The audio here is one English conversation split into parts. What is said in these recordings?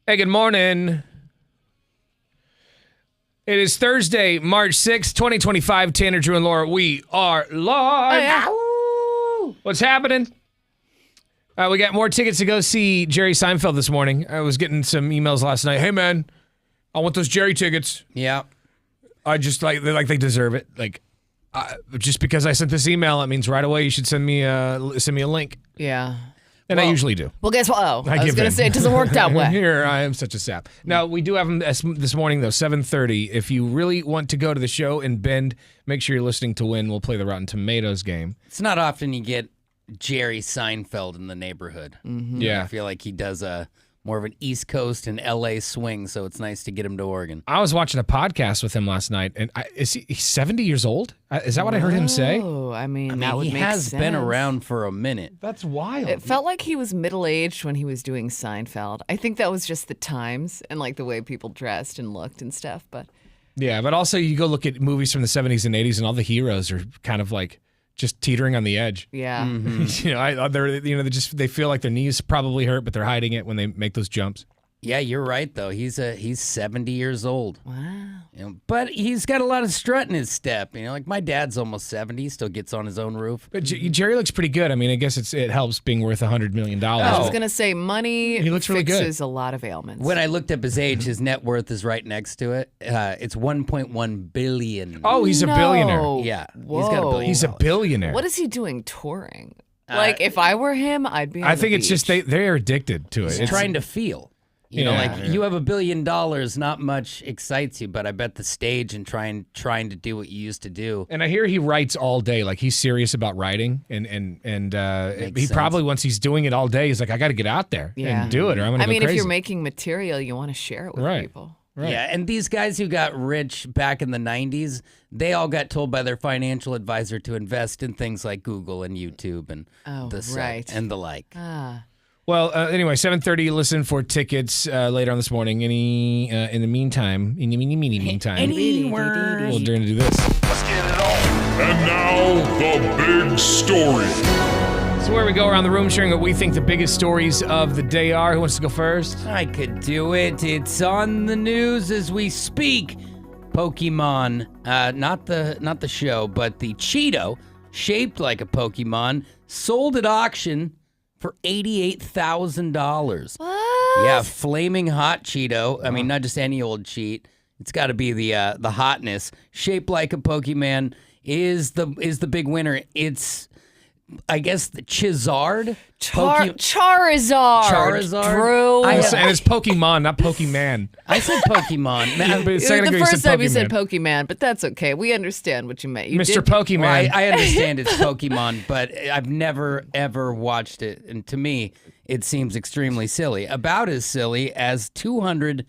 Hey, good morning. It is Thursday, March 6th, 2025. Tanner, Drew, and Laura, we are live. Oh, yeah. What's happening? We got more tickets to go see Jerry Seinfeld this morning. I was getting some emails last night. Hey, man, I want those Jerry tickets. Yeah. I just they deserve it. Just because I sent this email, it means right away you should send me a link. Yeah. And I usually do. Well, guess what? I was give going in. to say it doesn't work that way. Here, I am such a sap. Now, we do have them this morning, though, 7:30. If you really want to go to the show in Bend, make sure you're listening to win. We'll play the Rotten Tomatoes game. It's not often you get Jerry Seinfeld in the neighborhood. Mm-hmm. Yeah. I feel like he does more of an East Coast and L.A. swing, so it's nice to get him to Oregon. I was watching a podcast with him last night, and he's 70 years old? Is that what I heard him say? Oh, I mean, that would he make has sense. been around for a minute. That's wild. It felt like he was middle-aged when he was doing Seinfeld. I think that was just the times and like the way people dressed and looked and stuff. But yeah, but also you go look at movies from the 70s and 80s, and all the heroes are kind of like just teetering on the edge. yeah, They feel like their knees probably hurt, but they're hiding it when they make those jumps. Yeah, you're right, though. He's 70 years old. wow. But he's got a lot of strut in his step. Like my dad's almost 70, he still gets on his own roof. But Jerry looks pretty good. I mean, I guess it helps being worth $100 million. I was gonna say money He looks really good. fixes a lot of ailments. When I looked up his age, his net worth is right next to it. It's $1.1 billion. Oh, he's a billionaire. Yeah, Whoa. he's got $1 billion. He's a billionaire. What is he doing touring? Like, if I were him, I'd be on I the think it's just beach. they're addicted to it. He's It's trying to feel. You have $1 billion, not much excites you, but I bet the stage and trying to do what you used to do. And I hear he writes all day. Like, he's serious about writing, and he probably, once he's doing it all day, he's like, I got to get out there and do it, or I'm going to go crazy. if you're making material, you want to share it with people. Right. Yeah, and these guys who got rich back in the 90s, they all got told by their financial advisor to invest in things like Google and YouTube and and the like. Well, anyway, 7:30. Listen for tickets later on this morning. In the meantime, we're going to do this. Let's get it on. And now, the big story. So where we go around the room sharing what we think the biggest stories of the day are. Who wants to go first? I could do it. It's on the news as we speak. Pokemon, not the show, but the Cheeto, shaped like a Pokemon, sold at auction for $88,000. What? Yeah, flaming hot Cheeto. I mean, not just any old cheat. It's got to be the hotness. Shaped like a Pokemon is the big winner. It's, I guess, the Charizard. Charizard. Drew. And it's Pokemon, not Pokemon. I said Pokemon. But a second ago The you first said time you said Pokemon. Pokemon, but that's okay. We understand what you meant. You Mr. did- Pokemon. Well, I understand it's Pokemon, but I've never, ever watched it. And to me, it seems extremely silly. About as silly as $250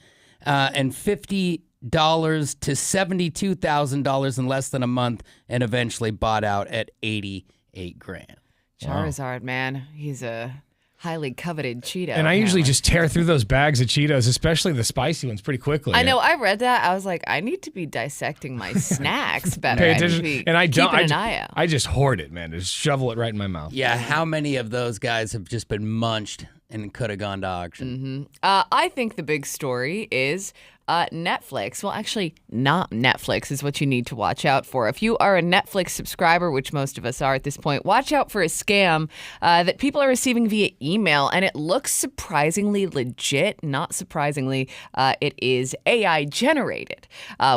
to $72,000 in less than a month, and eventually bought out at $88,000. Charizard, man. He's a highly coveted Cheeto. And I usually apparently. just tear through those bags of Cheetos, especially the spicy ones, pretty quickly. I know. I read that. I was like, I need to be dissecting my snacks better. Pay I need to attention. be And I don't. keeping an eye out. I just hoard it, man. Just shovel it right in my mouth. Yeah, how many of those guys have just been munched and could have gone to auction? I think the big story is Netflix. Well, actually, not Netflix is what you need to watch out for. If you are a Netflix subscriber, which most of us are at this point, watch out for a scam that people are receiving via email, and it looks surprisingly legit. Not surprisingly, it is AI generated,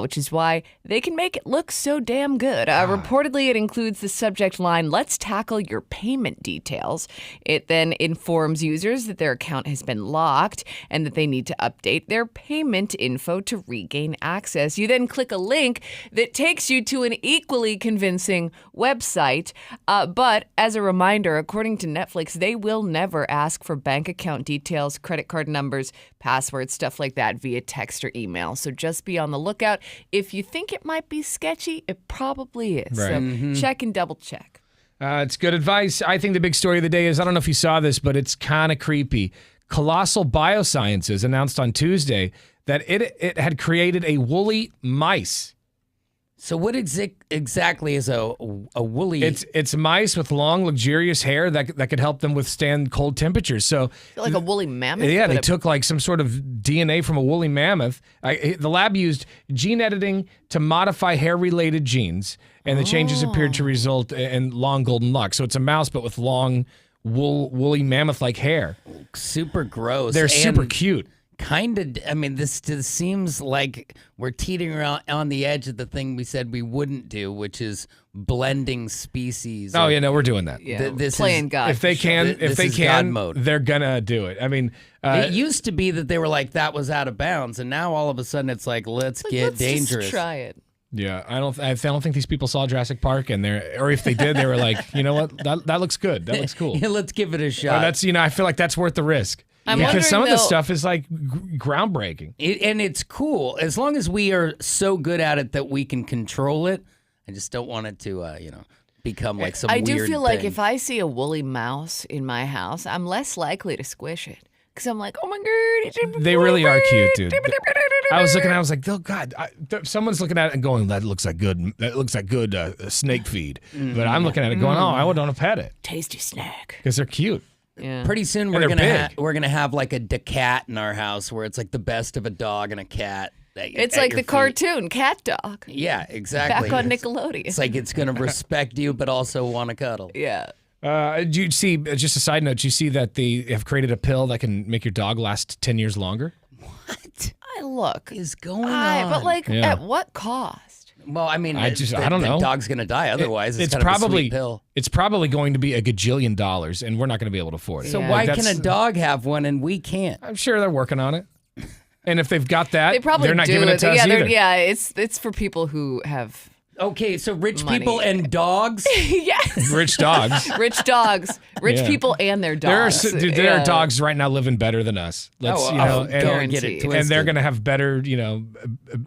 which is why they can make it look so damn good. Reportedly, it includes the subject line, "Let's tackle your payment details." It then informs users that their account has been locked and that they need to update their payment info to regain access. You then click a link that takes you to an equally convincing website. But as a reminder, according to Netflix, they will never ask for bank account details, credit card numbers, passwords, stuff like that via text or email. So just be on the lookout. If you think it might be sketchy, it probably is. Right. So check and double check. It's good advice. I think the big story of the day is, I don't know if you saw this, but it's kind of creepy. Colossal Biosciences announced on Tuesday that it had created a woolly mice So what exactly is a woolly? It's mice with long, luxurious hair that could help them withstand cold temperatures. So Like a woolly mammoth. yeah, but they took like some sort of DNA from a woolly mammoth. The lab used gene editing to modify hair-related genes, and the changes appeared to result in long golden locks. So it's a mouse, but with long, woolly mammoth-like hair. Super gross. They're super And cute. kind of, I mean, this seems like we're teetering around on the edge of the thing we said we wouldn't do, which is blending species. Oh yeah, no, we're doing that. yeah, this playing is- God. If they for sure. can, This is God mode. they're gonna do it. I mean, It used to be that they were like, that was out of bounds, and now all of a sudden it's like, let's Like, get let's dangerous. Just try it. yeah, I don't think these people saw Jurassic Park, and or if they did, they were like, you know what, that looks good. That looks cool. Yeah, let's give it a Or shot. that's I feel like that's worth the risk. I'm Because some of wondering, this though- stuff is like groundbreaking. And it's cool as long as we are so good at it that we can control it. I just don't want it to, become like some I weird do feel like thing. if I see a woolly mouse in my house, I'm less likely to squish it because I'm like, oh my god, it's They really are cute, dude. I was looking, I was like, oh god, someone's looking at it and going, that looks like good. That looks like good snake feed. But I'm looking at it going, oh, I would want to pet it tasty snack. because they're cute. Yeah. Pretty soon they're big. we're gonna have like a cat in our house where it's like the best of a dog and a cat. It's at like your the feet. cartoon Cat Dog Yeah, exactly. back on Nickelodeon. It's like it's gonna respect you but also want to cuddle. yeah. Do you see? Just a side note. Do you see that they have created a pill that can make your dog last 10 years longer? What Look, is going on? but like, Yeah. at what cost? well, I mean, I don't the know. dog's gonna die otherwise. It's, It's kind of a probably sweet pill. it's probably going to be $1 gajillion, and we're not going to be able to afford it. So Yeah. why Like, can a dog have one and we can't? I'm sure they're working on it. And if they've got that, They probably they're not do giving it to us yeah, either. yeah, it's for people who have Okay, so rich Money. people and dogs. yes, Rich dogs. rich dogs, rich Yeah. people and their dogs. There are Yeah. dogs right now living better than us. Let's, Oh, you know, don't get it guaranteed. twisted. and they're going to have better,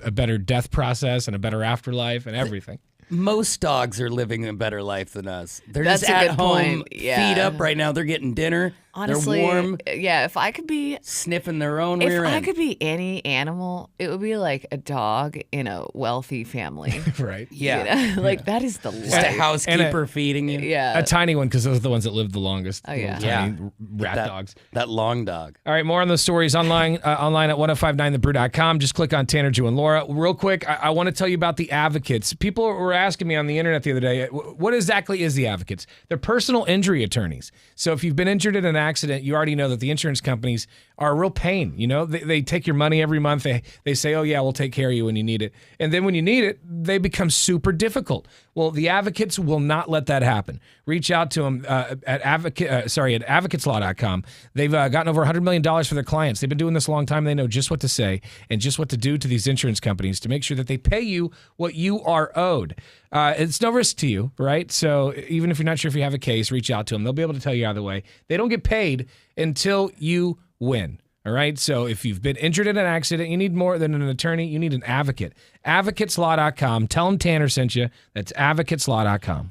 a better death process and a better afterlife and everything. Most dogs are living a better life than us. They're That's just a at good home, point. Yeah. feet up right now. They're getting dinner. Honestly, they're warm, yeah. If I could be, sniffing their own if rear I end. could be any animal, it would be like a dog in a wealthy family. Right. Yeah. You know? Like that is the Just a life. housekeeper feeding you. Yeah. A tiny one, because those are the ones that live the longest. Oh, yeah. Little tiny rat that, dogs. That long dog. All right, more on those stories online at 1059thebrew.com. Just click on Tanner, Drew, and Laura. Real quick, I want to tell you about the Advocates. People were asking me on the internet the other day, what exactly is the Advocates? They're personal injury attorneys. So if you've been injured in an accident, you already know that the insurance companies are a real pain. You know, they take your money every month. They say, oh, yeah, we'll take care of you when you need it. And then when you need it, they become super difficult. Well, the Advocates will not let that happen. Reach out to them at advocateslaw.com. They've gotten over $100 million for their clients. They've been doing this a long time. They know just what to say and just what to do to these insurance companies to make sure that they pay you what you are owed. It's no risk to you, right? So even if you're not sure if you have a case, reach out to them. They'll be able to tell you either way. They don't get paid until you win. All right. So if you've been injured in an accident, you need more than an attorney. You need an advocate. Advocateslaw.com. Tell them Tanner sent you. That's advocateslaw.com.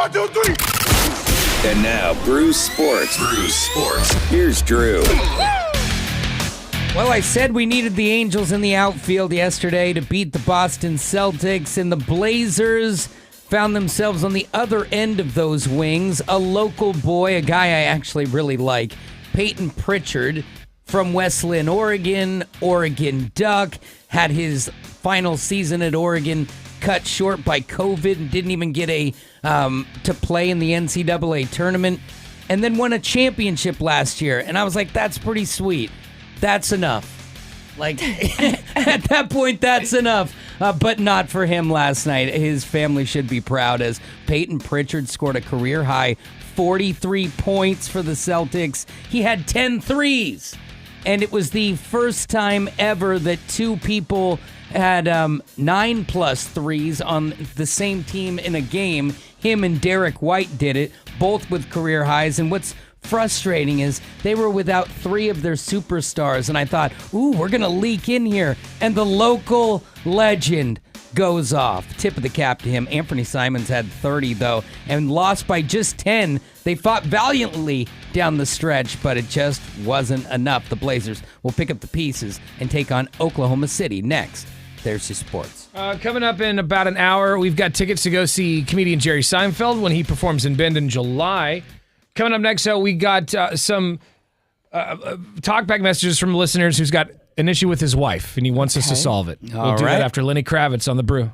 1, 2, 3. And now, Brew Sports. Here's Drew. Well, I said we needed the Angels in the outfield yesterday to beat the Boston Celtics, and the Blazers found themselves on the other end of those wings. A local boy, a guy I actually really like, Peyton Pritchard from Wesleyan, Oregon Duck, had his final season at Oregon cut short by COVID and didn't even get to play in the NCAA tournament, and then won a championship last year. And I was like, that's pretty sweet. That's enough. Like, at that point, that's enough. But not for him last night. His family should be proud, as Peyton Pritchard scored a career-high 43 points for the Celtics. He had 10 threes. And it was the first time ever that two people had 9+ threes on the same team in a game. Him and Derek White did it, both with career highs. And what's frustrating is they were without 3 of their superstars. And I thought, ooh, we're going to leak in here. And the local legend goes off. Tip of the cap to him. Anthony Simons had 30, though, and lost by just 10. They fought valiantly down the stretch, but it just wasn't enough. The Blazers will pick up the pieces and take on Oklahoma City next. There's your sports. Coming up in about an hour, we've got tickets to go see comedian Jerry Seinfeld when he performs in Bend in July. Coming up next, we got some talkback messages from listeners who's got an issue with his wife, and he wants us to solve it. We'll do that after Lenny Kravitz on The Brew.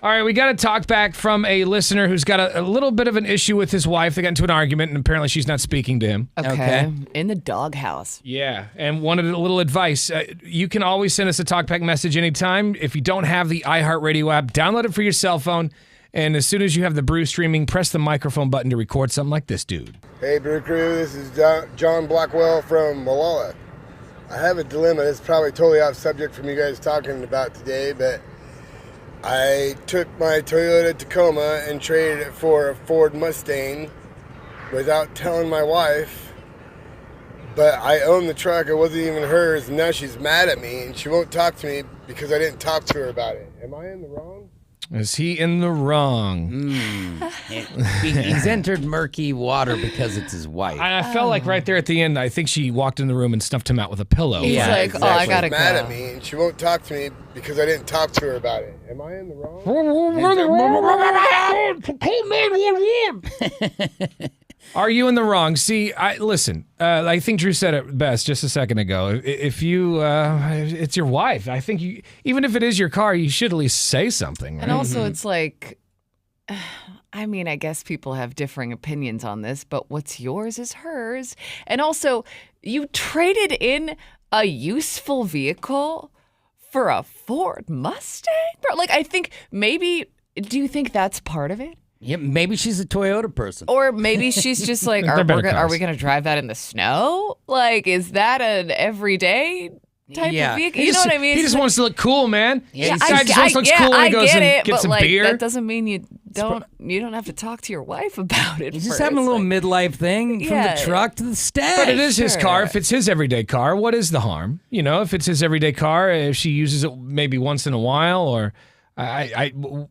All right, we got a talk back from a listener who's got a little bit of an issue with his wife. They got into an argument, and apparently she's not speaking to him. Okay. In the doghouse. Yeah, and wanted a little advice. You can always send us a talkback message anytime. If you don't have the iHeartRadio app, download it for your cell phone, and as soon as you have the Brew streaming, press the microphone button to record something like this dude. Hey, Brew Crew, this is John Blackwell from Malala. I have a dilemma. It's probably totally off subject from you guys talking about today, but I took my Toyota Tacoma and traded it for a Ford Mustang without telling my wife, but I own the truck. It wasn't even hers, and now she's mad at me, and she won't talk to me because I didn't talk to her about it. Am I in the wrong? Is he in the wrong? He's entered murky water because it's his wife. I felt like right there at the end, I think she walked in the room and stuffed him out with a pillow. He's Yeah, like, exactly. oh, I gotta She's mad go. at me, and she won't talk to me because I didn't talk to her about it. Am I in the wrong? Are you in the wrong? See, listen. I think Drew said it best just a second ago. If you, it's your wife. I think you, even if it is your car, you should at least say something. Right? And also, it's like, I mean, I guess people have differing opinions on this, but what's yours is hers. And also, you traded in a useful vehicle for a Ford Mustang? Bro, like, I think maybe, do you think that's part of it? Yeah, maybe she's a Toyota person. Or maybe she's just like, They're are better we cars. going to drive that in the snow? Like, is that an everyday type Yeah. of vehicle? You know what I mean? He just wants to look cool, man. Yeah, This guy just wants to look cool when he goes and gets but a like, beer. that doesn't mean you don't have to talk to your wife about it. He's just first. having a little Like, midlife thing from Yeah. the truck to the stash. But it is his Sure. car. If it's his everyday car, what is the harm? You know, if it's his everyday car, if she uses it maybe once in a while, or I'm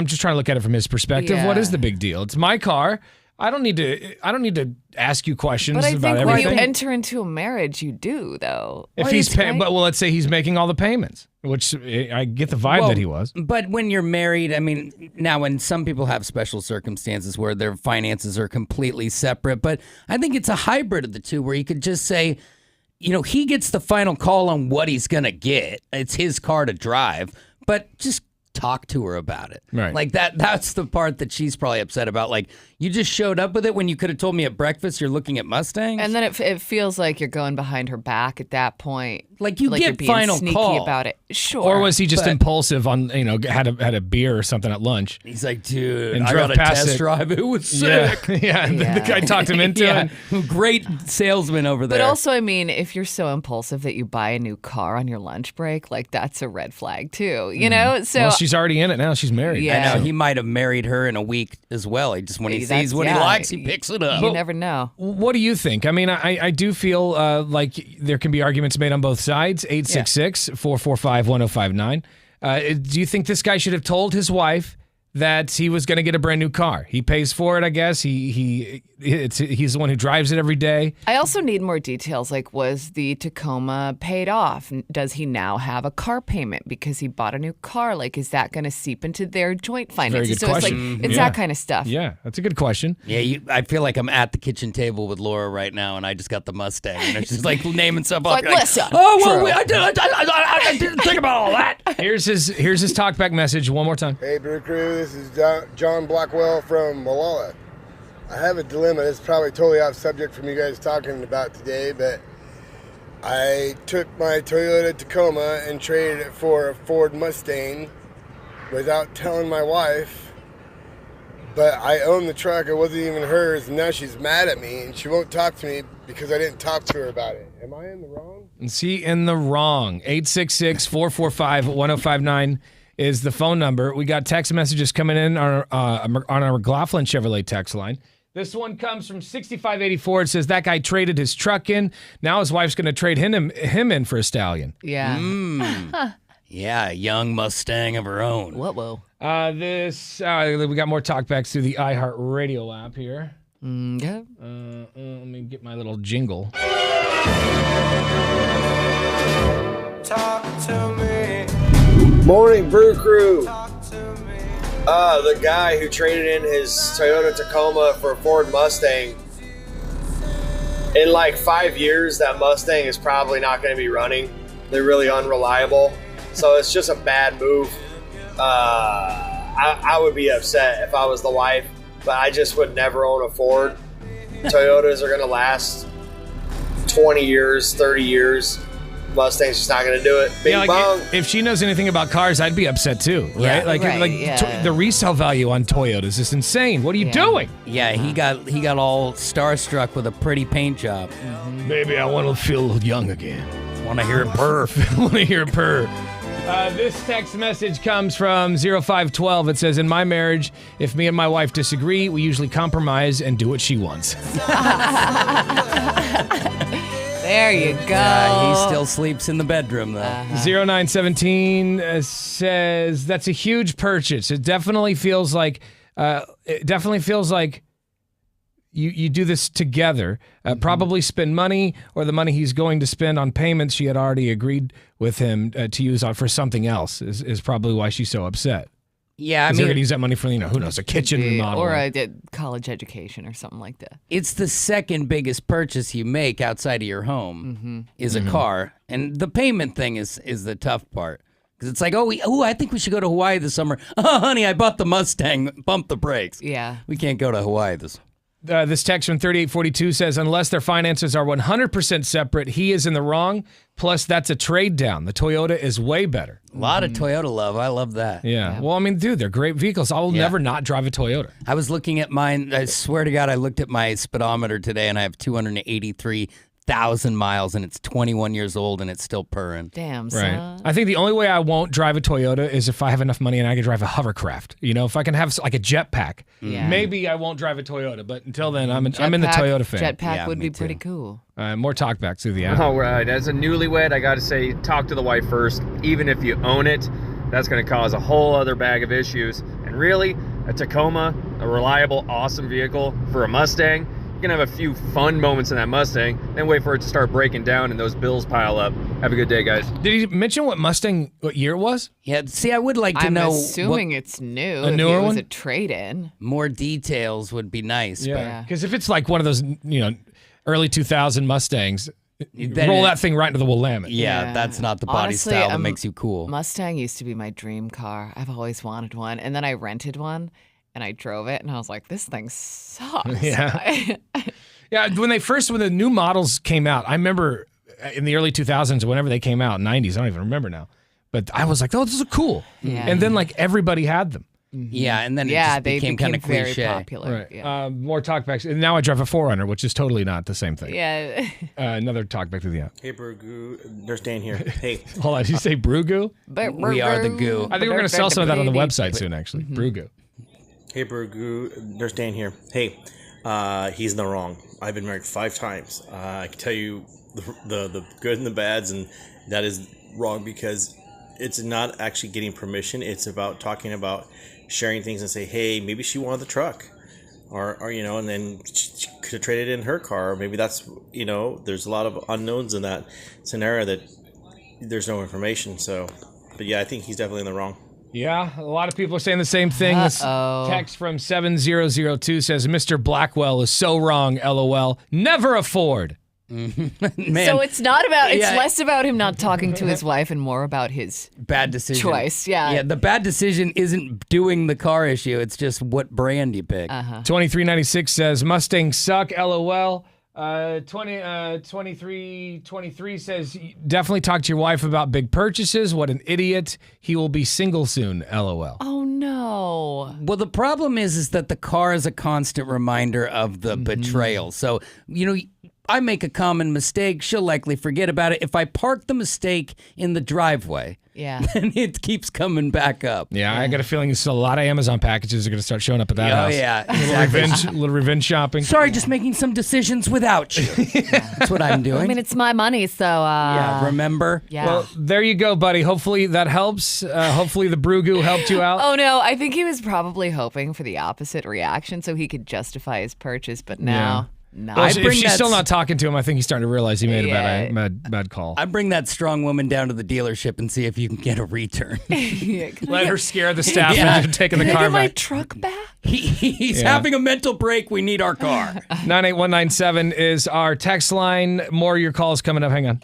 just trying to look at it from his perspective. Yeah. What is the big deal? It's my car. I don't need to ask you questions But I about think when everything. you enter into a marriage, you do, though. If Right? he's paying, Right? but well, let's say he's making all the payments, which I get the vibe Well, that he was. But when you're married, I mean, now when some people have special circumstances where their finances are completely separate, but I think it's a hybrid of the two where you could just say, you know, he gets the final call on what he's going to get. It's his car to drive, but just talk to her about it. Right. Like that's the part that she's probably upset about. Like, you just showed up with it when you could have told me at breakfast you're looking at Mustangs. And then it feels like you're going behind her back at that point. Like, you you're get being final sneaky call. about it. Sure. Or was he just But- impulsive on, had a beer or something at lunch? He's like, dude, And I drove got a past test it. drive. It was sick. Yeah. Yeah. The guy talked him into Yeah. it. Great salesman over there. But also, I mean, if you're so impulsive that you buy a new car on your lunch break, like that's a red flag too. You know? So Well, she's already in it now. She's married. Yeah. I know he might have married her in a week as well. He just when he That's- sees what he yeah. likes, he picks it up. you never know. What do you think? I mean, I do feel like there can be arguments made on both sides. 866-445-1059. Do you think this guy should have told his wife that he was going to get a brand new car? He pays for it, I guess. He's the one who drives it every day. I also need more details. Like, was the Tacoma paid off? Does he now have a car payment because he bought a new car? Like, is that going to seep into their joint finances? good So question. it's like it's Yeah. that kind of stuff. Yeah, that's a good question. Yeah, I feel like I'm at the kitchen table with Laura right now, and I just got the Mustang, and it's just like naming stuff off. Like, You're listen, oh well, Drew. I didn't think about all that. Here's his talkback message one more time. Hey, Brew Crew, this is John Blackwell from Malala. I have a dilemma. It's probably totally off subject from you guys talking about today, but I took my Toyota Tacoma and traded it for a Ford Mustang without telling my wife, but I own the truck. It wasn't even hers, and now she's mad at me, and she won't talk to me because I didn't talk to her about it. Am I in the wrong? Is he in the wrong? 866-445-1059 is the phone number. We got text messages coming in on our McLaughlin Chevrolet text line. This one comes from 6584. It says that guy traded his truck in. Now his wife's going to trade him in for a stallion. Yeah. Yeah, a young Mustang of her own. Whoa. We got more talkbacks through the iHeartRadio app here. Yeah. Let me get my little jingle. Talk to me. Morning, Brew Crew. Talk to me. The guy who traded in his Toyota Tacoma for a Ford Mustang. In like 5 years, that Mustang is probably not going to be running. They're really unreliable. So it's just a bad move. I would be upset if I was the wife, but I just would never own a Ford. Toyotas are going to last 20 years, 30 years. Mustang's just not going to do it. Bing bong. If she knows anything about cars, I'd be upset too, right? Yeah. The resale value on Toyotas is insane. What are you doing? Yeah, he got all starstruck with a pretty paint job. Maybe I want to feel young again. Want to hear it purr. I want to hear it purr. This text message comes from 0512. It says, in my marriage, if me and my wife disagree, we usually compromise and do what she wants. There you go. Yeah, he still sleeps in the bedroom, though. 0917 says, that's a huge purchase. It definitely feels like you do this together. Probably spend money, or the money he's going to spend on payments she had already agreed with him to use on for something else is probably why she's so upset. Yeah, I They're mean, going to use that money for, who knows, a kitchen remodel. Or a college education or something like that. it's the second biggest purchase you make outside of your home is a car, and the payment thing is the tough part. Because it's like, I think we should go to Hawaii this summer. Oh, honey, I bought the Mustang. Bump the brakes. Yeah. We can't go to Hawaii this. This text from 3842 says, unless their finances are 100% separate, he is in the wrong. Plus, that's a trade down. The Toyota is way better. A lot of Toyota love. I love that. Yeah. Well, I mean, dude, they're great vehicles. I will never not drive a Toyota. I was looking at mine. I swear to God, I looked at my speedometer today, and I have 283,000 miles, and it's 21 years old, and it's still purring. Damn, Right. son. I think the only way I won't drive a Toyota is if I have enough money and I can drive a hovercraft. If I can have like a jetpack, maybe I won't drive a Toyota. But until then, I'm in the Toyota fan. Jetpack Yeah, would me be pretty too. cool. More talkbacks through the app. All right, as a newlywed, I gotta say, talk to the wife first. Even if you own it, that's gonna cause a whole other bag of issues. And really, a Tacoma, a reliable, awesome vehicle for a Mustang, you can have a few fun moments in that Mustang, then wait for it to start breaking down and those bills pile up. Have a good day, guys. Did he mention what year it was? Yeah, see, I would like to I'm know assuming it's new. A if newer it was one? a trade-in. more details would be nice. Yeah. Because if it's like one of those, early 2000 Mustangs, Then roll it- that thing right into the Willamette. But yeah, that's not the body Honestly, style that makes you cool. Mustang used to be my dream car. I've always wanted one. And then I rented one and I drove it and I was like, this thing sucks. Yeah. Yeah, when the new models came out, I remember in the early 2000s, whenever they came out, 90s, I don't even remember now. But I was like, oh, this is cool. Yeah. And then like everybody had them. Yeah, and then it Yeah, just they became kind of very cliche. popular. Right. Yeah. More talkbacks. And now I drive a 4Runner, which is totally not the same thing. Yeah. Another talkback through the app. Hey, Burgoo, there's Dan here. Hey, Hold on, did you say Brugoo? We are the goo. I think we're going to sell some of that on the website soon, actually. Brugoo. hey, Burgoo, there's Dan here. Hey, he's in the wrong. I've been married 5 times. I can tell you the good and the bads, and that is wrong because it's not actually getting permission. It's about talking about sharing things and say, hey, maybe she wanted the truck, or and then she could have traded in her car. Or maybe that's there's a lot of unknowns in that scenario that there's no information. So, but yeah, I think he's definitely in the wrong. Yeah, a lot of people are saying the same thing. This text from 7002 says, Mr. Blackwell is so wrong, LOL. Never afford. Man, So it's not about, it's Yeah. less about him not talking to his wife and more about his bad decision. choice. Yeah. Yeah, the bad decision isn't doing the car issue. It's just what brand you pick. 2396 says, Mustang suck, LOL. 2323 says, definitely talk to your wife about big purchases. What an idiot. He will be single soon, LOL. Oh, no. Well, the problem is that the car is a constant reminder of the betrayal. So, I make a common mistake. She'll likely forget about it. If I park the mistake in the driveway, Yeah. then it keeps coming back up. Yeah, I got a feeling a lot of Amazon packages are going to start showing up at that house. Oh, yeah. Little revenge shopping. Sorry, just making some decisions without you. That's what I'm doing. I mean, it's my money, so. yeah, remember? Yeah. Well, there you go, buddy. Hopefully that helps. Hopefully the Brugoo helped you out. Oh, no. I think he was probably hoping for the opposite reaction so he could justify his purchase, but now. No. Well, if bring she's that still s- not talking to him, I think he's starting to realize he made Yeah. a bad call. I bring that strong woman down to the dealership and see if you can get a return. Let her scare the staff Yeah. into taking the Can I car get my back. truck back? He's Yeah. having a mental break. We need our car. 98197 is our text line. More of your calls coming up. Hang on.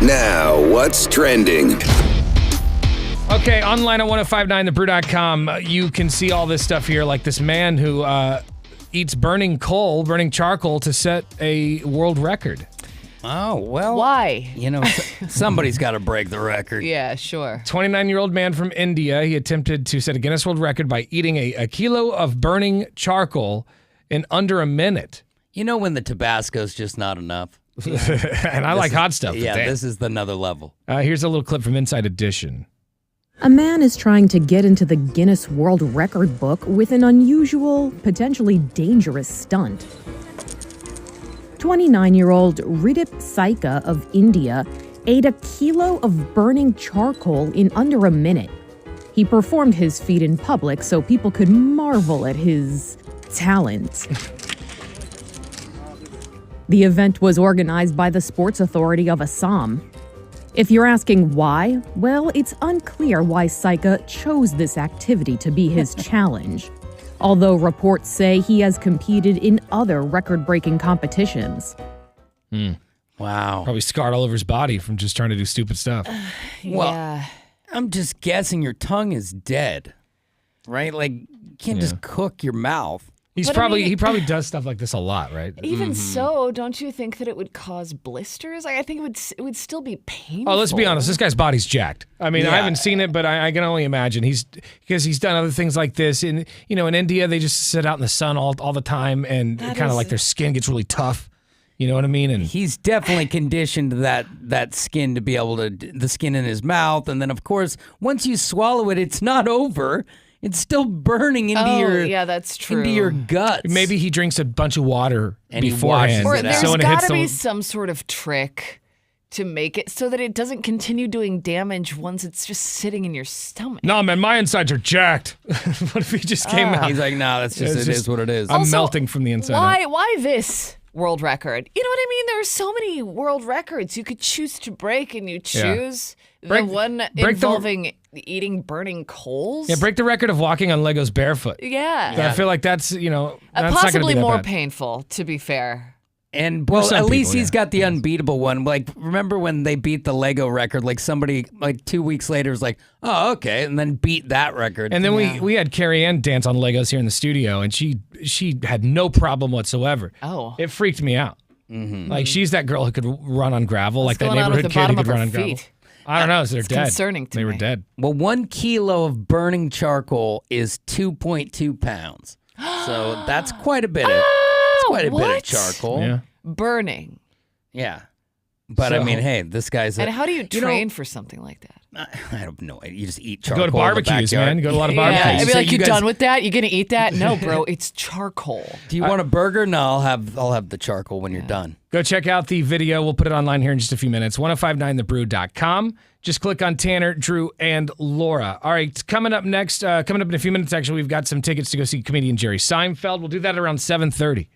Now, what's trending? Okay, online at 1059thebrew.com, you can see all this stuff here, like this man who eats burning charcoal to set a world record. Oh, well. Why? You know, somebody's got to break the record. Yeah, sure. 29-year-old man from India, he attempted to set a Guinness World Record by eating a kilo of burning charcoal in under a minute. You know when the Tabasco's just not enough? And I like hot stuff. Yeah, damn. this is another level. Here's a little clip from Inside Edition. A man is trying to get into the Guinness World Record book with an unusual, potentially dangerous stunt. 29-year-old Ridip Saika of India ate a kilo of burning charcoal in under a minute. He performed his feat in public so people could marvel at his talent. The event was organized by the Sports Authority of Assam. If you're asking why, well, it's unclear why Saika chose this activity to be his challenge. Although reports say he has competed in other record-breaking competitions. Wow. Probably scarred all over his body from just trying to do stupid stuff. Well, I'm just guessing your tongue is dead, right? Like, you can't just cook your mouth. He probably does stuff like this a lot, right? Even so, don't you think that it would cause blisters? I think it would still be painful. Oh, let's be honest. This guy's body's jacked. I mean, I haven't seen it, but I can only imagine. Because he's done other things like this. In India, they just sit out in the sun all the time, and kind of like their skin gets really tough. You know what I mean? And he's definitely conditioned that skin to be able to, the skin in his mouth. And then, of course, once you swallow it, it's not over. It's still burning into that's true. into your guts. Maybe he drinks a bunch of water and beforehand. Or there's got to be some sort of trick to make it so that it doesn't continue doing damage once it's just sitting in your stomach. No, man, my insides are jacked. What if he just came out? He's like, no, that's just, it is what it is. I'm melting from the inside out. Why this world record? You know what I mean? There are so many world records you could choose to break, and you choose the one involving eating burning coals. Yeah, break the record of walking on Legos barefoot. Yeah. I feel like that's, that's possibly not more bad. painful, to be fair. And at least he's got the unbeatable one. Like, remember when they beat the Lego record? Like, somebody, 2 weeks later was like, oh, okay, and then beat that record. And then we had Carrie Ann dance on Legos here in the studio, and she had no problem whatsoever. Oh. It freaked me out. Mm-hmm. Like, she's that girl who could run on gravel, What's like that going on with neighborhood the kid who bottom could of run her on gravel. feet? I don't know, so they're It's dead. concerning to They were me. dead. Well, 1 kilo of burning charcoal is 2.2 pounds. So that's quite a bit of charcoal. Yeah. Burning. Yeah. But I mean, hey, this guy's And how do you train for something like that? I don't know. You just eat Go charcoal. to barbecues, man. You go to a lot of barbecues. Yeah, I'd be So like, you you guys- done with that? You gonna eat that? No, bro, it's charcoal. Do you want a burger? No, I'll have the charcoal when you're done. Go check out the video. We'll put it online here in just a few minutes. 1059thebrew.com. Just click on Tanner, Drew, and Laura. All right, coming up next, coming up in a few minutes, actually, we've got some tickets to go see comedian Jerry Seinfeld. We'll do that around 7:30.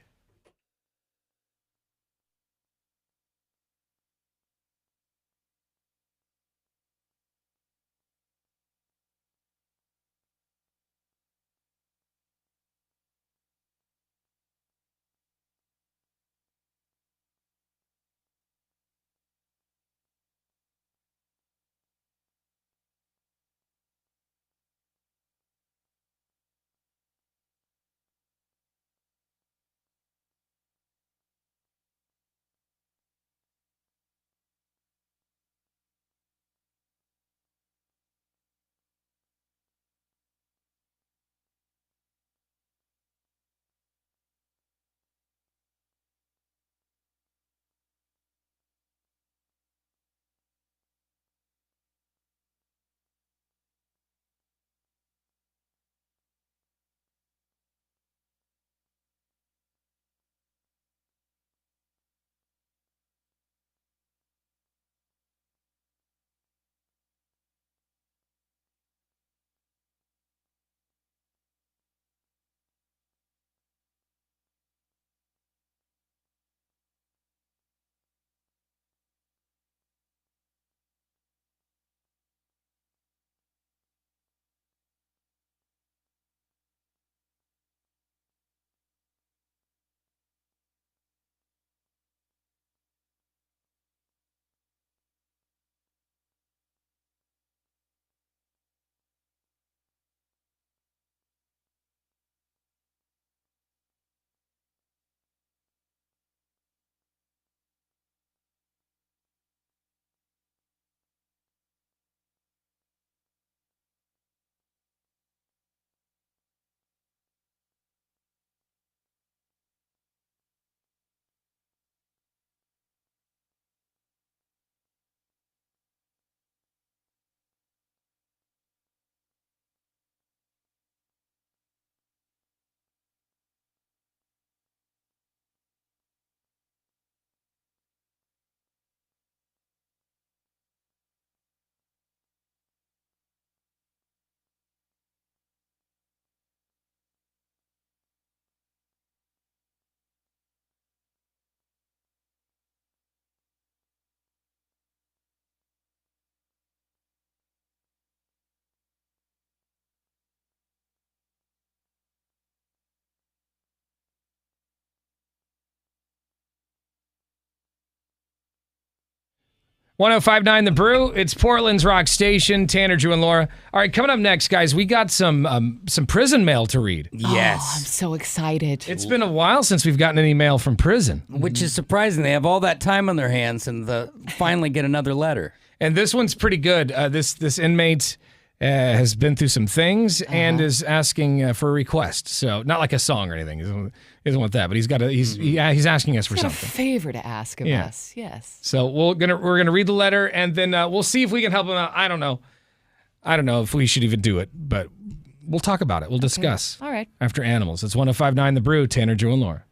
1059 The Brew. It's Portland's rock station. Tanner, Drew, and Laura. All right, coming up next, guys, we got some prison mail to read. Yes. Oh, I'm so excited. It's been a while since we've gotten any mail from prison. Which is surprising. They have all that time on their hands and finally get another letter. And this one's pretty good. This inmate has been through some things and is asking for a request. So not like a song or anything. He doesn't want that, but he's asking us for Got something. a favor to ask of us. Yes. So we're gonna read the letter and then we'll see if we can help him out. I don't know if we should even do it, but we'll talk about it. We'll discuss. All right. After Animals. It's 1059 The Brew. Tanner, Drew, and Laura.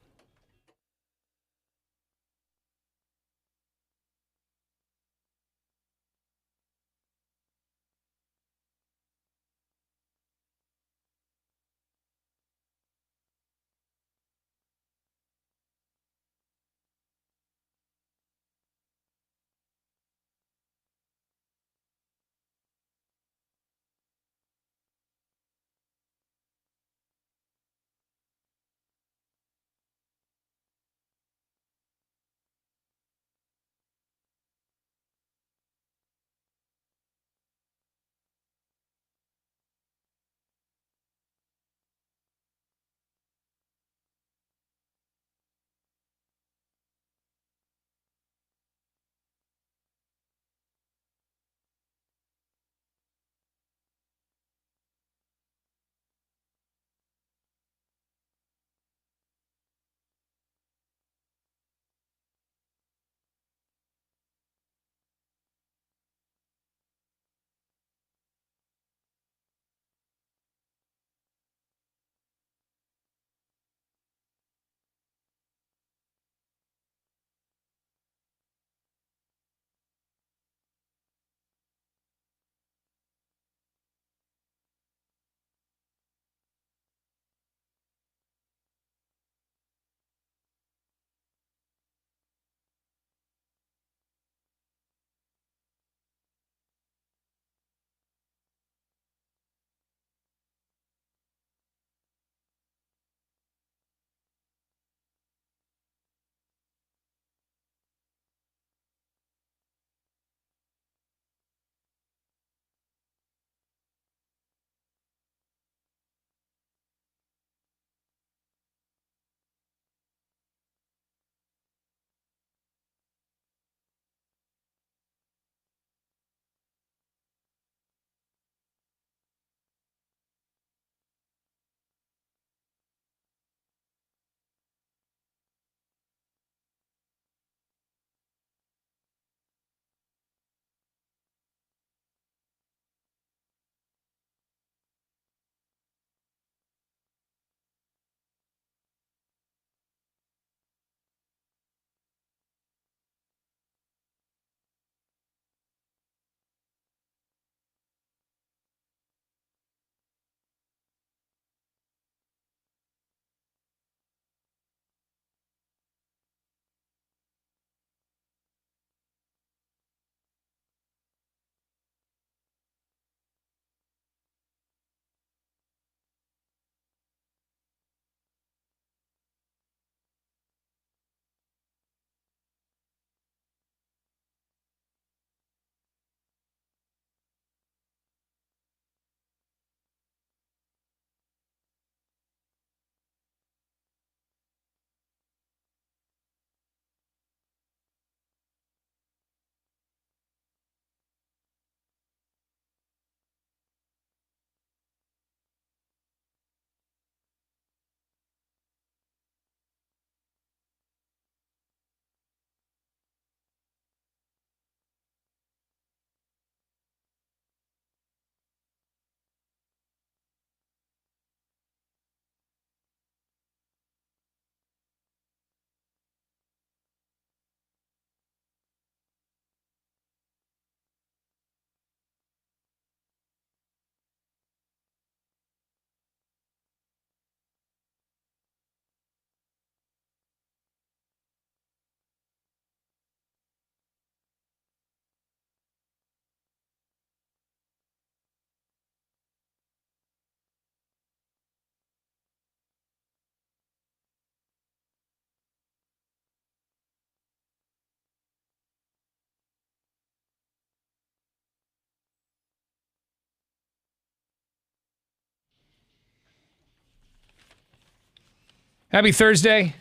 Happy Thursday.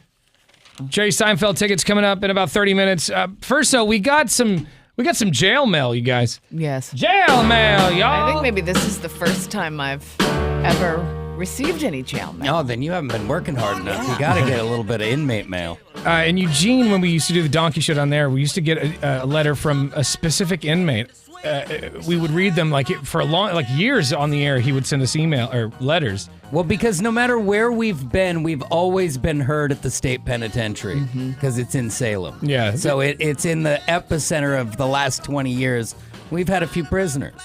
Jerry Seinfeld tickets coming up in about 30 minutes. First, though, we got some jail mail, you guys. Yes. Jail mail, y'all. I think maybe this is the first time I've ever received any jail mail. Oh, then you haven't been working hard enough. You got to get a little bit of inmate mail. In Eugene, when we used to do the Donkey Show down there, we used to get a letter from a specific inmate. We would read them for years on the air. He would send us email or letters. Well, because no matter where we've been, we've always been heard at the state penitentiary because it's in Salem. Yeah. So it's in the epicenter of the last 20 years. We've had a few prisoners.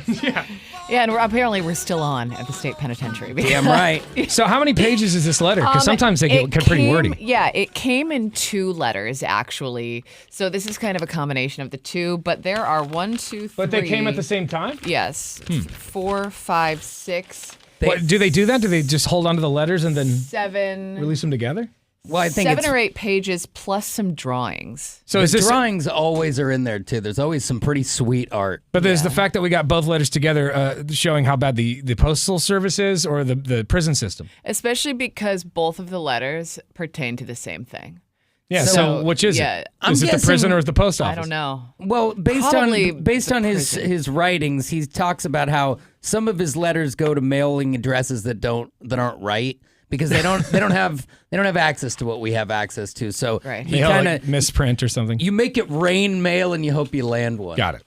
Yeah. Yeah, and apparently we're still on at the state penitentiary. Damn right. So how many pages is this letter? Because sometimes they get pretty wordy. Yeah, it came in 2 letters, actually. So this is kind of a combination of the 2, but there are 1, 2, 3. But they came at the same time? Yes. 4, 5, 6. Do they do that? Do they just hold on to the letters and then 7. release them together? Well, I think 7 or 8 pages plus some drawings. So the drawings always are in there too. There's always some pretty sweet art. But there's the fact that we got both letters together showing how bad the postal service is or the prison system. Especially because both of the letters pertain to the same thing. Yeah, so which is it? Is it the prison or is it the post office? I don't know. Well, based on his writings, he talks about how some of his letters go to mailing addresses that aren't right. Because they don't have access to what we have access to. So you kind of misprint or something. You make it rain mail and you hope you land one. Got it.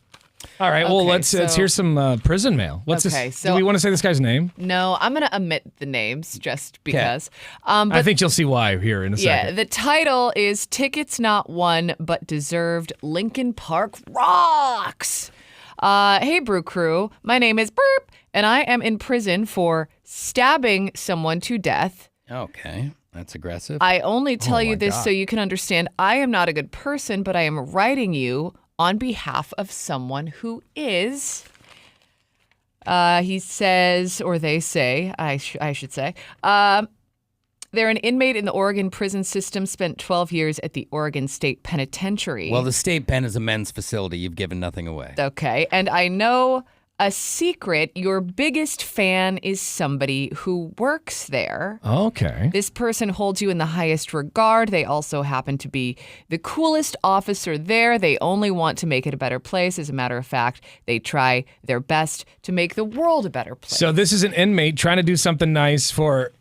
All right. Well, let's hear some prison mail. What's this? Do we want to say this guy's name? No, I'm going to omit the names just because. I think you'll see why here in a second. Yeah, the title is "Tickets Not Won But Deserved. Lincoln Park Rocks." Hey, Brew Crew. My name is Burp, and I am in prison for stabbing someone to death. Okay, that's aggressive. I only tell you this so you can understand I am not a good person, but I am writing you on behalf of someone who is. He says, or they say, I should say, they're an inmate in the Oregon prison system, spent 12 years at the Oregon State Penitentiary. Well, the state pen is a men's facility. You've given nothing away. Okay, and I know a secret. Your biggest fan is somebody who works there. Okay. This person holds you in the highest regard. They also happen to be the coolest officer there. They only want to make it a better place. As a matter of fact, they try their best to make the world a better place. So this is an inmate trying to do something nice for...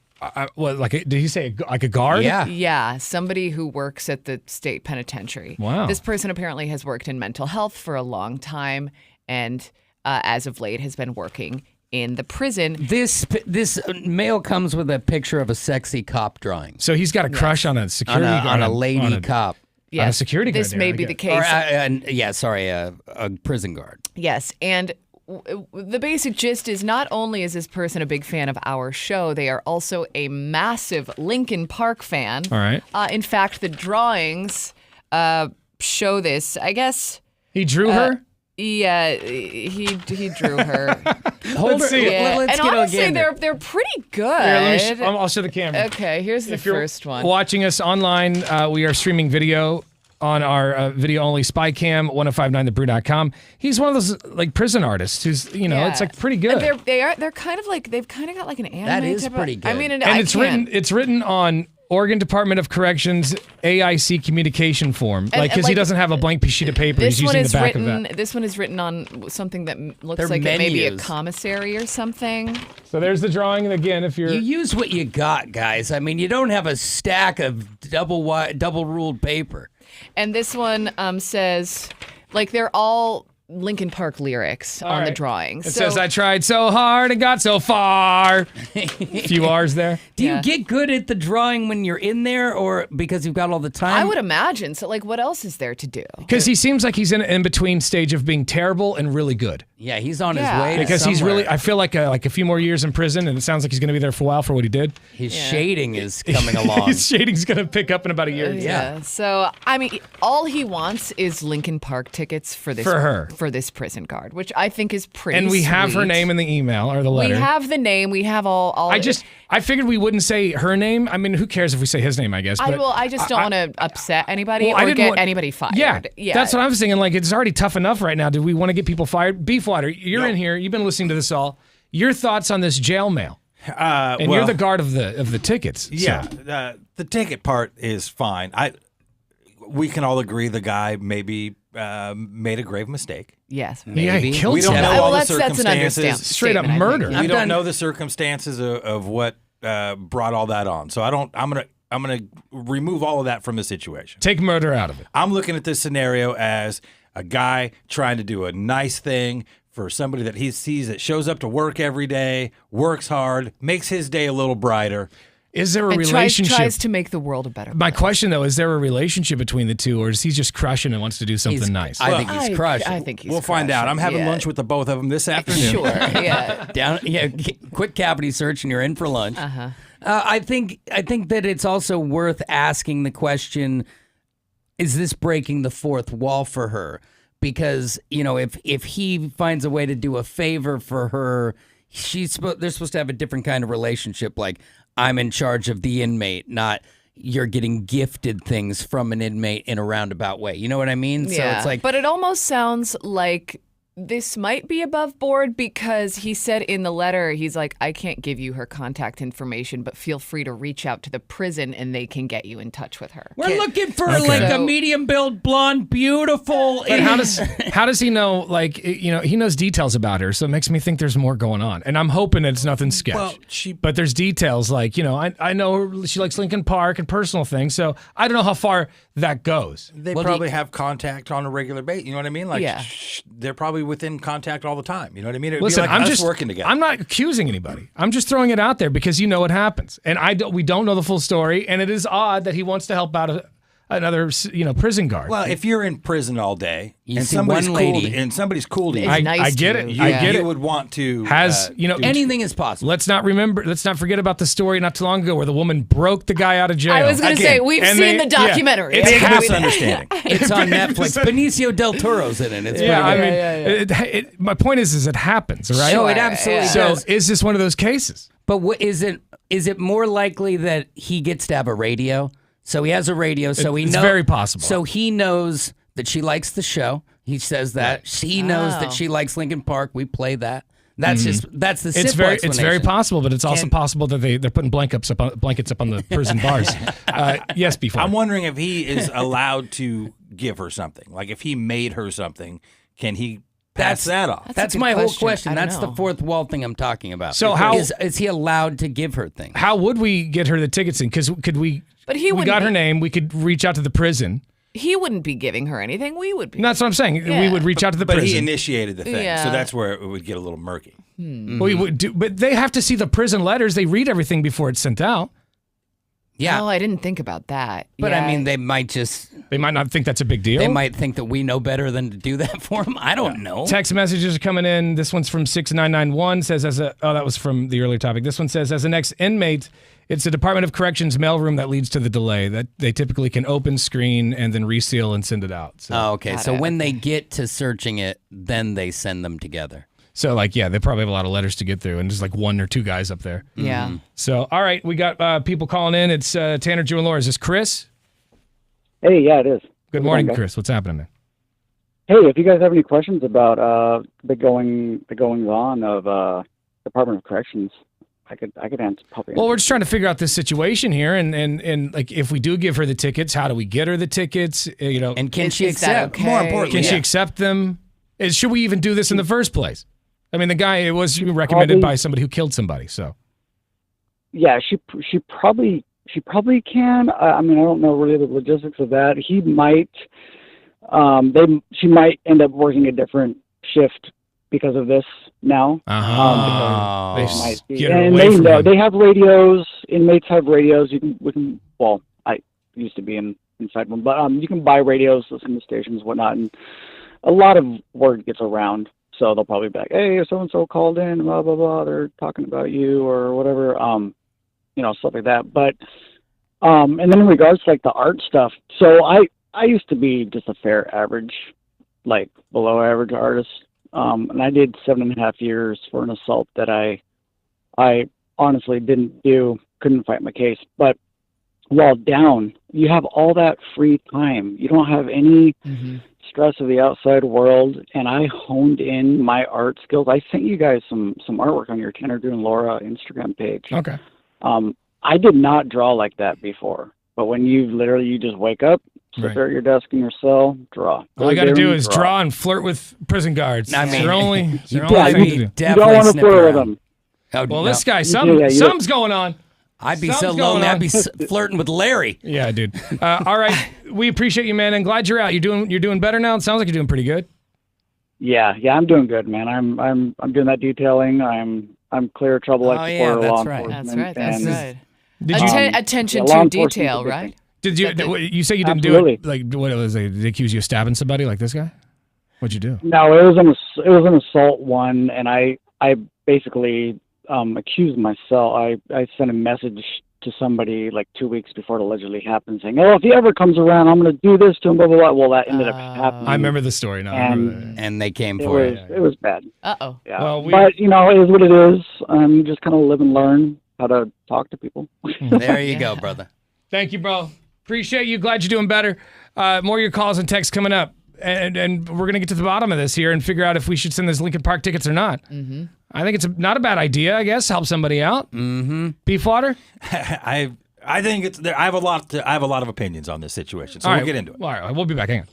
did he say like a guard? Yeah. Yeah, somebody who works at the state penitentiary. Wow. This person apparently has worked in mental health for a long time and as of late has been working in the prison. This mail comes with a picture of a sexy cop drawing. So he's got a crush on a security guard. On a lady cop. Yes, on a security guard. This may be the case. A prison guard. Yes, and the basic gist is not only is this person a big fan of our show, they are also a massive Lincoln Park fan. All right. In fact, the drawings show this. I guess he drew her. Yeah, he drew her. Let's see it. Yeah. Let's and get honestly, again. they're pretty good. Here, I'll show the camera. Okay, here's the first one. Watching us online, we are streaming video on our video-only SpyCam, 1059thebrew.com. He's one of those like prison artists who's, it's like pretty good. And they're kind of like they've kind of got like an anime. That is type pretty good. I mean, and it's written on Oregon Department of Corrections AIC communication form, because he doesn't have a blank sheet of paper. He's using the back of that. This one is written on something that looks They're like it may be a menus. commissary or something. So there's the drawing, and again, if you're You use what you got, guys. I mean, you don't have a stack of double ruled paper. And this one says, like, they're all Lincoln Park lyrics on the drawings. It says, I tried so hard and got so far. A few R's there. Do you get good at the drawing when you're in there or because you've got all the time? I would imagine. So, like, what else is there to do? Because he seems like he's in an in-between stage of being terrible and really good. Yeah, he's on his way to Because he's somewhere. really, I feel like a few more years in prison, and it sounds like he's going to be there for a while for what he did. His shading is coming along. His shading's going to pick up in about a year. Yeah. So, I mean, all he wants is Lincoln Park tickets for this for this prison guard, which I think is pretty And we have her sweet. name in the email or the letter. We have the name. We have all. I figured we wouldn't say her name. I mean, who cares if we say his name, I guess. But I just don't want to upset anybody I or didn't get want- anybody fired. Yeah, that's what I was thinking. Like, it's already tough enough right now. Do we want to get people fired? Beefwater, you're in here. You've been listening to this all. Your thoughts on this jail mail? And you're the guard of the tickets. Yeah, so. the ticket part is fine. We can all agree the guy maybe made a grave mistake. Yes. Yeah, he killed We don't know all the circumstances. Straight up murder. We don't know the circumstances of what brought all that on. So I'm gonna remove all of that from the situation. Take murder out of it. I'm looking at this scenario as a guy trying to do a nice thing for somebody that he sees that shows up to work every day, works hard, makes his day a little brighter. Is there a And relationship? tries to make the world a better place. My question, though, is there a relationship between the two, or is he just crushing and wants to do something nice? I think he's crushing. I think he's We'll find out. I'm having yeah. lunch with the both of them this afternoon. Sure, yeah. Quick cavity search, and you're in for lunch. Uh-huh. I think that it's also worth asking the question: is this breaking the fourth wall for her? Because if he finds a way to do a favor for her, they're supposed to have a different kind of relationship. Like, I'm in charge of the inmate, not you're getting gifted things from an inmate in a roundabout way. You know what I mean? Yeah. So it's like, but it almost sounds like this might be above board, because he said in the letter, he's like, I can't give you her contact information, but feel free to reach out to the prison and they can get you in touch with her. we're looking for like a medium-built, blonde, beautiful. But how does he know? Like, he knows details about her, so it makes me think there's more going on. And I'm hoping it's nothing sketch. Well, but there's details like, I know she likes Lincoln Park and personal things, so I don't know how far that goes. They probably have contact on a regular basis. You know what I mean? Like, Yeah. They're probably within contact all the time. You know what I mean? It'd Listen, be like I'm us just working together. I'm not accusing anybody. I'm just throwing it out there because you know what happens, and we don't know the full story, and it is odd that he wants to help out another prison guard. Well, if you're in prison all day You and see somebody's one cool lady- and somebody's cool to you, It's nice I to get you. it. I get you it. would want to anything is possible. Let's not forget about the story not too long ago where the woman broke the guy out of jail. I was going to say, we've And seen the documentary. It's Big happened. misunderstanding. It's on Netflix. Benicio del Toro's in it. It's Yeah, pretty I good. mean, my point is it happens, right? No, it absolutely So does. is this one of those cases? But is it more likely that he gets to have a radio? So he has a radio, so he knows. It's very possible. So he knows that she likes the show. He says that. He knows that she likes Lincoln Park. We play that. That's that's the simple It's very explanation. possible, but it's also possible that they're putting blankets up on the prison bars. Yes, before. I'm wondering if he is allowed to give her something. Like if he made her something, can he pass that off? That's a good my whole question. question. I don't That's the know. fourth wall thing I'm talking about. So how- is he allowed to give her things? How would we get her the tickets in? Because could we? But he we wouldn't got her be- name. We could reach out to the prison. He wouldn't be giving her anything. We would be. And that's what I'm saying. We Yeah. would reach out to the But prison. he initiated the thing, Yeah. so that's where it would get a little murky. We would do, but they have to see the prison letters. They read everything before it's sent out. Yeah, Oh, I didn't think about that. but Yeah. I mean, they might They might not think that's a big deal. they might think that we know better than to do that for them. I don't know. Text messages are coming in. This one's from 6991. Says that was from the earlier topic. This one says, as an ex-inmate, it's the Department of Corrections mailroom that leads to the delay. That they typically can open, screen, and then reseal and send it out. So, Oh, okay. Got So it. when they get to searching it, then they send them together. they probably have a lot of letters to get through, and there's like one or two guys up there. Yeah. So, all right, we got people calling in. It's Tanner, Drew, and Laura. Is this Chris? Hey, yeah, it is. Good morning, Chris. What's happening, man? Hey, if you guys have any questions about the goings on of Department of Corrections, I could answer. Well, we're just trying to figure out this situation here, and like if we do give her the tickets, how do we get her the tickets? And can she Is that accept? okay? More importantly, can she accept them? Should we even do this in the first place? I mean, the guy it was recommended by somebody who killed somebody. So Yeah, she probably can. I mean, I don't know really the logistics of that. He might. She might end up working a different shift because of this now. They Might be. get her And away they from know him. they have radios. Inmates have radios. I used to be inside one, but you can buy radios, listen to stations, whatnot, and a lot of word gets around. So they'll probably be like, "Hey, so and so called in, blah blah blah. They're talking about you or whatever." Stuff like that. But and then in regards to like the art stuff, so I used to be just a fair average, like below average artist. And I did 7.5 years for an assault that I honestly didn't do, couldn't fight my case. But while down, you have all that free time. You don't have any stress of the outside world, and I honed in my art skills. I sent you guys some artwork on your Tanner, Drew, and Laura Instagram page. Okay. I did not draw like that before, but when you just wake up, sit Right. there at your desk in your cell, draw. All I got to there do and is draw and flirt with prison guards. I It's mean, your only, it's your you only thing to do. you don't want to flirt with them. Oh, Well, no. this guy, Yeah, something's going on. I'd be so Something's going lonely. I'd on. be flirting with Larry. Yeah, dude. All right, we appreciate you, man, and glad you're out. You're doing better now. It sounds like you're doing pretty good. Yeah, I'm doing good, man. I'm doing that detailing. I'm clear of trouble. Oh, I yeah, support law that's right. enforcement. That's right. That's and, right. Did you? Attention yeah, law to enforcement's detail, a big right? Did you? You say you didn't Absolutely. do it? Like what was they? Did they accuse you of stabbing somebody like this guy? What'd you do? No, it was an assault one, and I basically accused myself. I sent a message to somebody like 2 weeks before it allegedly happened, saying, "Oh, if he ever comes around, I'm going to do this to him." Blah blah blah. Well, that ended up happening. I remember the story now. I remember that. And they came It for was you. it was bad. Uh-oh. Yeah, Well, but it is what it is. Just kind of live and learn how to talk to people. There you go, brother. Thank you, bro. Appreciate you. Glad you're doing better. More of your calls and texts coming up. And we're going to get to the bottom of this here and figure out if we should send those Lincoln Park tickets or not. Mm-hmm. I think it's not a bad idea, I guess. Help somebody out. Mm-hmm. Beefwater? I think it's. I have a lot of opinions on this situation, so All we'll right. get into it. All right, we'll be back. Hang on.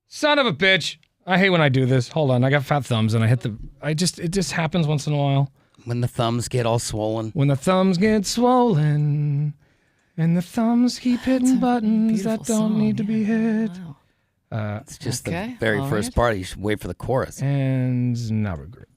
Son of a bitch. I hate when I do this. Hold on, I got fat thumbs and I hit the. It just happens once in a while. When the thumbs get all swollen. When the thumbs get swollen, and the thumbs keep hitting buttons that don't need to be hit. Wow. It's just Okay, the very all first right. part. You should wait for the chorus. And now regret.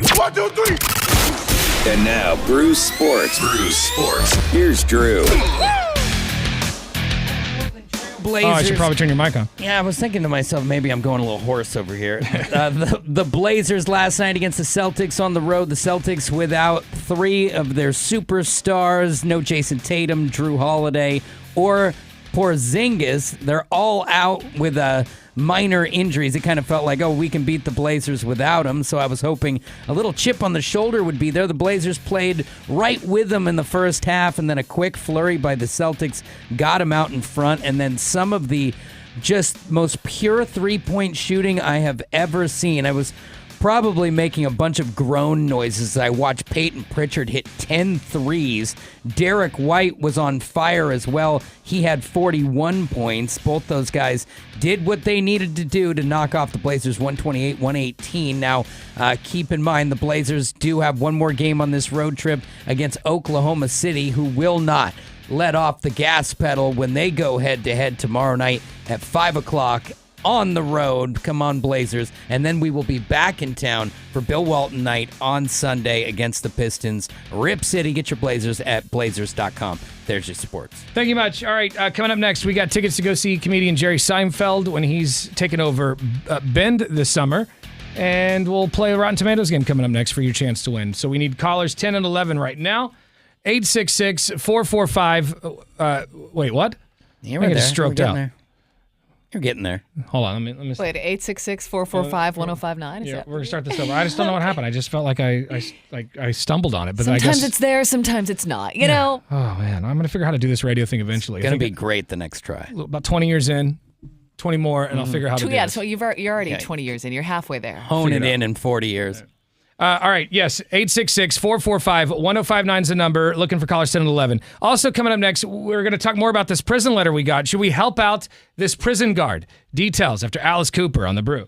1, 2, 3. And now, Brews Sports. Here's Drew. Blazers. Oh, I should probably turn your mic on. Yeah, I was thinking to myself, maybe I'm going a little hoarse over here. The Blazers last night against the Celtics on the road. The Celtics without 3 of their superstars. No Jason Tatum, Drew Holiday, or Porzingis. They're all out with minor injuries. It kind of felt like, we can beat the Blazers without them. So I was hoping a little chip on the shoulder would be there. The Blazers played right with them in the first half, and then a quick flurry by the Celtics got them out in front. And then some of the just most pure three-point shooting I have ever seen. I was probably making a bunch of groan noises as I watched Peyton Pritchard hit 10 threes. Derek White was on fire as well. He had 41 points. Both those guys did what they needed to do to knock off the Blazers 128-118. Now, keep in mind, the Blazers do have one more game on this road trip against Oklahoma City, who will not let off the gas pedal when they go head-to-head tomorrow night at 5 o'clock on the road. Come on, Blazers. And then we will be back in town for Bill Walton night on Sunday against the Pistons. Rip City. Get your Blazers at blazers.com. There's your sports. Thank you much. All right, coming up next, we got tickets to go see comedian Jerry Seinfeld when he's taking over Bend this summer. And we'll play a Rotten Tomatoes game coming up next for your chance to win. So we need callers 10 and 11 right now. 866-445. Wait, what? Yeah, I think I just stroked out. There. You're getting there. Hold on. Let me Wait, 866-445-1059. Yeah, we're gonna start this over. I just don't know what happened. I just felt like I stumbled on it, but Sometimes I guess it's there, sometimes it's not. You know. Oh man, I'm gonna figure out how to do this radio thing eventually. It's gonna be great the next try. About 20 years in, 20 more, and I'll figure out how to do Yeah, this. so you're already 20 years in. You're halfway there. Hone it in 40 years. All right, yes, 866-445-1059 is the number. Looking for callers 10 and 11. Also coming up next, we're going to talk more about this prison letter we got. Should we help out this prison guard? Details after Alice Cooper on The Brew.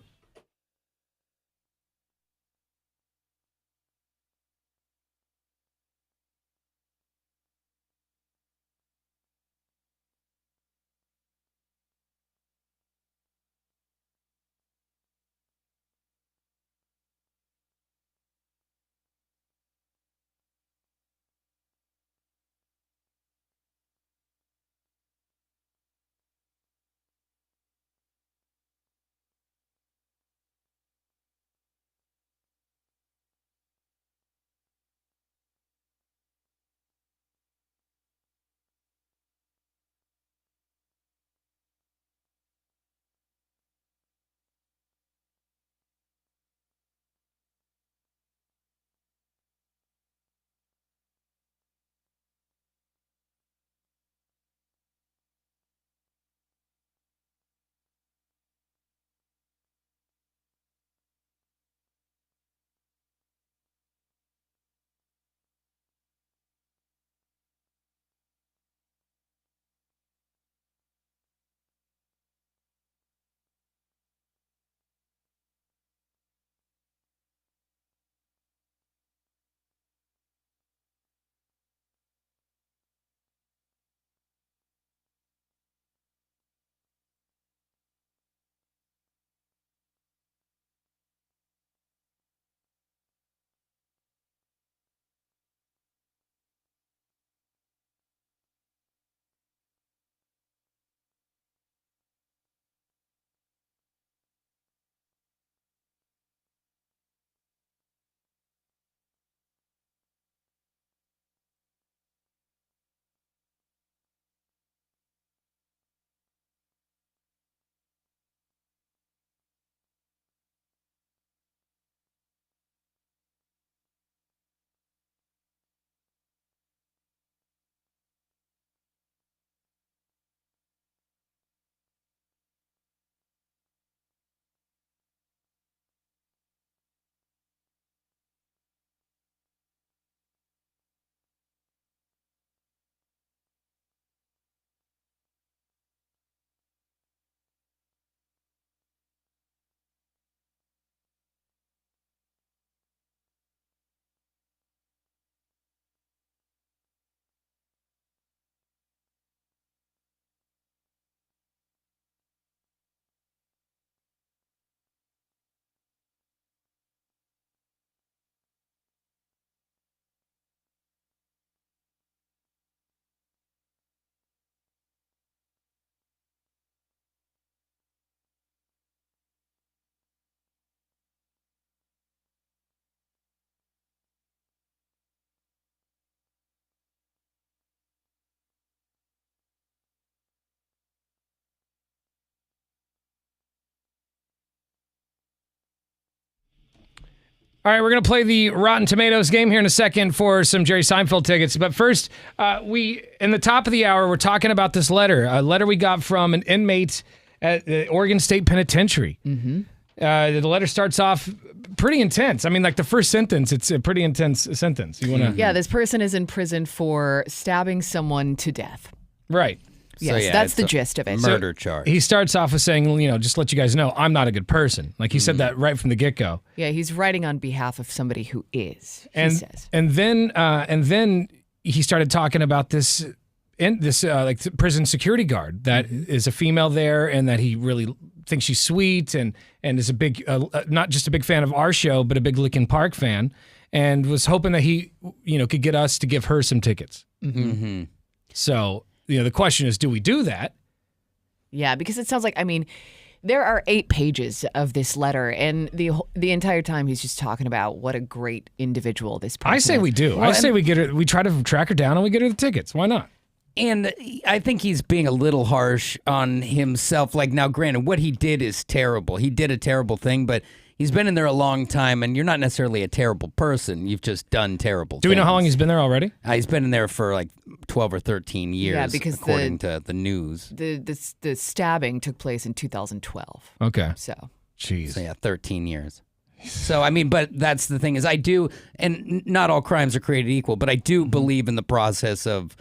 All right, we're going to play the Rotten Tomatoes game here in a second for some Jerry Seinfeld tickets. But first, in the top of the hour, we're talking about this letter, a letter we got from an inmate at the Oregon State Penitentiary. Mm-hmm. The letter starts off pretty intense. I mean, like the first sentence, it's a pretty intense sentence. You want to? Yeah, this person is in prison for stabbing someone to death. Right. Yes, that's the gist of it. Murder charge. He starts off with saying, just let you guys know, I'm not a good person. Like he said that right from the get-go. Yeah, he's writing on behalf of somebody who is, he says. And then he started talking about this prison security guard that is a female there and that he really thinks she's sweet and is a big, not just a big fan of our show, but a big Linkin Park fan, and was hoping that he, could get us to give her some tickets. Mm-hmm. So, the question is, do we do that? Yeah, because it sounds like, there are 8 pages of this letter, and the entire time he's just talking about what a great individual this person is. I say we do. I say we get her. We try to track her down and we get her the tickets. Why not? And I think he's being a little harsh on himself. Like, now, granted, what he did is terrible. He did a terrible thing, but he's been in there a long time, and you're not necessarily a terrible person. You've just done terrible things. Do we know how long he's been there already? He's been in there for like 12 or 13 years, yeah, because according to the news. The stabbing took place in 2012. Okay. So. Jeez. So, yeah, 13 years. So, but that's the thing is I do, and not all crimes are created equal, but I do believe in the process of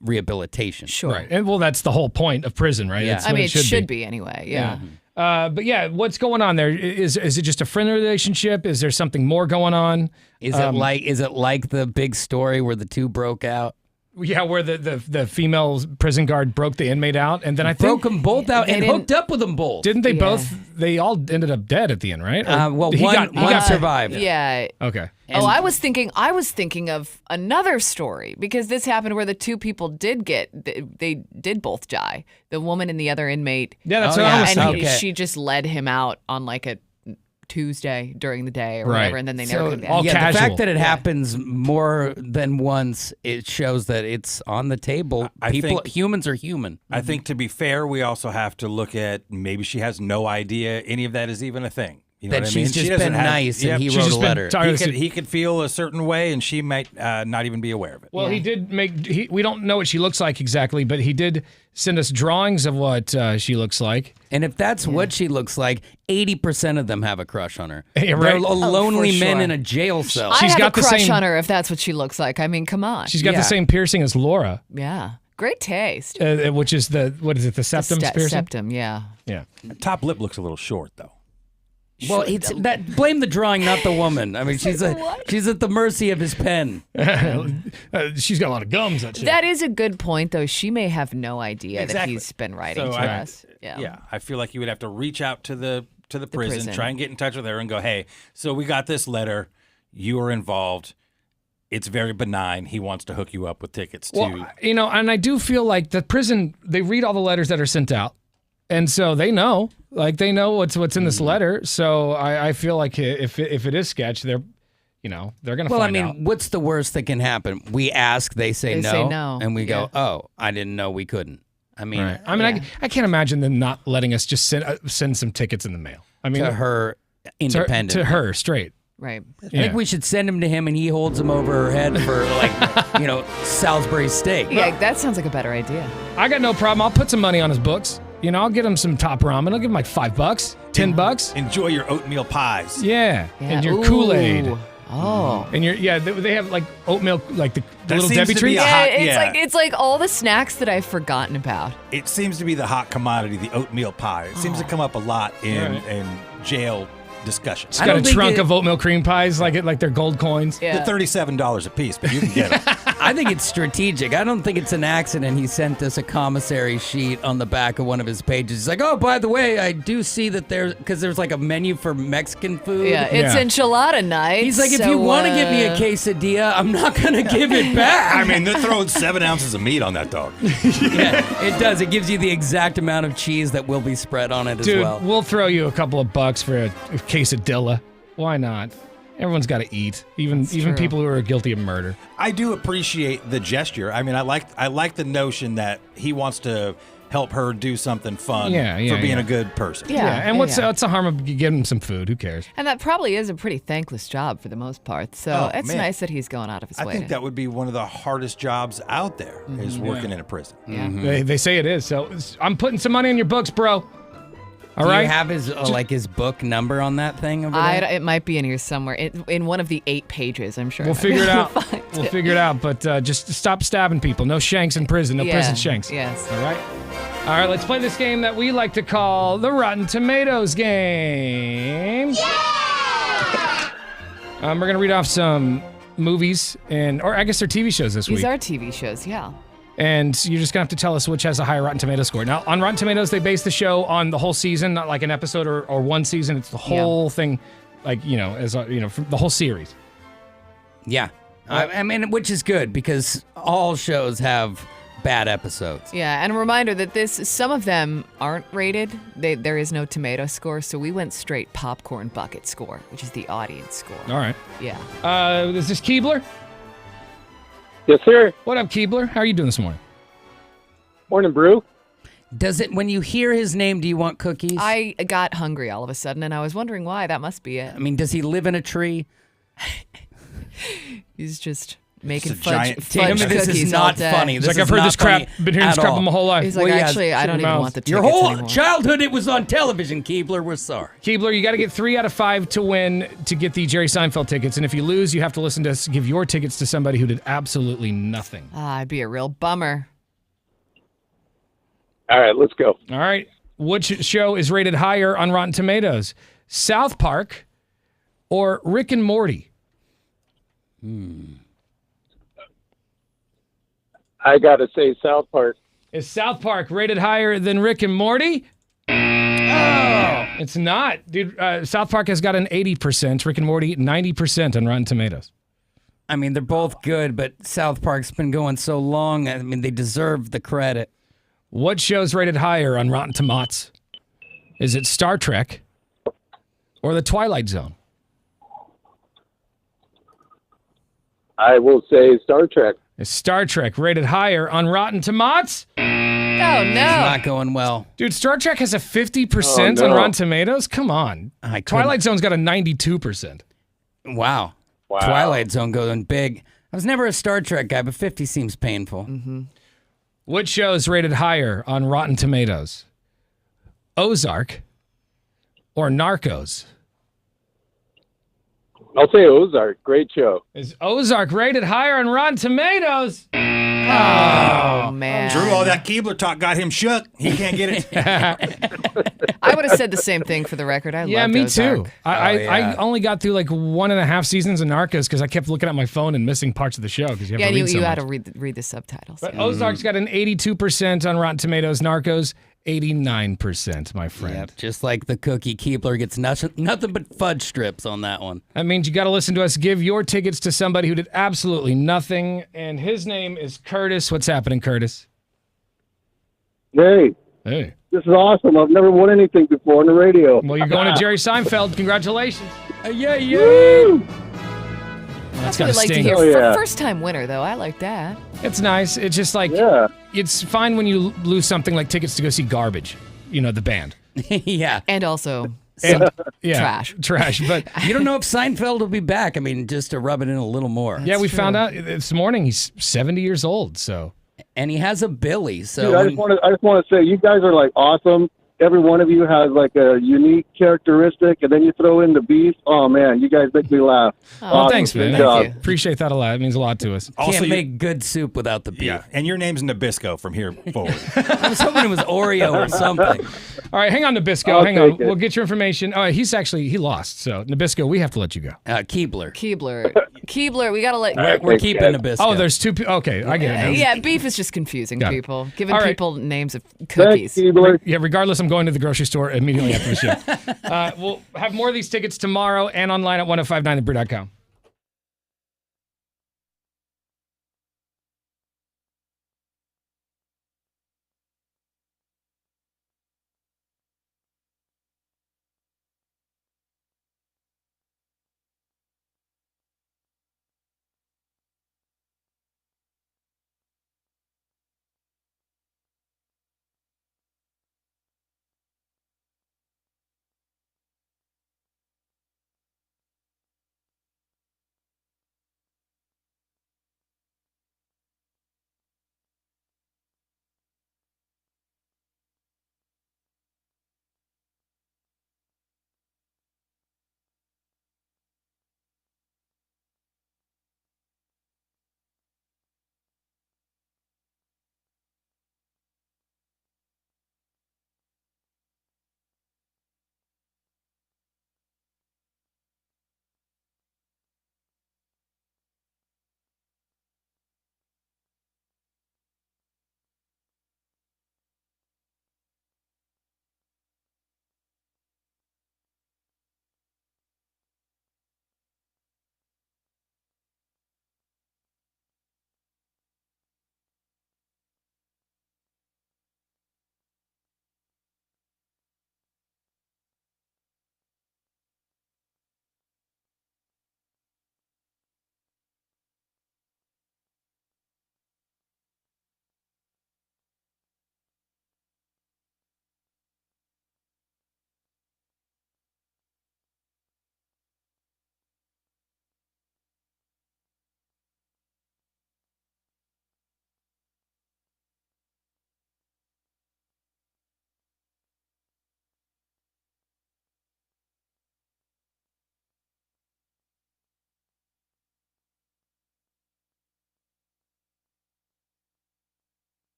rehabilitation. Sure. Right. And well, that's the whole point of prison, right? Yeah. That's I what mean, it should be anyway. Yeah. But yeah, what's going on there? Is it just a friendly relationship? Is there something more going on? Is it like the big story where the two broke out? Yeah, where the female prison guard broke the inmate out, and then I think broke them both out and hooked up with them both. Didn't they both? They all ended up dead at the end, right? Well, one survived. Yeah. Okay. I was thinking of another story because this happened where the two people did both die. The woman and the other inmate. Yeah, that's what I was thinking. And she just led him out on like a Tuesday during the day or whatever, and then they never come back. The fact that it happens more than once, it shows that it's on the table. Humans are human. I think to be fair, we also have to look at maybe she has no idea any of that is even a thing. You know that what she's I mean? just been nice and he wrote a letter. He could feel a certain way and she might not even be aware of it. Well, he did we don't know what she looks like exactly, but he did send us drawings of what she looks like. And if that's what she looks like, 80% of them have a crush on her. Yeah, right. They're lonely for men sure. in a jail cell. I have a crush on her if that's what she looks like. I mean, come on. She's got the same piercing as Laura. Yeah. Great taste. Which is the septum piercing? Septum, yeah. Yeah. Top lip looks a little short, though. Well, it's that. Blame the drawing, not the woman. I mean, she's at the mercy of his pen. She's got a lot of gums. That is a good point, though. She may have no idea that he's been writing to us. Yeah, I feel like you would have to reach out to the prison, try and get in touch with her, and go, "Hey, so we got this letter. You are involved. It's very benign. He wants to hook you up with tickets to." Well, and I do feel like the prison. They read all the letters that are sent out. And so they know what's in this letter. So I feel like if it is sketch, they're going to find out. Well, I mean, what's the worst that can happen? We ask, they say no, and we go, "Oh, I didn't know we couldn't." I mean, right. I can't imagine them not letting us just send some tickets in the mail. I mean, to her, independent, to her straight. Right. I think we should send him to him, and he holds him over her head for Salisbury steak. Yeah, that sounds like a better idea. I got no problem. I'll put some money on his books. I'll get him some top ramen. I'll give him like $5, $10. Enjoy your oatmeal pies. Yeah. And your Kool-Aid. Oh. And they have like oatmeal, like the little Debbie treats. It's like all the snacks that I've forgotten about. It seems to be the hot commodity, the oatmeal pie. It seems to come up a lot in jail discussion. It's got a trunk of oatmeal cream pies, like they're gold coins. Yeah. They're $37 a piece, but you can get them. I think it's strategic. I don't think it's an accident he sent us a commissary sheet on the back of one of his pages. He's like, "Oh, by the way, I do see that there's like a menu for Mexican food." Yeah, it's enchilada night. He's like, "If you want to give me a quesadilla, I'm not going to give it back." I mean, they're throwing 7 ounces of meat on that dog. Yeah, it does. It gives you the exact amount of cheese that will be spread on it as well. Dude, we'll throw you a couple of bucks for a quesadilla. Why not? Everyone's got to eat, even people who are guilty of murder. I do appreciate the gesture. I mean, I like the notion that he wants to help her do something fun Yeah, for being yeah. a good person. Yeah. and what's the harm of giving him some food? Who cares? And that probably is a pretty thankless job for the most part. So Oh, it's man. nice that he's going out of his I way. think that would be one of the hardest jobs out there is working in a prison. They say it is. So I'm putting some money in your books, bro. All Do right. you have his his book number on that thing over there? It might be in here somewhere. In one of the 8 pages, I'm sure. We'll figure it out. We'll figure it out. But just stop stabbing people. No shanks in prison. No prison shanks. Yes. All right. All right. Let's play this game that we like to call the Rotten Tomatoes game. We're gonna read off some movies or I guess they're TV shows this week. These are TV shows, yeah. And you're just going to have to tell us which has a higher Rotten Tomato score. Now, on Rotten Tomatoes, they base the show on the whole season, not like an episode or one season. It's the whole thing, like, from the whole series. Yeah. I mean, which is good because all shows have bad episodes. Yeah, and a reminder that some of them aren't rated. There is no tomato score, so we went straight popcorn bucket score, which is the audience score. All right. Yeah. Is this Keebler? Yes, sir. What up, Keebler? How are you doing this morning? Morning, Brew. Does it, when you hear his name, do you want cookies? I got hungry all of a sudden, and I was wondering why. That must be it. I mean, does he live in a tree? He's just making It's a fudge giant- cookies This is all not day. funny. He's This like, I've is heard not this crap. funny Been hearing this at crap all. my whole life. He's like, Well, yeah, actually, I shut don't your even mouth. want the Your tickets whole anymore. childhood, it was on television, Keebler. We're sorry. Keebler, you got to get 3 out of 5 to win to get the Jerry Seinfeld tickets. And if you lose, you have to listen to us give your tickets to somebody who did absolutely nothing. I'd be a real bummer. All right, let's go. All right. Which show is rated higher on Rotten Tomatoes? South Park or Rick and Morty? I got to say South Park. Is South Park rated higher than Rick and Morty? Oh, it's not. Dude, South Park has got an 80%, Rick and Morty 90% on Rotten Tomatoes. I mean, they're both good, but South Park's been going so long. I mean, they deserve the credit. What show's rated higher on Rotten Tomatoes? Is it Star Trek or The Twilight Zone? I will say Star Trek. Is Star Trek rated higher on Rotten Tomatoes? Oh, It's no. not going well. Dude, Star Trek has a 50% Oh, on no. Rotten Tomatoes? Come on. I couldn't- Twilight Zone's got a 92%. Wow. Twilight Zone going big. I was never a Star Trek guy, but 50 seems painful. Which show is rated higher on Rotten Tomatoes? Ozark or Narcos? I'll say Ozark. Great show. Is Ozark rated higher on Rotten Tomatoes? Oh, man. Drew, all that Keebler talk got him shook. He can't get it. I would have said the same thing for the record. I Yeah, loved me Ozark. too. I yeah. only got through like 1.5 seasons of Narcos because I kept looking at my phone and missing parts of the show because you have Yeah, to read so you much. had to read the subtitles. But Ozark's got an 82% on Rotten Tomatoes. Narcos, 89%, my friend. Yep, just like the cookie, Keebler gets nothing but fudge strips on that one. That means you got to listen to us give your tickets to somebody who did absolutely nothing, and his name is Curtis. What's happening, Curtis? Hey, Hey. this is awesome. I've never won anything before on the radio. Well, you're going to Jerry Seinfeld. Congratulations. Yeah, yeah. Woo! That's That's what got I to like to sting. hear. Oh, yeah. First time winner, though. I like that. It's nice. It's just like, Yeah. it's fine when you lose something like tickets to go see Garbage, the band. Yeah. And also, And, yeah, trash. Trash. But You don't know if Seinfeld will be back. I mean, just to rub it in a little more. yeah, we true. found out this morning he's 70 years old. So And he has a Billy, so Dude, I just want to say you guys are like awesome. Every one of you has like a unique characteristic, and then you throw in the beef. Oh man, you guys make me laugh. well, Awesome. thanks, man. Good job. you. Appreciate that a lot. It means a lot to us. can't Also, you- make good soup without the beef. Yeah, and your name's Nabisco from here forward. I was hoping it was Oreo or something. All right, hang on, Nabisco. I'll Hang on. take it. We'll get your information. Oh, he lost. So, Nabisco, we have to let you go. Keebler. Keebler, we got to let We're Thanks, keeping guys. Nabisco. Oh, there's two. Okay, I get it now. Yeah, beef is just confusing Got it. people. Giving All right. people names of Thanks, cookies. Keebler. Yeah, regardless, I'm going to the grocery store immediately after the show. We'll have more of these tickets tomorrow and online at 1059thebrew.com.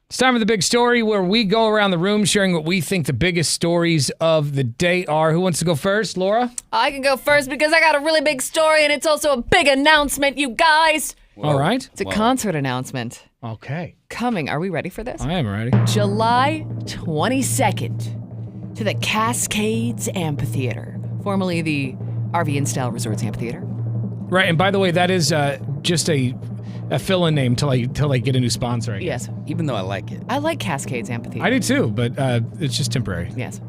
It's time for the big story where we go around the room sharing what we think the biggest stories of the day are. Who wants to go first? Laura? I can go first because I got a really big story and it's also a big announcement, you guys. Whoa. All right. It's a concert announcement. Okay. Coming. Are we ready for this? I am ready. July 22nd to the Cascades Amphitheater, formerly the RV and Style Resorts Amphitheater. Right, and by the way, that is just a fill-in name till I get a new sponsor. I guess. Yes. Even though I like it. I like Cascades Amphitheater. I do too, but it's just temporary. Yes.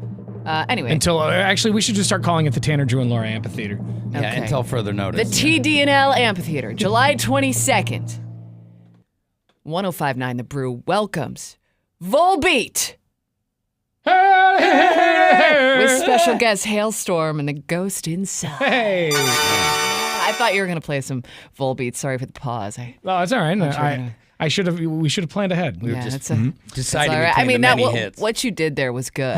Anyway. Until actually, we should just start calling it the Tanner, Drew, and Laura Amphitheater. Yeah, Okay. until further The notice. TD&L Amphitheater, July 22nd. 1059 The Brew welcomes Volbeat. With special guest Hailstorm and the Ghost Inside. Hey. I thought you were going to play some Volbeat. Sorry for the pause. Oh, it's all right. We should have planned ahead. We Yeah, just it's a- decided all to right. play I mean, the many hits. what you did there was good.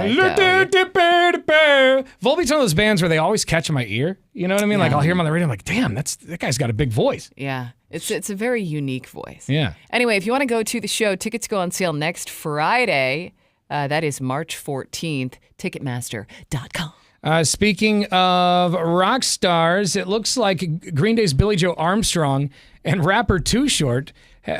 Volbeat's one of those bands where they always catch in my ear. You know what I mean? Like Yeah. I'll hear him on the radio. I'm like, damn, that guy's got a big voice. Yeah, it's a very unique voice. Yeah. Anyway, if you want to go to the show, tickets go on sale next Friday. That is March 14th. Ticketmaster.com. Speaking of rock stars, it looks like Green Day's Billie Joe Armstrong and rapper Too Short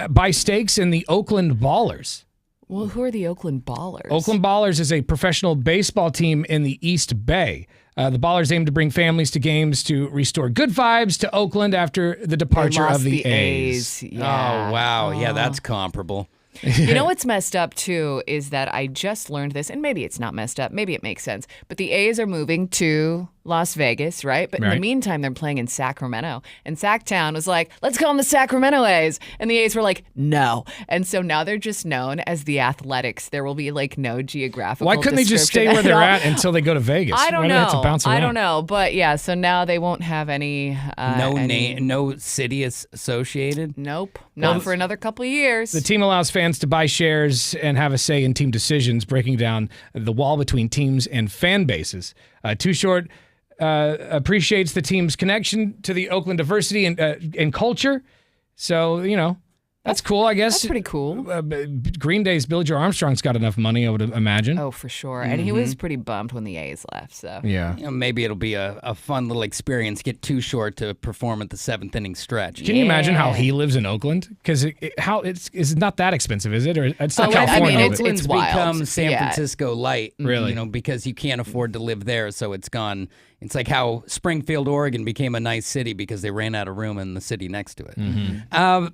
buy stakes in the Oakland Ballers. Well, who are the Oakland Ballers? Oakland Ballers is a professional baseball team in the East Bay. The Ballers aim to bring families to games to restore good vibes to Oakland after the departure lost of the the A's. Yeah. Oh, wow. Yeah, that's comparable. You know what's messed up, too, is that I just learned this, and maybe it's not messed up. Maybe it makes sense. But the A's are moving to Las Vegas, right? But in the Right. meantime, they're playing in Sacramento. And Sacktown was like, let's call them the Sacramento A's. And the A's were like, no. And so now they're just known as the Athletics. There will be, like, no geographical Why couldn't they just stay where they're at until they go to Vegas? I don't Why do they have to know. bounce I around? don't know. But, yeah, so now they won't have any... No any- name, no city is associated. Nope. Not for another couple of years. The team allows fans to buy shares and have a say in team decisions, breaking down the wall between teams and fan bases. Too Short appreciates the team's connection to the Oakland diversity and culture. So, you know, that's cool, I guess. That's pretty cool. Green Day's Billie Joe Armstrong's got enough money, I would imagine. Oh, for sure. And he was pretty bummed when the A's left, so. Yeah. You know, maybe it'll be a fun little experience. Get Too Short to perform at the 7th inning stretch. Can you imagine how he lives in Oakland? Because it's not that expensive, is it? Or it's not Oh, California. I mean, but- Oakland's wild. become San Yeah. Francisco light, Really? you know, because you can't afford to live there, so it's gone. It's like how Springfield, Oregon became a nice city because they ran out of room in the city next to it.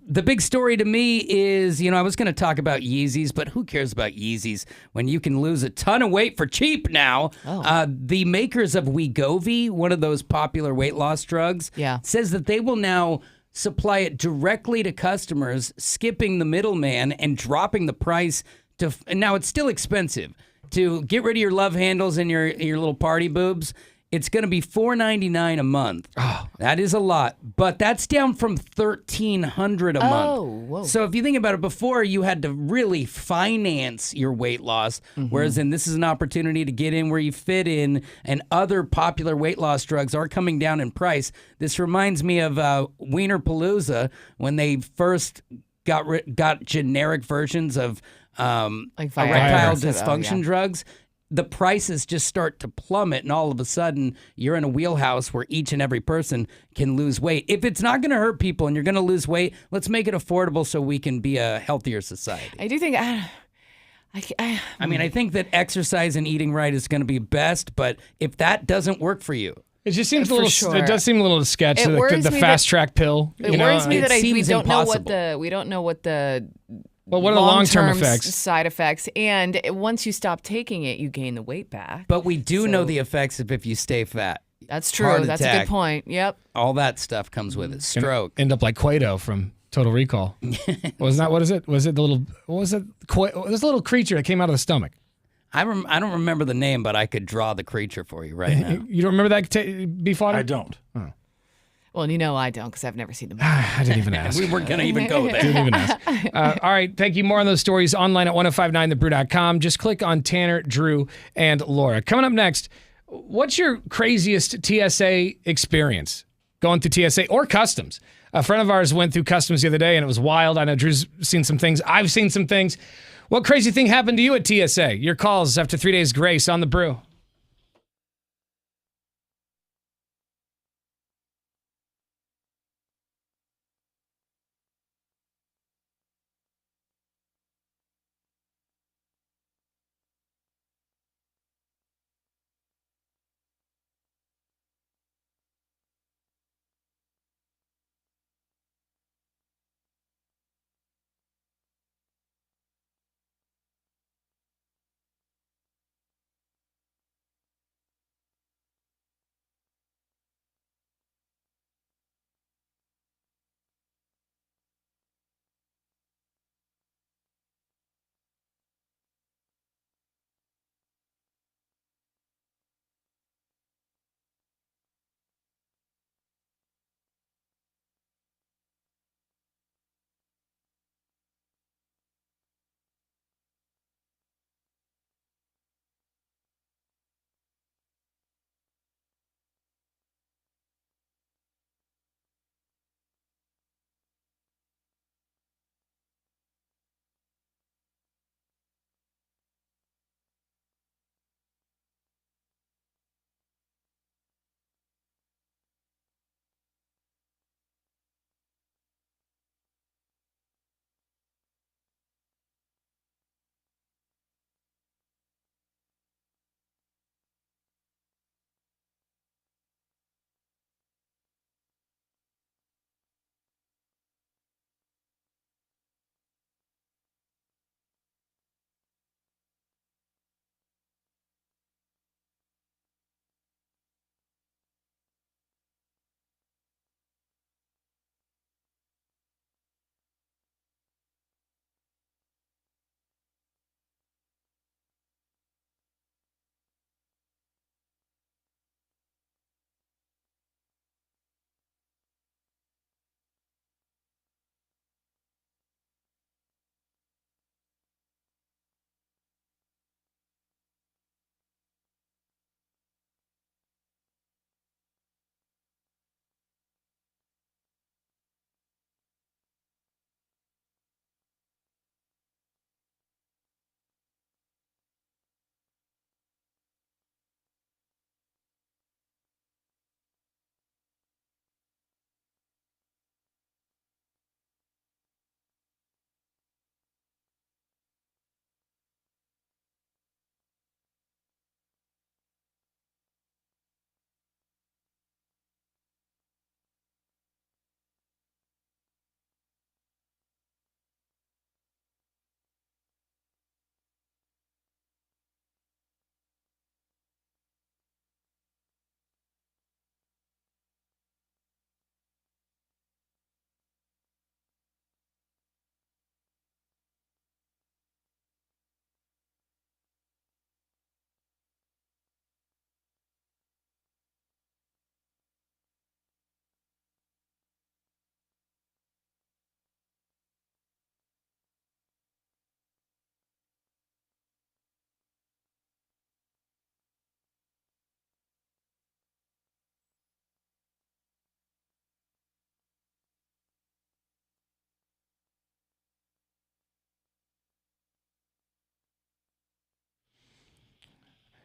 The big story to me is, you know, I was going to talk about Yeezys, but who cares about Yeezys when you can lose a ton of weight for cheap now? The makers of Wegovy, one of those popular weight loss drugs, says that they will now supply it directly to customers, skipping the middleman and dropping the price to. And now it's still expensive to get rid of your love handles and your little party boobs. It's going to be $4.99 a month. Oh, that is a lot, but that's down from $1,300 a month. Oh, whoa. So if you think about it, before you had to really finance your weight loss, whereas then this is an opportunity to get in where you fit in, and other popular weight loss drugs are coming down in price. This reminds me of Wiener Palooza when they first got generic versions of Like erectile Viagra. dysfunction Yeah. drugs. The prices just start to plummet, and all of a sudden, you're in a wheelhouse where each and every person can lose weight. If it's not going to hurt people and you're going to lose weight, let's make it affordable so we can be a healthier society. I do think... I mean, I think that exercise and eating right is going to be best, but if that doesn't work for you, it just seems a For little. sure. It does seem a little sketch. It The worries me fast track pill. It you know? worries me that we seems don't impossible. know what the Well, what are the long-term effects? Side effects, and once you stop taking it, you gain the weight back. but we do know the effects of if you stay fat. That's true. Heart That's a attack. good point. Yep. All that stuff comes with it. Stroke. End up like Quato from Total Recall. Wasn't that? What is it? Was it the little? What was it? This little creature that came out of the stomach. I don't remember the name, but I could draw the creature for you right now. You don't remember that beef otter? I don't. Oh. Well, you know I don't because I've never seen the movie. I didn't even ask. We weren't going to even go there. Didn't even ask. All right. Thank you. More on those stories online at 1059thebrew.com. Just click on Tanner, Drew, and Laura. Coming up next, what's your craziest TSA experience going through TSA or customs? A friend of ours went through customs the other day, and it was wild. I know Drew's seen some things. I've seen some things. What crazy thing happened to you at TSA? Your calls after 3 days grace on the brew.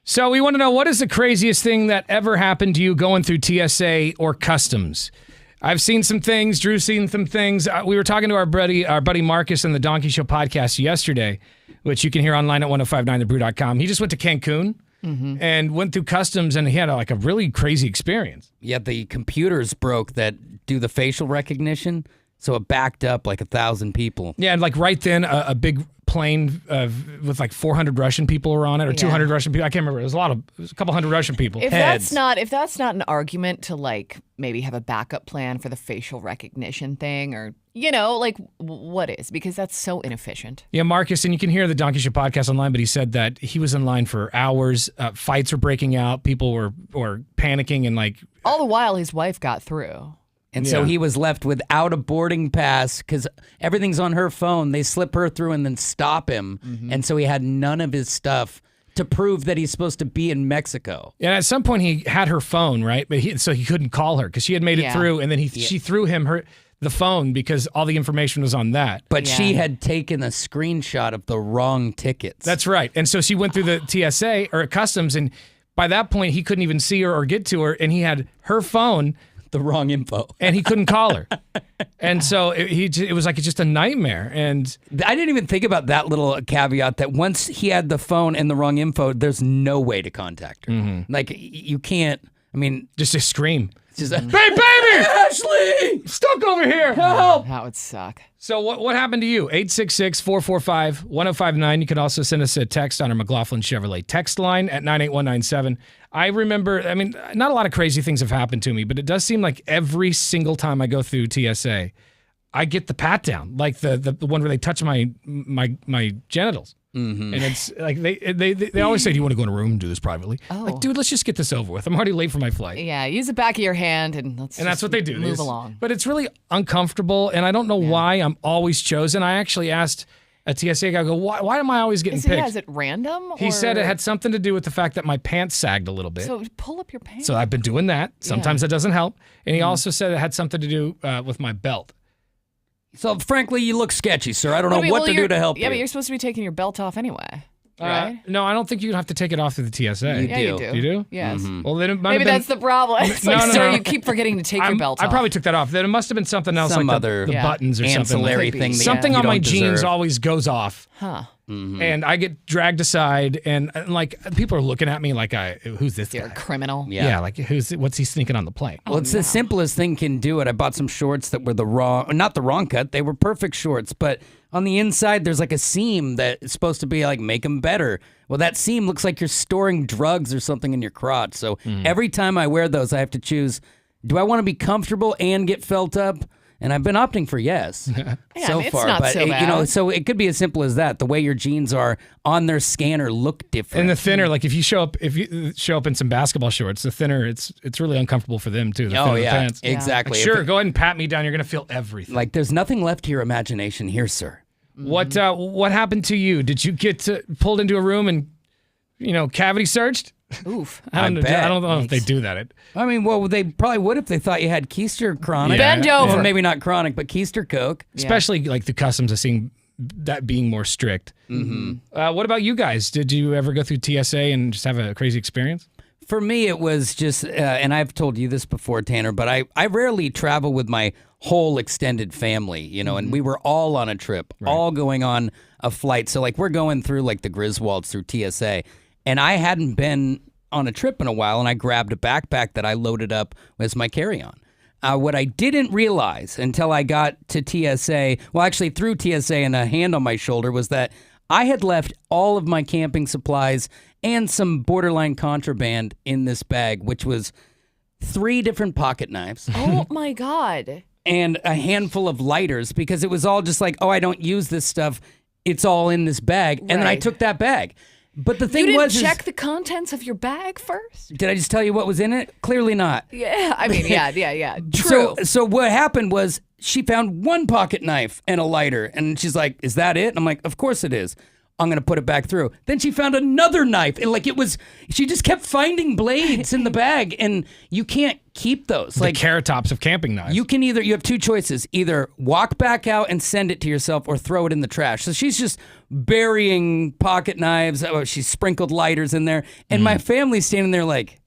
So we want to know, what is the craziest thing that ever happened to you going through TSA or customs? I've seen some things. Drew's seen some things. We were talking to our buddy Marcus in the Donkey Show podcast yesterday, which you can hear online at 1059thebrew.com. He just went to Cancun and went through customs, and he had a really crazy experience. Yeah, the computers broke that do the facial recognition, so it backed up 1,000 people. Yeah, and right then, a big plane with 400 Russian people were on it, or 200 Russian people. I can't remember. It was a couple hundred Russian people. If that's not an argument to maybe have a backup plan for the facial recognition thing, or what is? Because that's so inefficient. Yeah, Marcus, and you can hear the Donkey Show podcast online, but he said that he was in line for hours. Fights were breaking out. People were panicking, and all the while his wife got through. And so he was left without a boarding pass because everything's on her phone. They slip her through and then stop him. And so he had none of his stuff to prove that he's supposed to be in Mexico. And at some point he had her phone, right? But so he couldn't call her because she had made it through, and then she threw him the phone because all the information was on that. But she had taken a screenshot of the wrong tickets. That's right. And so she went through the TSA or customs, and by that point, he couldn't even see her or get to her, and he had her phone. The wrong info. And he couldn't call her. And so it was like just a nightmare. And I didn't even think about that little caveat that once he had the phone and the wrong info, there's no way to contact her. Mm-hmm. Like, you can't, I mean. Just a scream. Just hey, baby! Ashley! Stuck over here! Help! That would suck. So what happened to you? 866-445-1059. You can also send us a text on our McLaughlin Chevrolet text line at 98197. I remember, I mean, not a lot of crazy things have happened to me, but it does seem like every single time I go through TSA, I get the pat down, like the one where they touch my genitals. Mm-hmm. And it's like they always say, do you want to go in a room and do this privately? Like, dude, let's just get this over with. I'm already late for my flight. Yeah, use the back of your hand and that's what they do. Move along. But it's really uncomfortable, and I don't know why I'm always chosen. I actually asked a TSA guy, why am I always getting picked? Is it random? He said it had something to do with the fact that my pants sagged a little bit. So pull up your pants. So I've been doing that. Sometimes that doesn't help. And he also said it had something to do with my belt. So frankly, you look sketchy, sir. I don't know what to do to help you. Yeah, but you're supposed to be taking your belt off anyway. Right? No, I don't think you have to take it off through the TSA. You do. You do? Yes. Mm-hmm. Well, then it might Maybe have been, that's the problem. It's like, sir, you keep forgetting to take your belt off. I probably took that off. Then it must have been something else, Some like other the buttons or ancillary something. thing that Something you on my don't jeans deserve. always goes off. Huh. Mm-hmm. And I get dragged aside, and like people are looking at me like, who's this You're guy? a criminal. Yeah, like what's he sneaking on the plane? Well, it's the simplest thing can do it. I bought some shorts that were not the wrong cut. They were perfect shorts, but on the inside, there's like a seam that is supposed to be like make them better. Well, that seam looks like you're storing drugs or something in your crotch. So every time I wear those, I have to choose, do I want to be comfortable and get felt up? And I've been opting for yes so it's far. not But so bad. so it could be as simple as that. The way your jeans are on their scanner look different. And the thinner, like if you show up in some basketball shorts, the thinner, it's really uncomfortable for them too. The thinner the pants. Exactly. Like, sure, go ahead and pat me down. You're gonna feel everything. Like there's nothing left to your imagination here, sir. What happened to you? Did you get pulled into a room and cavity searched? Oof. I don't know if they do that. I mean, well, they probably would if they thought you had keister chronic. Bend over. Well, maybe not chronic, but keister coke. Especially like the customs, I seeing that being more strict. Mm-hmm. What about you guys? Did you ever go through TSA and just have a crazy experience? For me, it was just, and I've told you this before, Tanner, but I rarely travel with my whole extended family, and we were all on a trip, all going on a flight. So like we're going through like the Griswolds through TSA, and I hadn't been on a trip in a while, and I grabbed a backpack that I loaded up as my carry-on. What I didn't realize until I got to TSA, well, actually through TSA and a hand on my shoulder, was that I had left all of my camping supplies and some borderline contraband in this bag, which was 3 different pocket knives. Oh, my God. And a handful of lighters, because it was all just like, oh, I don't use this stuff. It's all in this bag. And then I took that bag. But the thing you didn't was, check the contents of your bag first? Did I just tell you what was in it? Clearly not. Yeah, I mean, yeah. True. So what happened was she found 1 pocket knife and a lighter, and she's like, "Is that it?" And I'm like, "Of course it is. I'm gonna put it back through." Then she found another knife, and she just kept finding blades in the bag, and you can't keep those. Like carrot tops of camping knives. You have 2 choices: either walk back out and send it to yourself, or throw it in the trash. So she's just burying pocket knives. She sprinkled lighters in there, and my family's standing there like,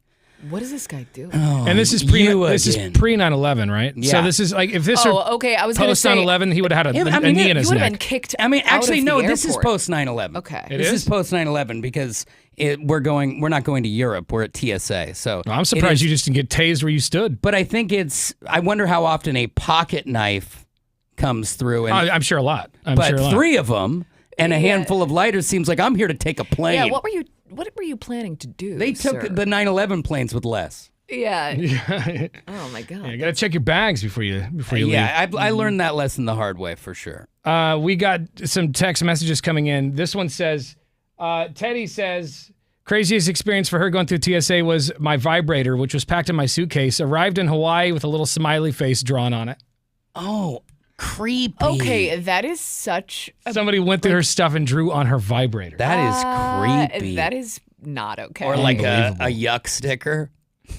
what is this guy doing? Oh, and this is pre 9/11, right? Yeah. So this is like if this were okay. I was going to post say 9/11, he would have had a knee in his He would neck. have been kicked. I mean, actually, no. Out of the This is airport. post 9/11. Okay, this is post 9/11 because we're not going to Europe. We're at TSA. So Well, I'm surprised you just didn't get tased where you stood. But I think I wonder how often a pocket knife comes through. And I'm sure a lot. But 3 of them and a handful of lighters seems like I'm here to take a plane. Yeah. What were you planning to do? They took sir? the 9/11 planes with less. Yeah. Oh my God. Yeah, you got to check your bags before you leave. Yeah, I learned that lesson the hard way for sure. We got some text messages coming in. This one says, Teddy says, craziest experience for her going through TSA was my vibrator, which was packed in my suitcase, arrived in Hawaii with a little smiley face drawn on it. Oh, creepy. Okay, that is such. Somebody went through her stuff and drew on her vibrator. That is creepy. That is not okay. Or like a yuck sticker.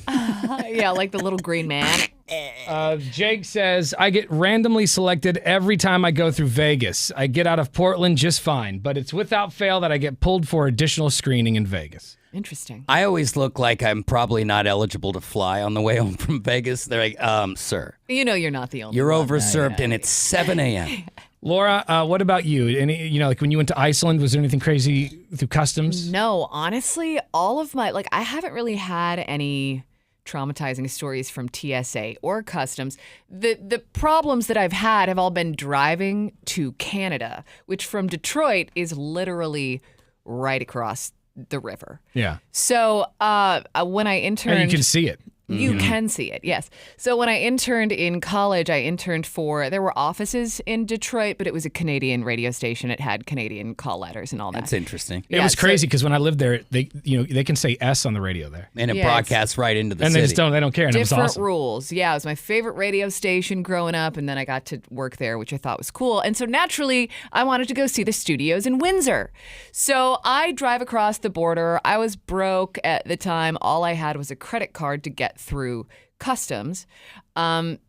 Yeah, like the little green man. Jake says, I get randomly selected every time I go through Vegas. I get out of Portland just fine, but it's without fail that I get pulled for additional screening in Vegas. Interesting. I always look like I'm probably not eligible to fly on the way home from Vegas. They're like, sir. You know you're not the only You're one. overserved, and it's 7 a.m. Laura, what about you? Any, like when you went to Iceland, was there anything crazy through customs? No, honestly, all of my, I haven't really had any traumatizing stories from TSA or customs. The problems that I've had have all been driving to Canada, which from Detroit is literally right across the river. Yeah. So when I interned... And you can see it. You can see it, yes. So when I interned in college, I interned there were offices in Detroit, but it was a Canadian radio station. It had Canadian call letters and all that. That's interesting. It was crazy because when I lived there, they can say S on the radio there. And it broadcasts right into the city. And they don't care. And Different it was awesome. rules. Yeah, it was my favorite radio station growing up, and then I got to work there, which I thought was cool. And so naturally, I wanted to go see the studios in Windsor. So I drive across the border. I was broke at the time. All I had was a credit card to get through customs,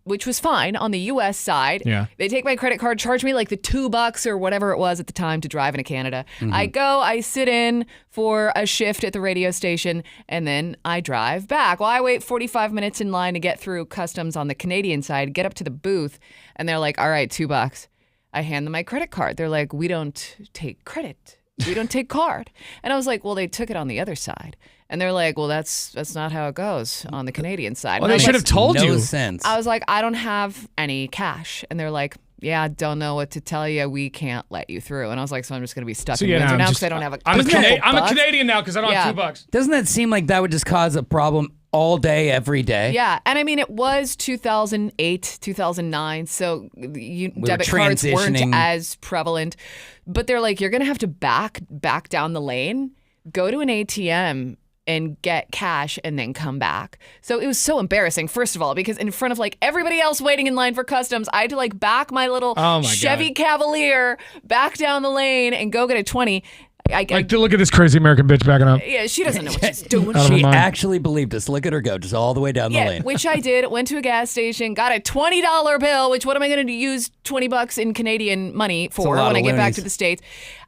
which was fine on the U.S. side. Yeah. They take my credit card, charge me like the $2 or whatever it was at the time to drive into Canada. I go, I sit in for a shift at the radio station, and then I drive back. Well, I wait 45 minutes in line to get through customs on the Canadian side, get up to the booth, and they're like, all right, $2. I hand them my credit card. They're like, we don't take credit. We don't take card. And I was like, well, they took it on the other side. And they're like, well, that's not how it goes on the Canadian side. Well, they should have told you. No sense. I was like, I don't have any cash. And they're like, yeah, don't know what to tell you. We can't let you through. And I was like, so I'm just going to be stuck in Windsor now because I don't have a I'm a bucks. Canadian now because I don't have $2. Doesn't that seem like that would just cause a problem all day, every day? Yeah, and I mean, it was 2008, 2009, so debit cards weren't as prevalent. But they're like, you're going to have to back down the lane, go to an ATM, and get cash and then come back. So it was so embarrassing, first of all, because in front of everybody else waiting in line for customs, I had to back my little Chevy Cavalier back down the lane and go get a 20. Look at this crazy American bitch backing up. Yeah, she doesn't know what she's doing. She actually believed us. Look at her go, just all the way down the lane. Which I did. Went to a gas station, got a $20 bill, which what am I going to use $20 in Canadian money for when I get back to the States?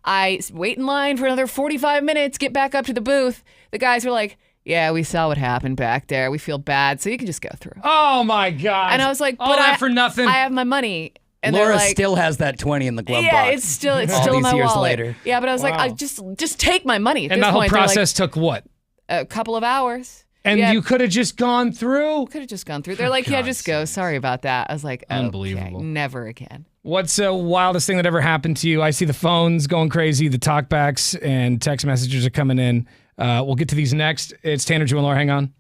I wait in line for another 45 minutes, get back up to the booth. The guys were like, yeah, we saw what happened back there. We feel bad, so you can just go through. Oh, my God. And I was like, all that for nothing. I have my money. And Laura like, still has that 20 in the glove box. Yeah, it's still in my years wallet. Later. Yeah, but I was like, I just take my money. At and this that whole point, process took what? A couple of hours. And you could have just gone through? Could have just gone through. They're like, yeah, just go. Sorry about that. I was like, unbelievable. Okay, never again. What's the wildest thing that ever happened to you? I see the phones going crazy, the talkbacks and text messages are coming in. We'll get to these next. It's Tanner, Drew, and Laura. Hang on.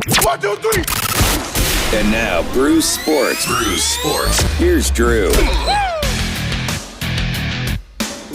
1, 2, 3. And now, Brews Sports. Here's Drew.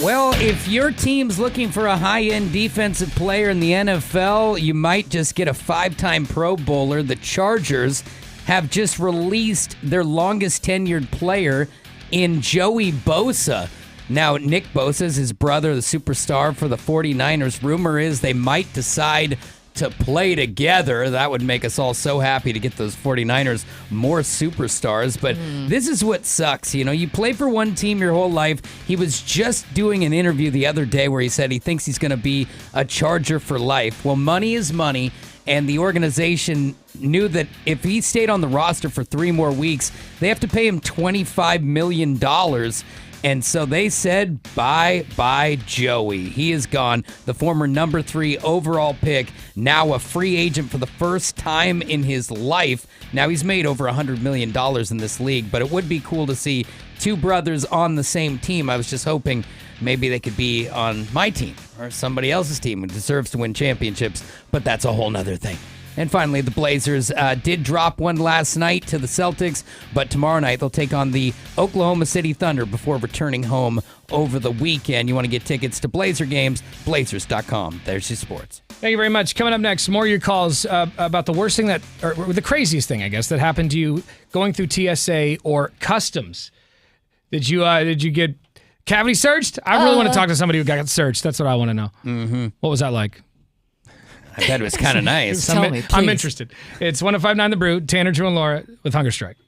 Well, if your team's looking for a high-end defensive player in the NFL, you might just get a 5-time Pro Bowler. The Chargers have just released their longest tenured player in Joey Bosa. Now, Nick Bosa is his brother, the superstar for the 49ers. Rumor is they might decide to play together. That would make us all so happy to get those 49ers more superstars. But this is what sucks. You know, you play for one team your whole life. He was just doing an interview the other day where he said he thinks he's going to be a Charger for life. Well, money is money. And the organization knew that if he stayed on the roster for 3 more weeks, they have to pay him $25 million. And so they said, bye, Joey. He is gone. The former number 3 overall pick, now a free agent for the first time in his life. Now he's made over $100 million in this league, but it would be cool to see 2 brothers on the same team. I was just hoping maybe they could be on my team or somebody else's team who deserves to win championships, but that's a whole nother thing. And finally, the Blazers did drop one last night to the Celtics, but tomorrow night they'll take on the Oklahoma City Thunder before returning home over the weekend. You want to get tickets to Blazer games, Blazers.com. There's your sports. Thank you very much. Coming up next, more of your calls about the worst thing or the craziest thing, I guess, that happened to you going through TSA or customs. Did you get cavity searched? I really want to talk to somebody who got searched. That's what I want to know. Mm-hmm. What was that like? I bet it was kind of nice. Tell me, please. I'm interested. It's 105.9 The Brew, Tanner, Drew, and Laura with Hunger Strike.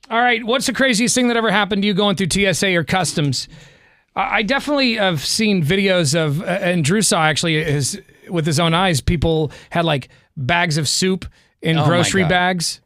All right, what's the craziest thing that ever happened to you going through TSA or customs? I definitely have seen videos of, and Drew saw actually with his own eyes, people had like bags of soup in grocery bags.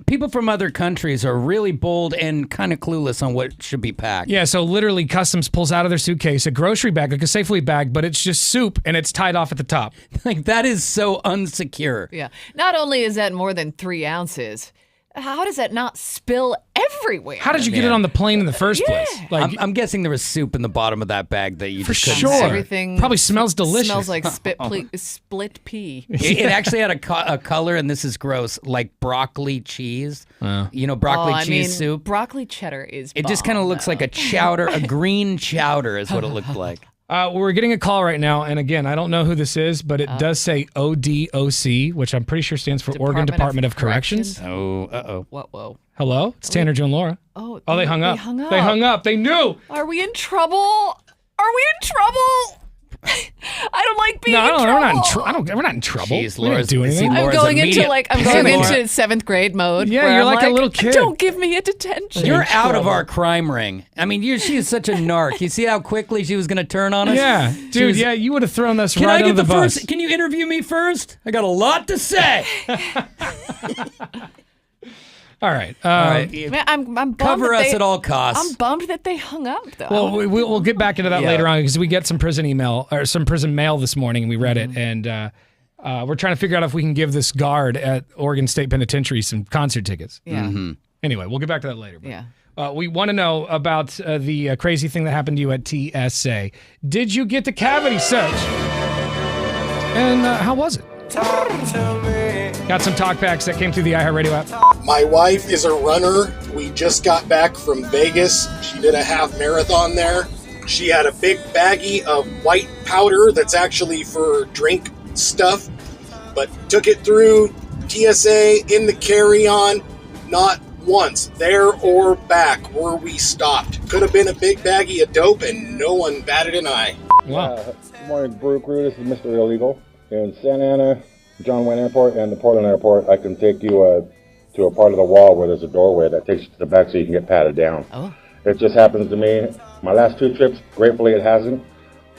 People from other countries are really bold and kind of clueless on what should be packed. Yeah, so literally customs pulls out of their suitcase a grocery bag, like a Safeway bag, but it's just soup and it's tied off at the top. Like, that is so unsecure. Yeah. Not only is that more than 3 ounces, how does that not spill everywhere? How did you get it on the plane in the first place? Like, I'm guessing there was soup in the bottom of that bag that you for just couldn't sure. see. Everything probably smells delicious. Smells like split pea. It actually had a color, and this is gross, like broccoli cheese. You know, broccoli cheese soup. Broccoli cheddar is It just kind of looks like a chowder, a green chowder is what it looked like. We're getting a call right now, and again, I don't know who this is, but it does say ODOC, which I'm pretty sure stands for Oregon Department of Corrections. Oh, uh-oh. Whoa. Hello? It's Tanner, Joe, and Laura. Oh, they hung up. They hung up. They knew. Are we in trouble? Are we in trouble? I don't like being in trouble. We're not in trouble. Jeez, we didn't do anything. I'm going into 7th grade mode. Yeah, where you're I'm like a little kid. Don't give me a detention. You're out of our crime ring. I mean, she is such a narc. You see how quickly she was going to turn on us? Yeah, dude. Yeah, you would have thrown us Can right I get under the bus. Can you interview me first? I got a lot to say. All right. Man, I'm bummed Cover that us at all costs. I'm bummed that they hung up, though. Well, we'll get back into that later on because we get some prison email or some prison mail this morning, and we read it, and we're trying to figure out if we can give this guard at Oregon State Penitentiary some concert tickets. Yeah. Anyway, we'll get back to that later. Yeah. We want to know about the crazy thing that happened to you at TSA. Did you get the cavity search? And how was it? Got some talkbacks that came through the iHeartRadio app. My wife is a runner. We just got back from Vegas. She did a half marathon there. She had a big baggie of white powder that's actually for drink stuff, but took it through TSA in the carry-on. Not once, there or back, were we stopped. Could have been a big baggie of dope and no one batted an eye. Wow. Good morning, Brew Crew. This is Mr. Illegal. In Santa Ana, John Wayne Airport, and the Portland Airport, I can take you to a part of the wall where there's a doorway that takes you to the back so you can get patted down. Oh. It just happens to me. My last 2 trips, gratefully it hasn't.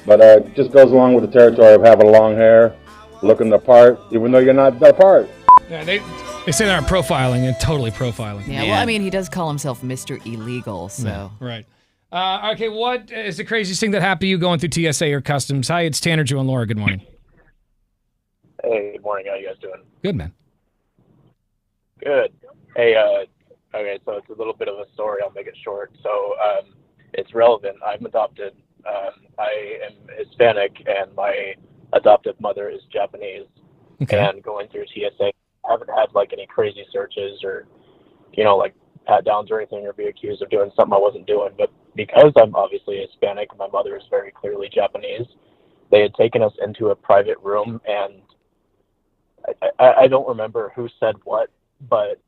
But it just goes along with the territory of having long hair, looking the part, even though you're not the part. Yeah, they say they're profiling and totally profiling. Yeah, well, I mean, he does call himself Mr. Illegal, so. Yeah, right. Okay, what is the craziest thing that happened to you going through TSA or customs? Hi, it's Tanner, Joe, and Laura. Good morning. Hey, good morning. How you guys doing? Good, man. Good. Hey, okay, so it's a little bit of a story. I'll make it short. So it's relevant. I'm adopted. I am Hispanic, and my adoptive mother is Japanese. Okay. And going through TSA, I haven't had like any crazy searches or, like pat downs or anything, or be accused of doing something I wasn't doing. But because I'm obviously Hispanic, and my mother is very clearly Japanese, they had taken us into a private room, and I don't remember who said what, but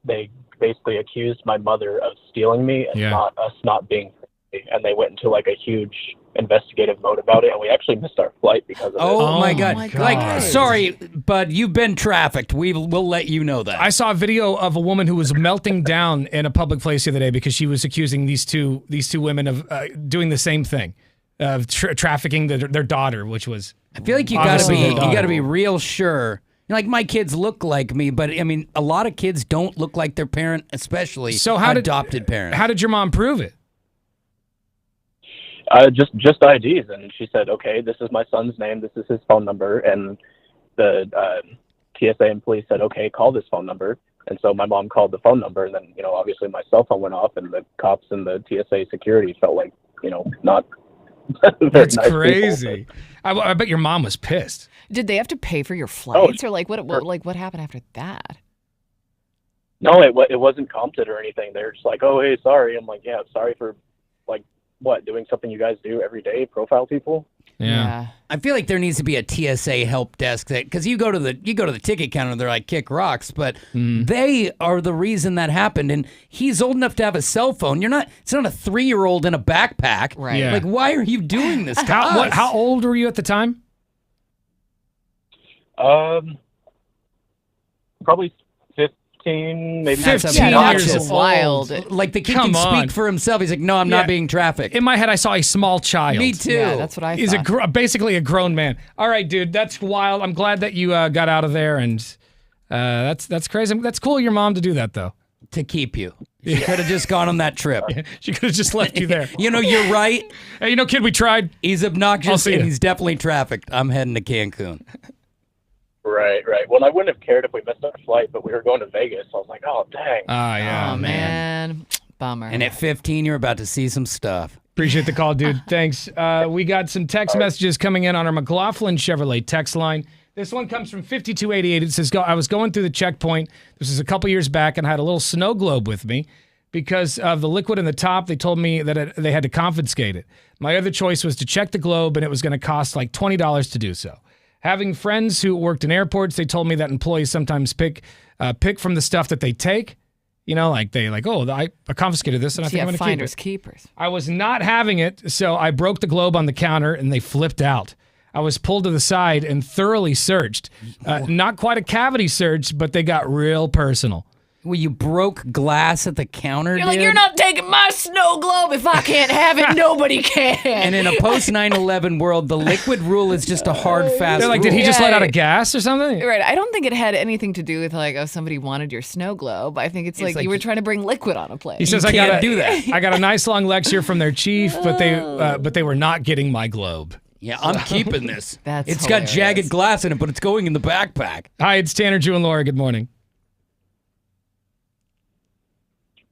they basically accused my mother of stealing me and us not being free. And they went into like a huge investigative mode about it, and we actually missed our flight because of it. Oh my God. Like, sorry, but you've been trafficked. We'll let you know that. I saw a video of a woman who was melting down in a public place the other day because she was accusing these two women of doing the same thing, of trafficking their daughter, which was. I feel like you gotta be real sure. Like, my kids look like me, but I mean, a lot of kids don't look like their parent, especially adopted parents. How did your mom prove it? Just IDs, and she said, okay, this is my son's name, this is his phone number, and the TSA and police said, okay, call this phone number. And so my mom called the phone number, and then, obviously my cell phone went off, and the cops and the TSA security felt like, not very That's nice crazy. people. I bet your mom was pissed. Did they have to pay for your flights, or what happened after that? No, it wasn't comped or anything. They're just like, oh, hey, sorry. I'm like, yeah, sorry for, like, what, doing something you guys do every day, profile people? Yeah. I feel like there needs to be a TSA help desk because you go to the ticket counter, they're like, kick rocks, but they are the reason that happened. And he's old enough to have a cell phone. It's not a 3-year-old in a backpack. Right. Yeah. Like, why are you doing this to us? How old were you at the time? Probably 15 15, maybe 15 years old. Wild. Like the kid Come can on. speak for himself. He's like, no, I'm Yeah. not being trafficked. In my head, I saw a small child. Me too. Yeah, that's what I He's thought. basically a grown man. All right, dude, that's wild. I'm glad that you got out of there, and that's crazy. That's cool of your mom to do that, though. To keep you. She could have just gone on that trip. She could have just left you there. You know, you're right. Hey, kid, we tried. He's I'll obnoxious see and ya. he's definitely trafficked. I'm heading to Cancun. Right. Well, I wouldn't have cared if we missed our flight, but we were going to Vegas. So I was like, oh, dang. Yeah, Oh, man. Bummer. And at 15, you're about to see some stuff. Appreciate the call, dude. Thanks. We got some text messages coming in on our McLaughlin Chevrolet text line. This one comes from 5288. It says, I was going through the checkpoint. This is a couple years back, and I had a little snow globe with me. Because of the liquid in the top, they told me that they had to confiscate it. My other choice was to check the globe, and it was going to cost like $20 to do so. Having friends who worked in airports, they told me that employees sometimes pick from the stuff that they take. I confiscated this, and I think I'm going to keep finders, it. keepers. I was not having it, so I broke the globe on the counter, and they flipped out. I was pulled to the side and thoroughly searched. Not quite a cavity search, but they got real personal. Well, you broke glass at the counter, You're like, you're not taking my snow globe. If I can't have it, nobody can. And in a post 9/11 world, the liquid rule is just a hard, fast They're like, rule. did he just let out a gas or something? Right. I don't think it had anything to do with somebody wanted your snow globe. I think it's like you were trying to bring liquid on a plane. He says, I got a nice long lecture from their chief, but they were not getting my globe. Yeah, I'm keeping this. It's got jagged glass in it, but it's going in the backpack. Hi, it's Tanner, Drew, and Laura. Good morning.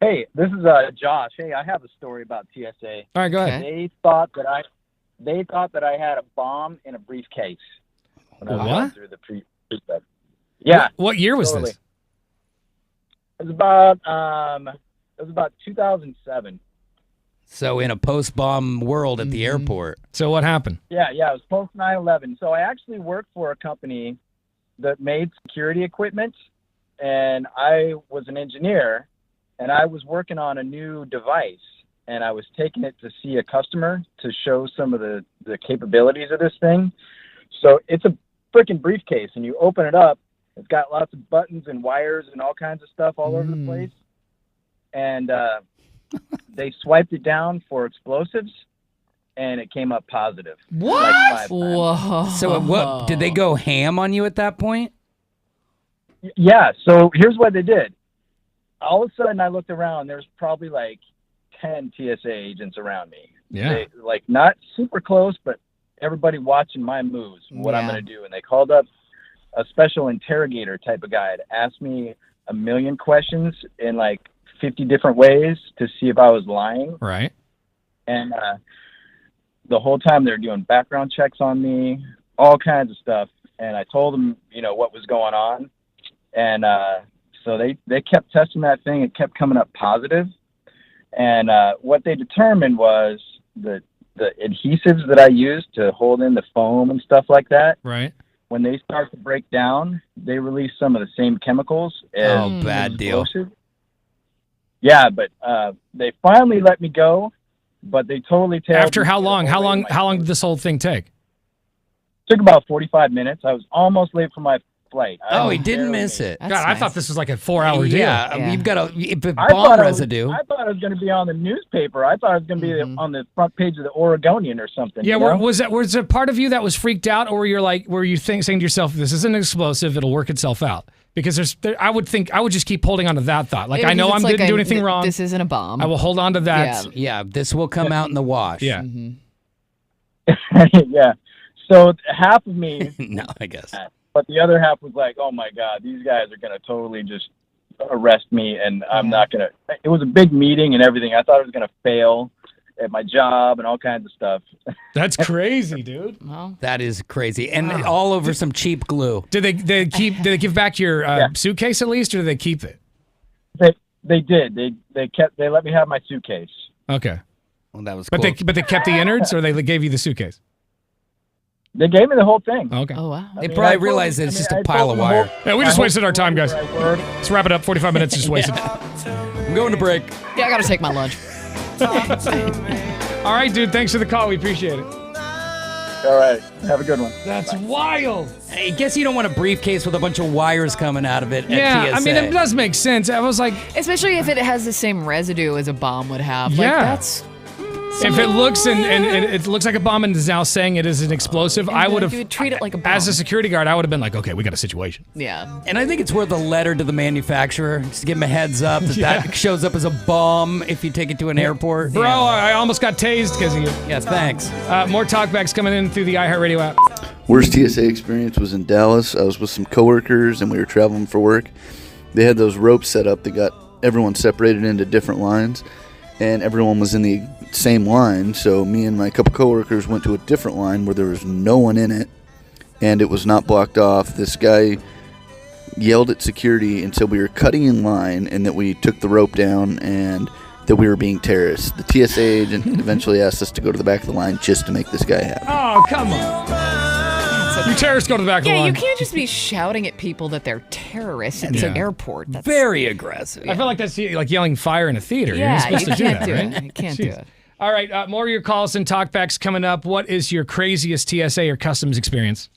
Hey, this is Josh. Hey, I have a story about TSA. All right, go ahead. They thought that I had a bomb in a briefcase when I was going through the pre-check. Yeah. What year was totally. this? It was about 2007. So in a post-bomb world at the airport. So what happened? Yeah, it was post 9/11. So I actually worked for a company that made security equipment, and I was an engineer, and I was working on a new device, and I was taking it to see a customer to show some of the capabilities of this thing. So it's a freaking briefcase, and you open it up, it's got lots of buttons and wires and all kinds of stuff all over the place. And they swiped it down for explosives, and it came up positive. What? Like 5 times. Whoa. So what did they go ham on you at that point? Yeah, so here's what they did. All of a sudden, I looked around. There's probably like 10 TSA agents around me. Yeah. They, not super close, but everybody watching my moves, what I'm going to do. And they called up a special interrogator type of guy to ask me a million questions in 50 different ways to see if I was lying. Right. And the whole time they're doing background checks on me, all kinds of stuff. And I told them, what was going on. And so they kept testing that thing. It kept coming up positive. And what they determined was the adhesives that I used to hold in the foam and stuff like that. Right. When they start to break down, they release some of the same chemicals as bad deal. explosive. Yeah, but they finally let me go, but they totally tailed After me how the long? whole way. How long did this whole thing take? Took about 45 minutes. I was almost late for my flight. Oh, he didn't miss it. God, I thought this was like a 4-hour deal. Yeah, you've got a I bomb thought residue. I thought it was going to be on the newspaper. I thought it was going to be on the front page of the Oregonian or something. Yeah, you know? was there part of you that was freaked out, or were you saying to yourself, "This isn't explosive; it'll work itself out"? Because I would just keep holding on to that thought. Like, I know I didn't do anything wrong. This isn't a bomb. I will hold on to that. Yeah, this will come out in the wash. Yeah. Yeah. So half of me, no, I guess. But the other half was like, "Oh my God, these guys are going to totally just arrest me, and I'm not going to." It was a big meeting and everything. I thought I was going to fail at my job and all kinds of stuff. That's crazy, dude. Well, that is crazy, and all over some cheap glue. Did they give back your suitcase at least, or did they keep it? They did. They let me have my suitcase. Okay. Well, that was. But cool. they kept the innards, or they gave you the suitcase? They gave me the whole thing. Okay. Oh wow. They probably realized that it's just a pile of wire. Yeah, we just wasted our time, guys. Let's wrap it up. 45 minutes just wasted. I'm going to break. Yeah, I got to take my lunch. All right, dude. Thanks for the call. We appreciate it. All right. Have a good one. That's wild. I guess you don't want a briefcase with a bunch of wires coming out of it at Yeah, TSA. I mean, it does make sense. I was like, Especially if it has the same residue as a bomb would have. Yeah. Like, that's... if it looks and it looks like a bomb and is now saying it is an explosive, I would have You would treat it like a bomb. as a security guard, I would have been like, okay, we got a situation. Yeah. And I think it's worth a letter to the manufacturer just to give him a heads up that that shows up as a bomb if you take it to an airport. Bro, I almost got tased because of you. Yeah, thanks. More talkbacks coming in through the iHeartRadio app. Worst TSA experience was in Dallas. I was with some coworkers and we were traveling for work. They had those ropes set up that got everyone separated into different lines, and everyone was in the same line. So me and my couple coworkers went to a different line where there was no one in it, and it was not blocked off. This guy yelled at security and said we were cutting in line and that we took the rope down and that we were being terrorists. The TSA agent eventually asked us to go to the back of the line just to make this guy happy. Oh, come on. You terrorists go to the back of the Yeah, line. you can't just be shouting at people that they're terrorists at the airport. That's very aggressive. I feel like that's like yelling fire in a theater. You're Yeah, not supposed you to do can't that, do right? it. You can't do Jeez. it. All right, more of your calls and talkbacks coming up. What is your craziest TSA or customs experience?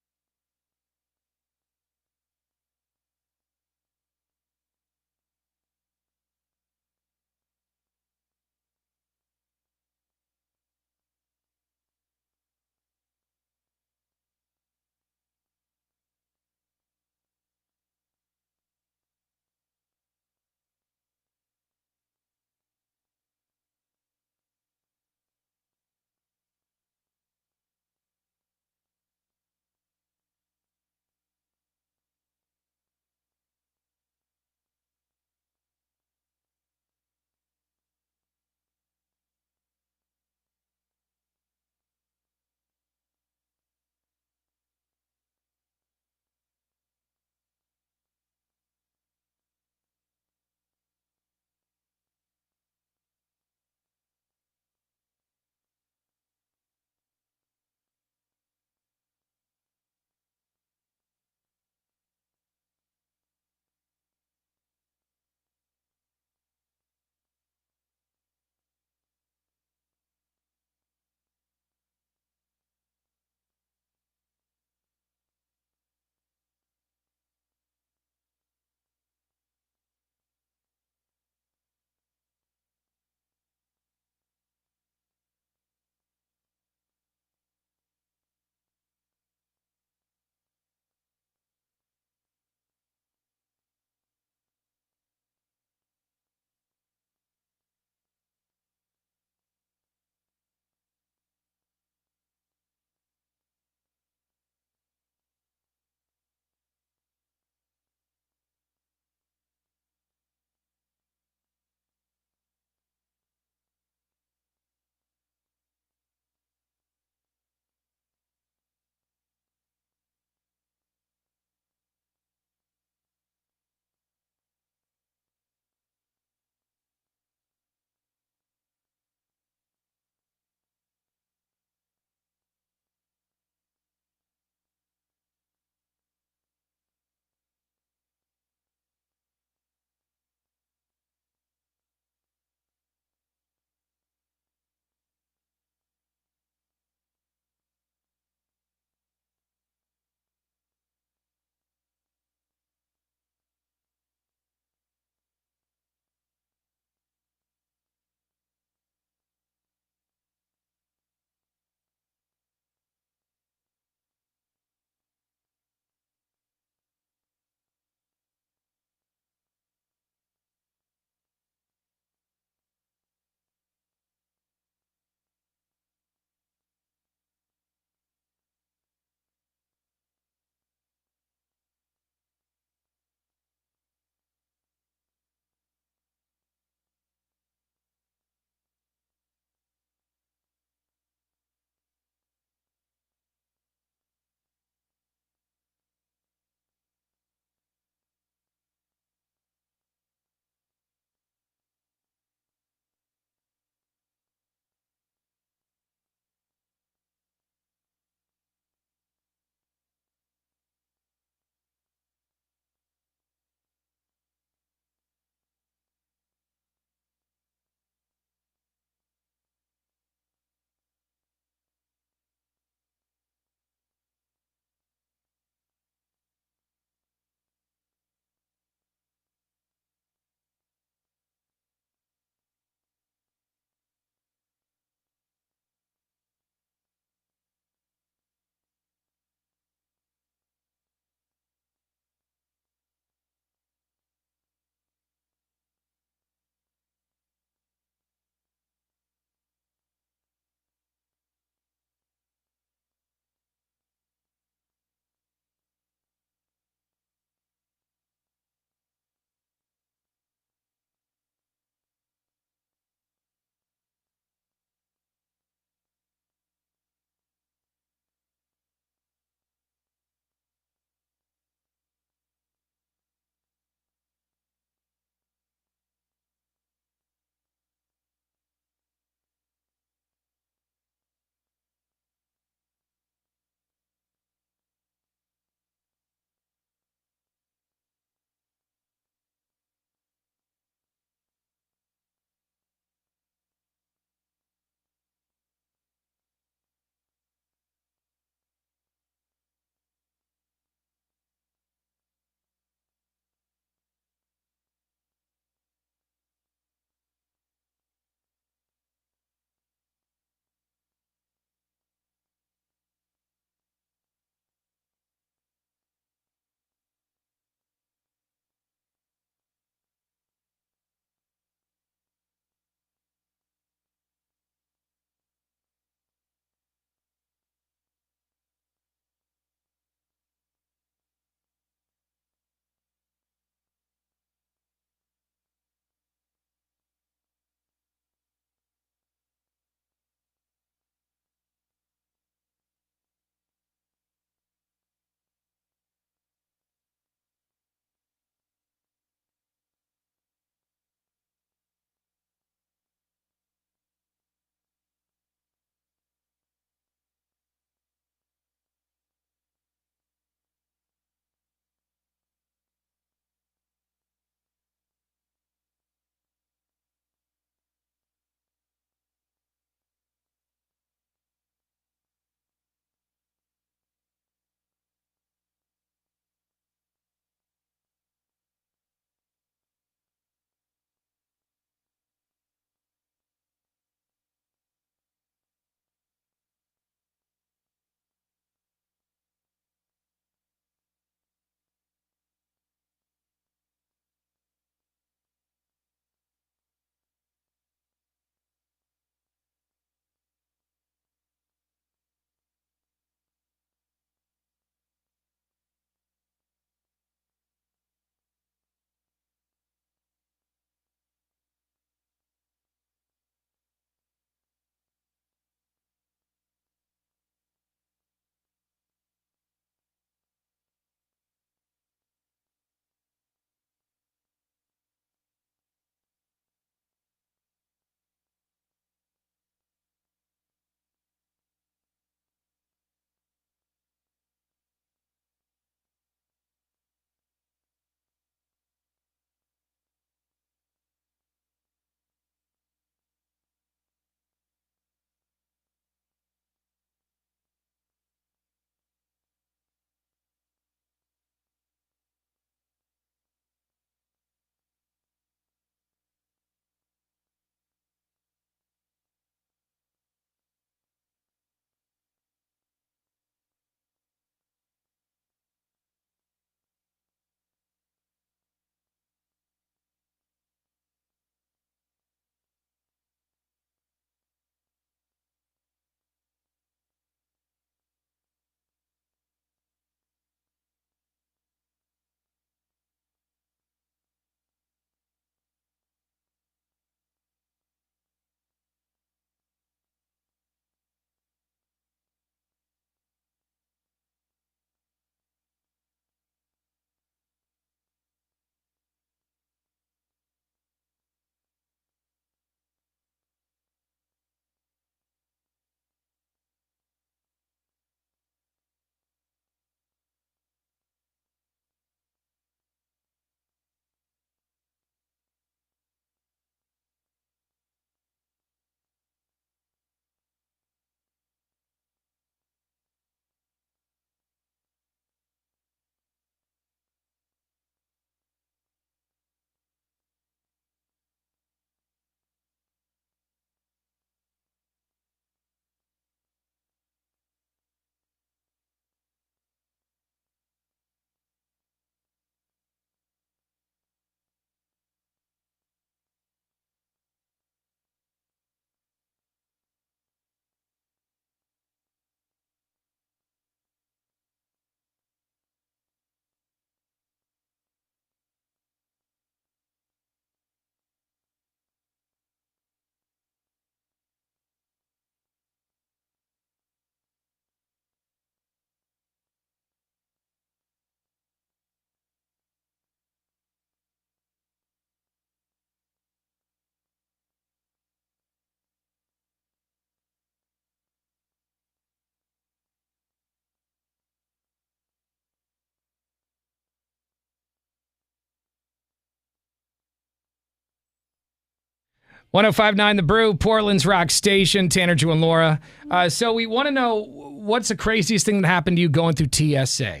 1059 The Brew, Portland's rock station. Tanner, Drew, and Laura. So we want to know, what's the craziest thing that happened to you going through TSA?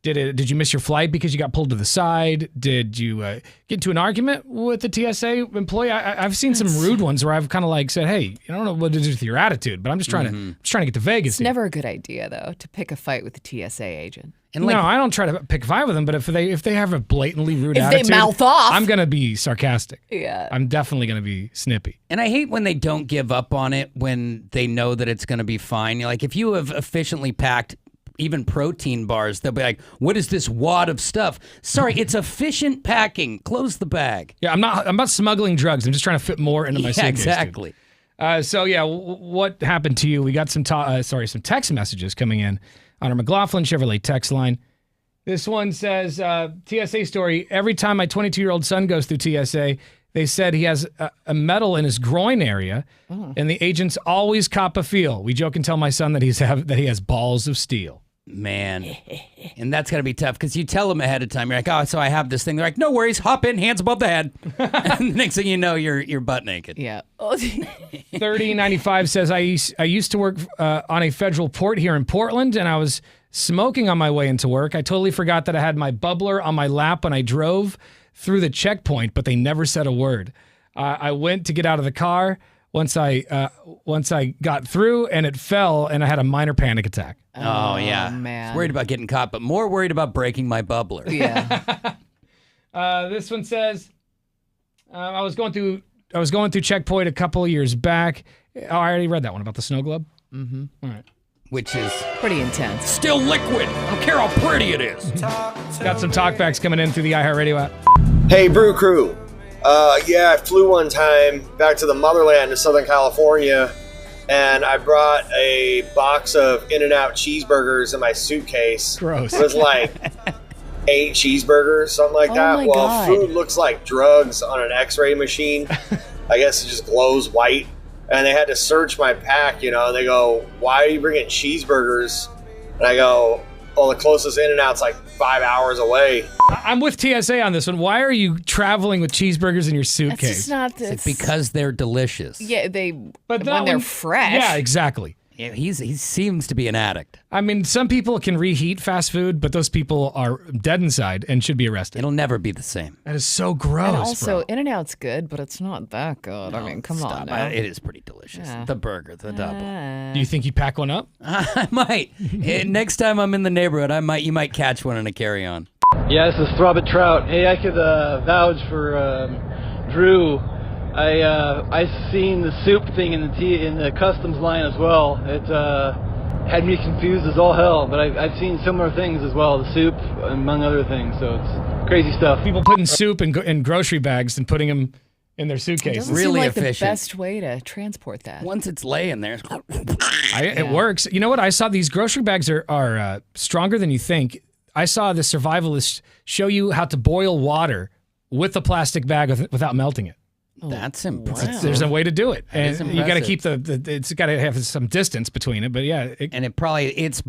Did you miss your flight because you got pulled to the side? Did you get into an argument with the TSA employee? I've seen some rude ones where I've kind of like said, "Hey, I don't know what to do with your attitude, but I'm just trying to get to Vegas." It's never a good idea though to pick a fight with the TSA agent. And no, I don't try to pick a fight with them. But if they have a blatantly rude attitude, they mouth off, I'm gonna be sarcastic. Yeah, I'm definitely gonna be snippy. And I hate when they don't give up on it when they know that it's going to be fine. You're like, if you have efficiently packed even protein bars, they'll be like, what is this wad of stuff? Sorry, it's efficient packing. Close the bag. Yeah, I'm not smuggling drugs. I'm just trying to fit more into my suitcase. Exactly. So yeah, what happened to you? We got some some text messages coming in on our McLaughlin Chevrolet text line. This one says, TSA story, every time my 22-year-old son goes through TSA, they said he has a metal in his groin area, and the agents always cop a feel. We joke and tell my son that he has balls of steel. Man, and that's got to be tough because you tell them ahead of time. You're like, oh, so I have this thing. They're like, no worries, hop in, hands above the head. And the next thing you know, you're butt naked. Yeah. 3095 says, I used to work on a federal port here in Portland, and I was smoking on my way into work. I totally forgot that I had my bubbler on my lap when I drove through the checkpoint, but they never said a word. I went to get out of the car once I got through, and it fell, and I had a minor panic attack. Oh, yeah. Man. I was worried about getting caught, but more worried about breaking my bubbler. Yeah. This one says, I was going through checkpoint a couple of years back. Oh, I already read that one about the snow globe. Mm-hmm. All right. Which is pretty intense. Still liquid. I don't care how pretty it is. Got some talkbacks coming in through the iHeartRadio app. Hey, Brew Crew. I flew one time back to the motherland to Southern California, and I brought a box of In-N-Out cheeseburgers in my suitcase. Gross. It was like 8 cheeseburgers, something like that. My Well, God. food looks like drugs on an X-ray machine. I guess it just glows white. And they had to search my pack, and they go, why are you bringing cheeseburgers? And I go, well, the closest In-N-Out's like 5 hours away. I'm with TSA on this one. Why are you traveling with cheeseburgers in your suitcase? It's just not It's because they're delicious. Yeah, But when they're fresh. Yeah, exactly. Yeah, he seems to be an addict. I mean, some people can reheat fast food, but those people are dead inside and should be arrested. It'll never be the same. That is so gross, And also, bro. In-N-Out's good, but it's not that good. I mean, come on now. It is pretty delicious. Yeah. The burger, the double. Do you think you pack one up? I might. Next time I'm in the neighborhood, you might catch one in a carry-on. Yeah, this is Throbbit Trout. Hey, I could vouch for Drew. I seen the soup thing in the customs line as well. It had me confused as all hell, but I've seen similar things as well, the soup among other things. So it's crazy stuff. People putting soup in grocery bags and putting them in their It suitcases. doesn't seem like the best way to transport that. Once it's laying there, It works. You know what? I saw these grocery bags are stronger than you think. I saw the survivalists show you how to boil water with a plastic bag without melting it. That's impressive. There's a way to do it, That is and you got to impressive. keep it's got to have some distance between it. But yeah, And it probably its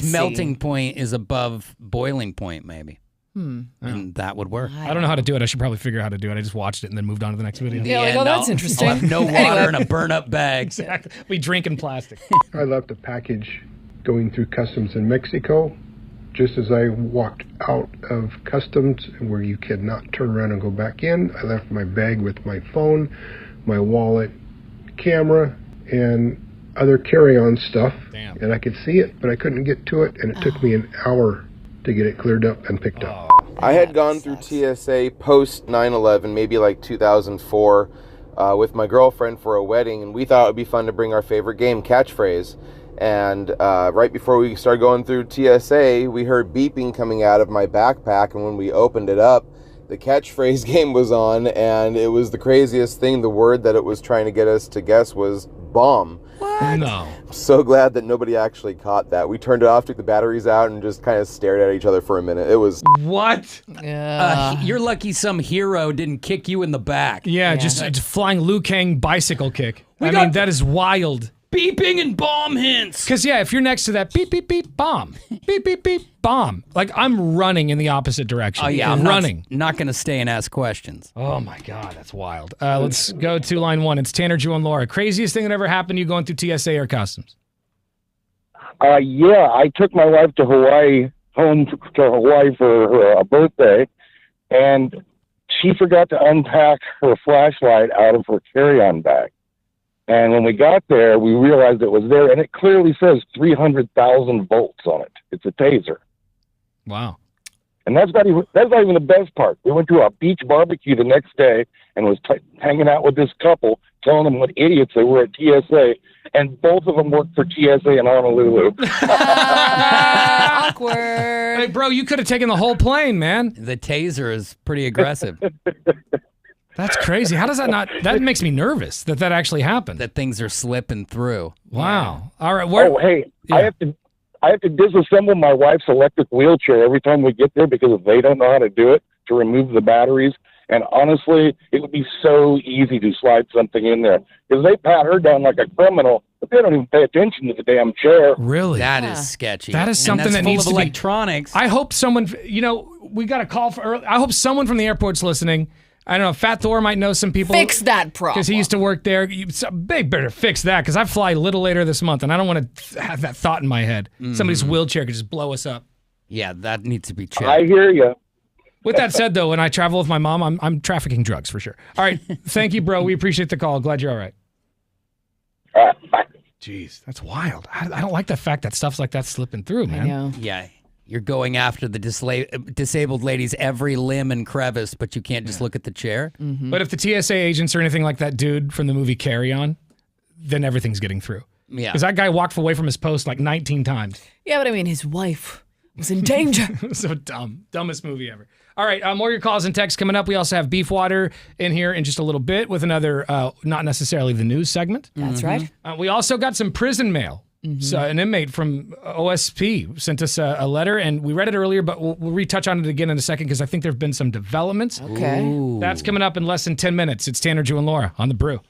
melting point is above boiling point, maybe. And that would work. I don't know how to do it. I should probably figure out how to do it. I just watched it and then moved on to the next video. Yeah, like, that's interesting. I'll have no water and a burn-up bag. Exactly. We drink in plastic. I left a package going through customs in Mexico. Just as I walked out of customs, where you cannot turn around and go back in, I left my bag with my phone, my wallet, camera, and other carry-on stuff. Damn. And I could see it, but I couldn't get to it, and it took me an hour to get it cleared up and picked up. I had gone through TSA post 9/11, maybe like 2004, with my girlfriend for a wedding, and we thought it would be fun to bring our favorite game, Catchphrase. And right before we started going through TSA, we heard beeping coming out of my backpack, and when we opened it up, the Catchphrase game was on, and it was the craziest thing. The word that it was trying to get us to guess was bomb. What? No. I'm so glad that nobody actually caught that. We turned it off, took the batteries out, and just kind of stared at each other for a minute. It was... What? You're lucky some hero didn't kick you in the back. Yeah, just flying Liu Kang bicycle kick. I mean, that is wild. beeping and bomb hints. Because, yeah, if you're next to that beep, beep, beep, bomb, beep, beep, beep, bomb, like I'm running in the opposite direction. Oh, yeah, I'm running. Not going to stay and ask questions. Oh, my God, that's wild. Let's go to line 1. It's Tanner, Drew, and Laura. Craziest thing that ever happened to you going through TSA or customs? Yeah, I took my wife to home to Hawaii for her birthday, and she forgot to unpack her flashlight out of her carry-on bag. And when we got there, we realized it was there, and it clearly says 300,000 volts on it. It's a taser. Wow. And that's not even the best part. We went to a beach barbecue the next day and was hanging out with this couple, telling them what idiots they were at TSA, and both of them worked for TSA in Honolulu. Awkward. Hey, bro, you could have taken the whole plane, man. The taser is pretty aggressive. That's crazy. How does that not? That makes me nervous that actually happened. That things are slipping through. Wow. All right. Hey, yeah. I have to disassemble my wife's electric wheelchair every time we get there because they don't know how to do it to remove the batteries. And honestly, it would be so easy to slide something in there because they pat her down like a criminal, but they don't even pay attention to the damn chair. Really? That is sketchy. That is something that needs to be electronics. I hope someone, we got a call for. I hope someone from the airport's listening. I don't know. Fat Thor might know some people. Fix that problem. Because he used to work there. They better fix that because I fly a little later this month and I don't want to have that thought in my head. Somebody's wheelchair could just blow us up. Yeah, that needs to be checked. I hear you. With that said, though, when I travel with my mom, I'm trafficking drugs for sure. All right. Thank you, bro. We appreciate the call. Glad you're all right. Bye. Jeez, that's wild. I don't like the fact that stuff's like that slipping through, man. I know. Yeah. You're going after the disabled lady's every limb and crevice, but you can't just look at the chair. Mm-hmm. But if the TSA agents are anything like that dude from the movie Carry On, then everything's getting through. Yeah. Because that guy walked away from his post like 19 times. Yeah, but I mean, his wife was in danger. So dumb. Dumbest movie ever. All right, more of your calls and texts coming up. We also have Beef Water in here in just a little bit with another, not necessarily the news segment. That's right. We also got some prison mail. So an inmate from OSP sent us a letter, and we read it earlier, but we'll retouch on it again in a second because I think there have been some developments. Okay. Ooh. That's coming up in less than 10 minutes. It's Tanner, Drew, and Laura on The Brew.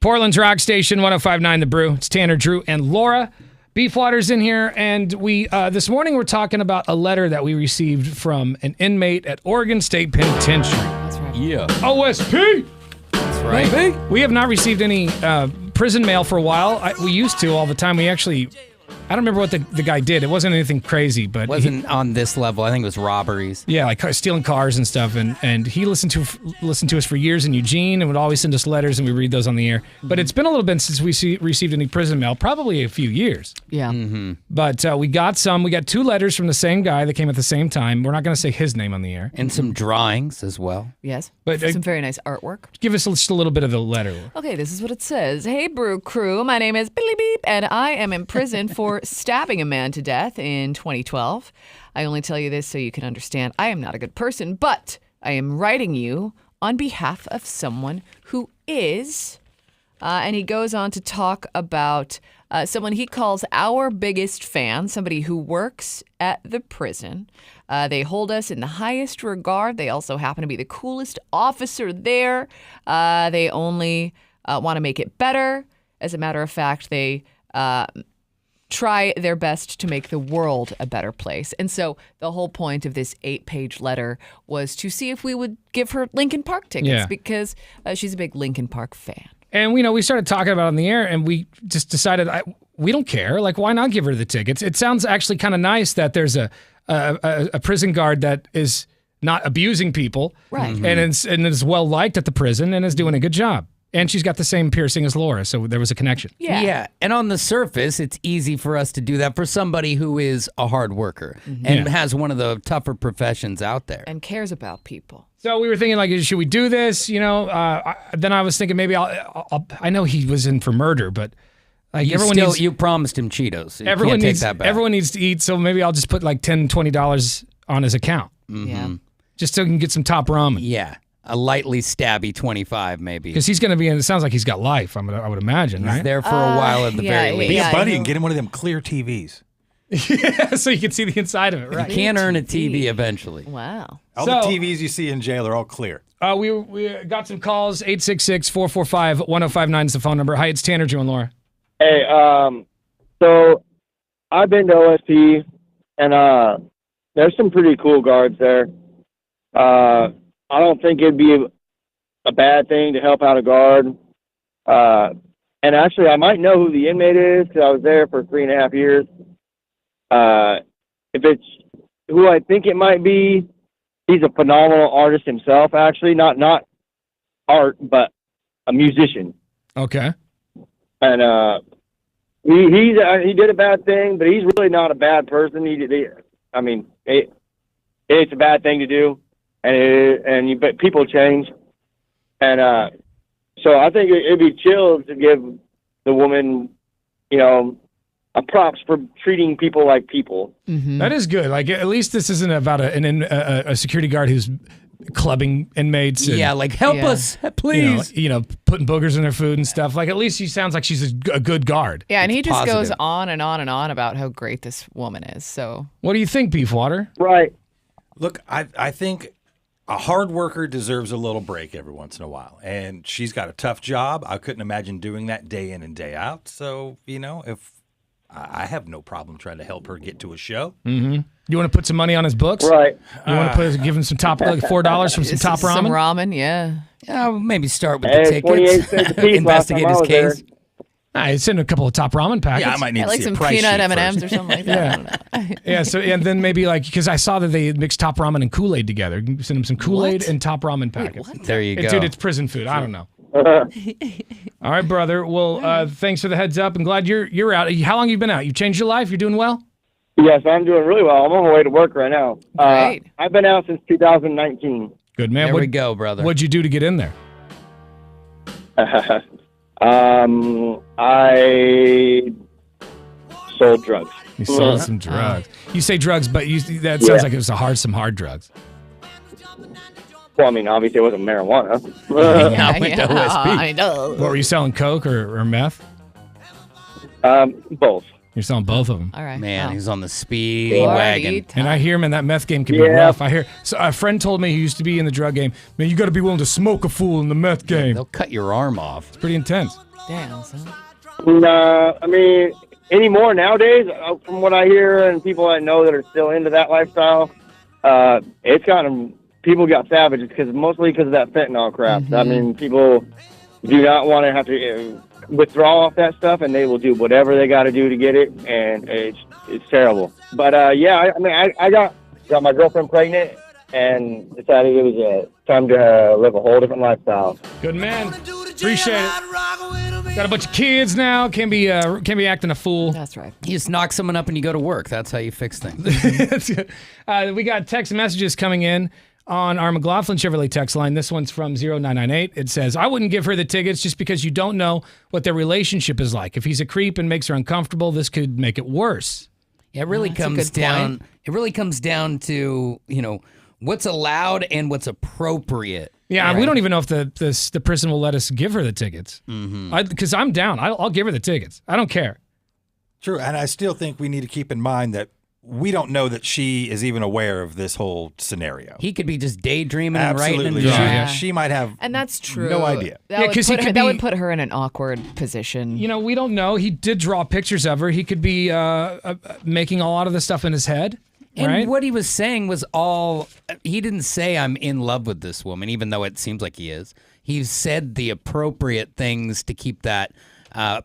Portland's Rock Station, 105.9 The Brew. It's Tanner, Drew, and Laura. Beefwater's in here, and we this morning we're talking about a letter that we received from an inmate at Oregon State Penitentiary. That's right. Yeah. OSP! That's right. Maybe. We have not received any prison mail for a while. We used to all the time. We actually... I don't remember what the guy did. It wasn't anything crazy, but... Wasn't on this level. I think it was robberies. Yeah, like stealing cars and stuff. And he listened to us for years in Eugene and would always send us letters, and we read those on the air. But it's been a little bit since we received any prison mail, probably a few years. Yeah. Mm-hmm. But we got some. We got 2 letters from the same guy that came at the same time. We're not going to say his name on the air. And some drawings as well. Yes. But some very nice artwork. Give us just a little bit of the letter. Okay, this is what it says. Hey, Brew Crew, my name is Billy Beep, and I am in prison for stabbing a man to death in 2012. I only tell you this so you can understand I am not a good person, but I am writing you on behalf of someone who is. And he goes on to talk about someone he calls our biggest fan, somebody who works at the prison. They hold us in the highest regard. They also happen to be the coolest officer there. They only want to make it better. As a matter of fact, they try their best to make the world a better place. And so the whole point of this 8-page letter was to see if we would give her Linkin Park tickets because she's a big Linkin Park fan. And we started talking about it on the air, and we just decided we don't care. Like, why not give her the tickets? It sounds actually kind of nice that there's a prison guard that is not abusing people, right? Mm-hmm. and is well liked at the prison and is doing a good job. And she's got the same piercing as Laura, so there was a connection. Yeah. And on the surface, it's easy for us to do that for somebody who is a hard worker and has one of the tougher professions out there. And cares about people. So we were thinking, like, should we do this? Then I was thinking maybe I know he was in for murder, but like you promised him Cheetos. So you everyone can't needs take that back. Everyone needs to eat, so maybe I'll just put like $10, $20 on his account. Mm-hmm. Yeah. Just so he can get some top ramen. Yeah. A lightly stabby 25, maybe. Because he's going to be in, it sounds like he's got life, I would imagine, right? He's there for a while at the very least. Be a buddy and get him one of them clear TVs. Yeah, so you can see the inside of it, right? You can earn a TV eventually. Wow. All the TVs you see in jail are all clear. We got some calls. 866-445-1059 is the phone number. Hi, it's Tanner, Drew, and Laura. Hey, so I've been to OSP, and there's some pretty cool guards there. I don't think it'd be a bad thing to help out a guard. And actually, I might know who the inmate is because I was there for 3.5 years. If it's who I think it might be, he's a phenomenal artist himself, actually. Not art, but a musician. Okay. And he did a bad thing, but he's really not a bad person. It's a bad thing to do. But people change, and so I think it'd be chill to give the woman, a props for treating people like people. Mm-hmm. That is good. Like, at least this isn't about a security guard who's clubbing inmates. And, help us, please. Putting boogers in their food and stuff. Like, at least she sounds like she's a good guard. Yeah, and he just goes on and on and on about how great this woman is. So, what do you think, Beefwater? Right. Look, I think a hard worker deserves a little break every once in a while. And she's got a tough job. I couldn't imagine doing that day in and day out. So, if I have no problem trying to help her get to a show. Mm-hmm. You want to put some money on his books? Right. You want to give him some top, like $4 from some top ramen? Some ramen, yeah. Yeah, maybe start with the tickets. 28 cents a piece. Investigate his case. I send a couple of top ramen packets. Yeah, I might need to like see some a price peanut sheet M&Ms first. or something like that. Yeah. I don't know. Yeah, so and then maybe because I saw that they mixed top ramen and Kool-Aid together. You can send them some Kool-Aid What? and top ramen packets. There you go. Dude, it's prison food. I don't know. All right, brother. Well, thanks for the heads up. I'm glad you're out. How long have you been out? You changed your life? You're doing well? Yes, I'm doing really well. I'm on my way to work right now. Great. I've been out since 2019. Good, man. There we go, brother. What'd you do to get in there? I sold drugs. You sold some drugs. You say drugs, but that sounds like it was some hard drugs. Well, obviously it wasn't marijuana. I went to OSP. I know. What, were you selling coke or meth? Both. You're selling both of them. All right. Man, Wow. he's on the speedy Party wagon. And I hear, man, that meth game can be Yeah. rough. I hear. So a friend told me he used to be in the drug game. Man, you got to be willing to smoke a fool in the meth game. They'll cut your arm off. It's pretty intense. Damn, son. Nah, I mean, anymore nowadays, from what I hear and people I know that are still into that lifestyle, it's gotten people got savage. It's mostly because of that fentanyl crap. I mean, people do not want to have to withdraw off that stuff, and they will do whatever they got to do to get it, and it's terrible. But yeah, I mean, I got my girlfriend pregnant, and decided it was time to live a whole different lifestyle. Good man. Appreciate it. Got a bunch of kids now. Can't be acting a fool. That's right. You just knock someone up and you go to work. That's how you fix things. We got text messages coming in on our McLaughlin Chevrolet text line. This one's from 0998. It says, I wouldn't give her the tickets just because you don't know what their relationship is like. If he's a creep and makes her uncomfortable, this could make it worse. Yeah, it really That's a comes good down. point. It really comes down to what's allowed and what's appropriate. Yeah, Right. we don't even know if the prison will let us give her the tickets. Because I'm down. I'll give her the tickets. I don't care. True, and I still think we need to keep in mind that we don't know that she is even aware of this whole scenario. He could be just daydreaming and writing Absolutely, and she, drawing. she might have And that's true. no idea. That, Yeah, would 'cause he put her, could that be- would put her in an awkward position. You know, we don't know. He did draw pictures of her. He could be making a lot of this stuff in his head. And right? what he was saying was all, he didn't say I'm in love with this woman, even though it seems like he is. He said the appropriate things to keep that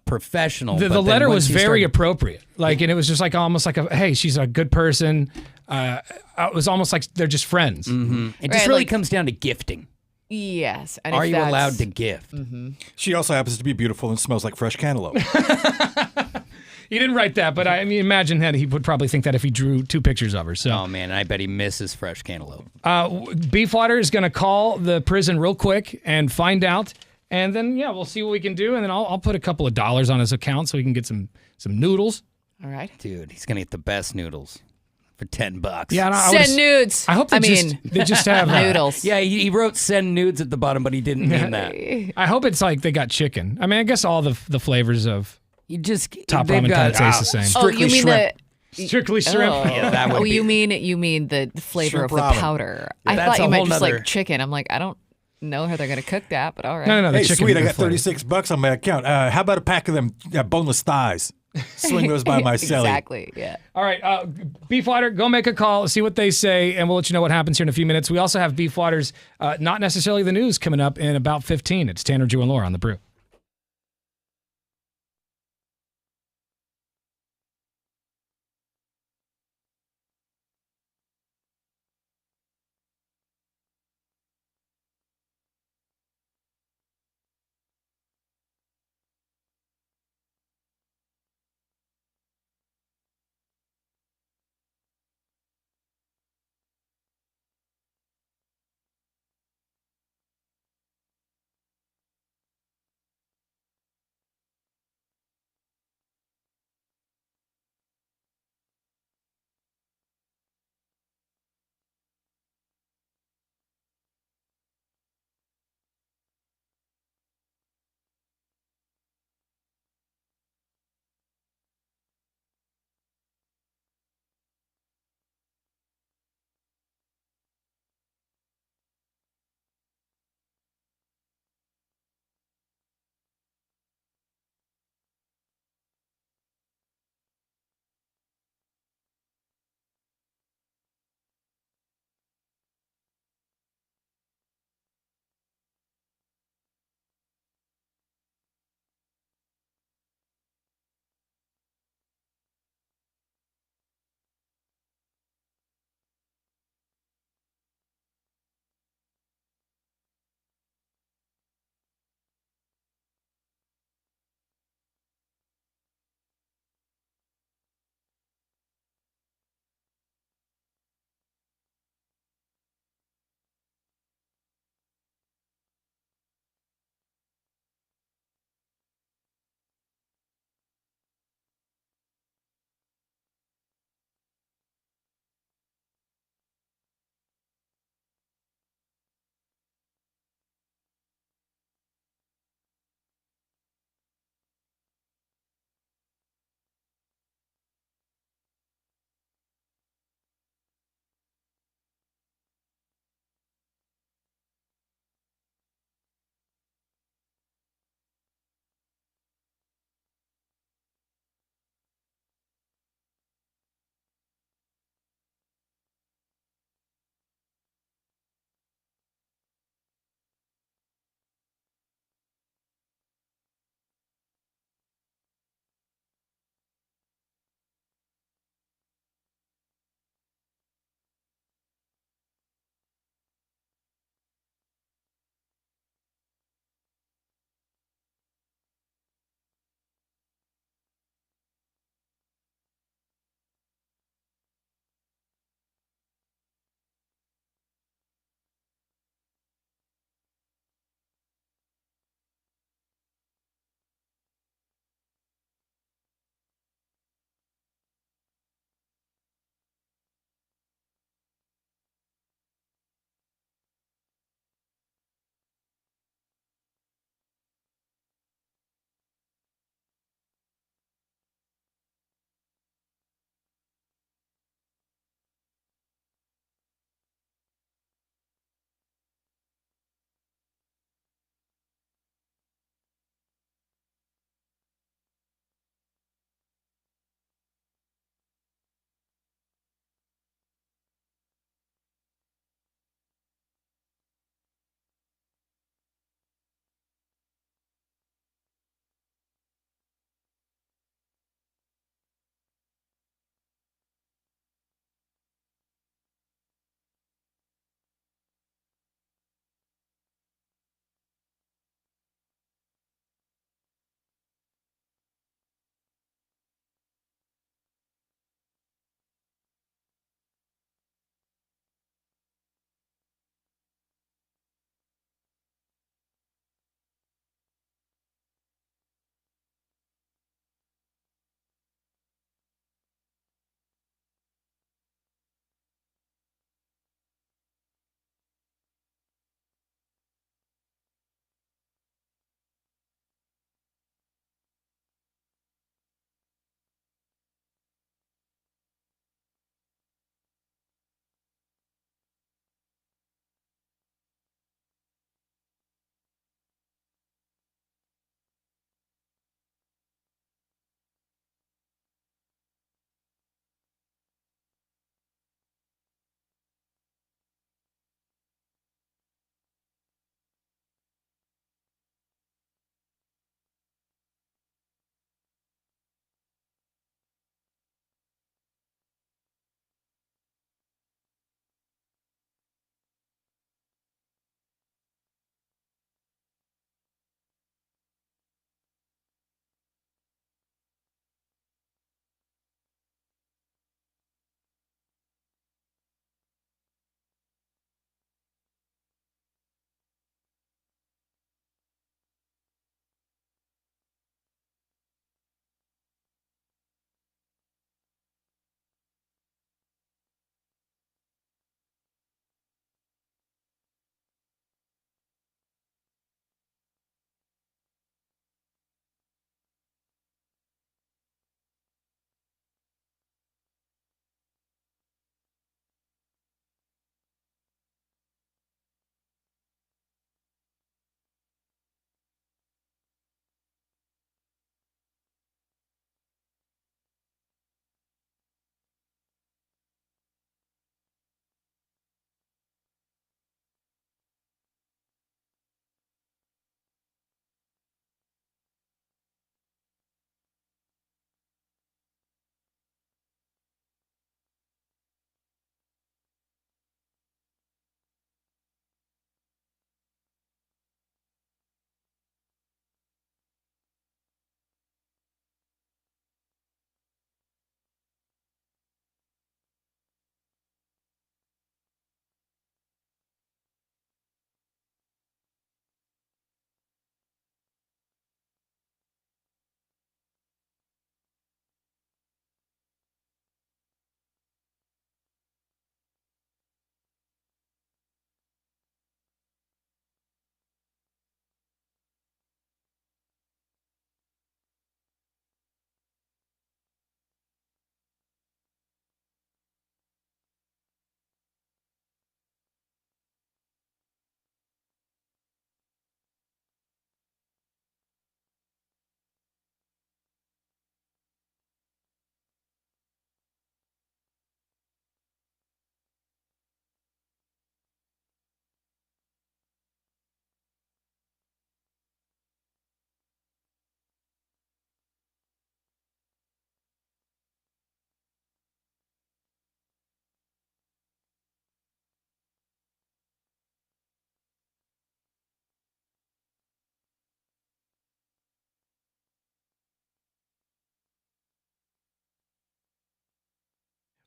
professional. The but then letter once was you very start- appropriate. Like, and it was just like almost like hey, she's a good person. It was almost like they're just friends. Mm-hmm. It just Right, really like- comes down to gifting. Yes. And Are if you that's- allowed to gift? She also happens to be beautiful and smells like fresh cantaloupe. He didn't write that, but I mean, imagine that he would probably think that if he drew 2 pictures of her. So, Oh man, I bet he misses fresh cantaloupe. Beefwater is going to call the prison real quick and find out, and then we'll see what we can do, and then I'll put a couple of dollars on his account so he can get some noodles. All right. Dude, he's gonna get the best noodles for $10. Yeah, and I Send would've- nudes. I hope they just have noodles. Yeah, he wrote send nudes at the bottom, but he didn't mean that. I hope it's like they got chicken. I mean, I guess all the flavors of You just top they've ramen kind got- of taste the same. Oh, you mean Strictly shrimp. Oh, Yeah, that would be- you mean the flavor Shrimp of the ramen. powder? Yeah, I that's thought you a meant whole just nother- like chicken. I'm like, I don't know how they're gonna cook that, but all right. No, the Hey, chicken. sweet, I the got flavor. $36 on my account. How about a pack of them boneless thighs? Swing those by my celly. Exactly. Yeah. All right, Beefwater, go make a call, see what they say, and we'll let you know what happens here in a few minutes. We also have Beefwater's Not Necessarily the News coming up in about 15. It's Tanner, Drew, and Laura on The Brew.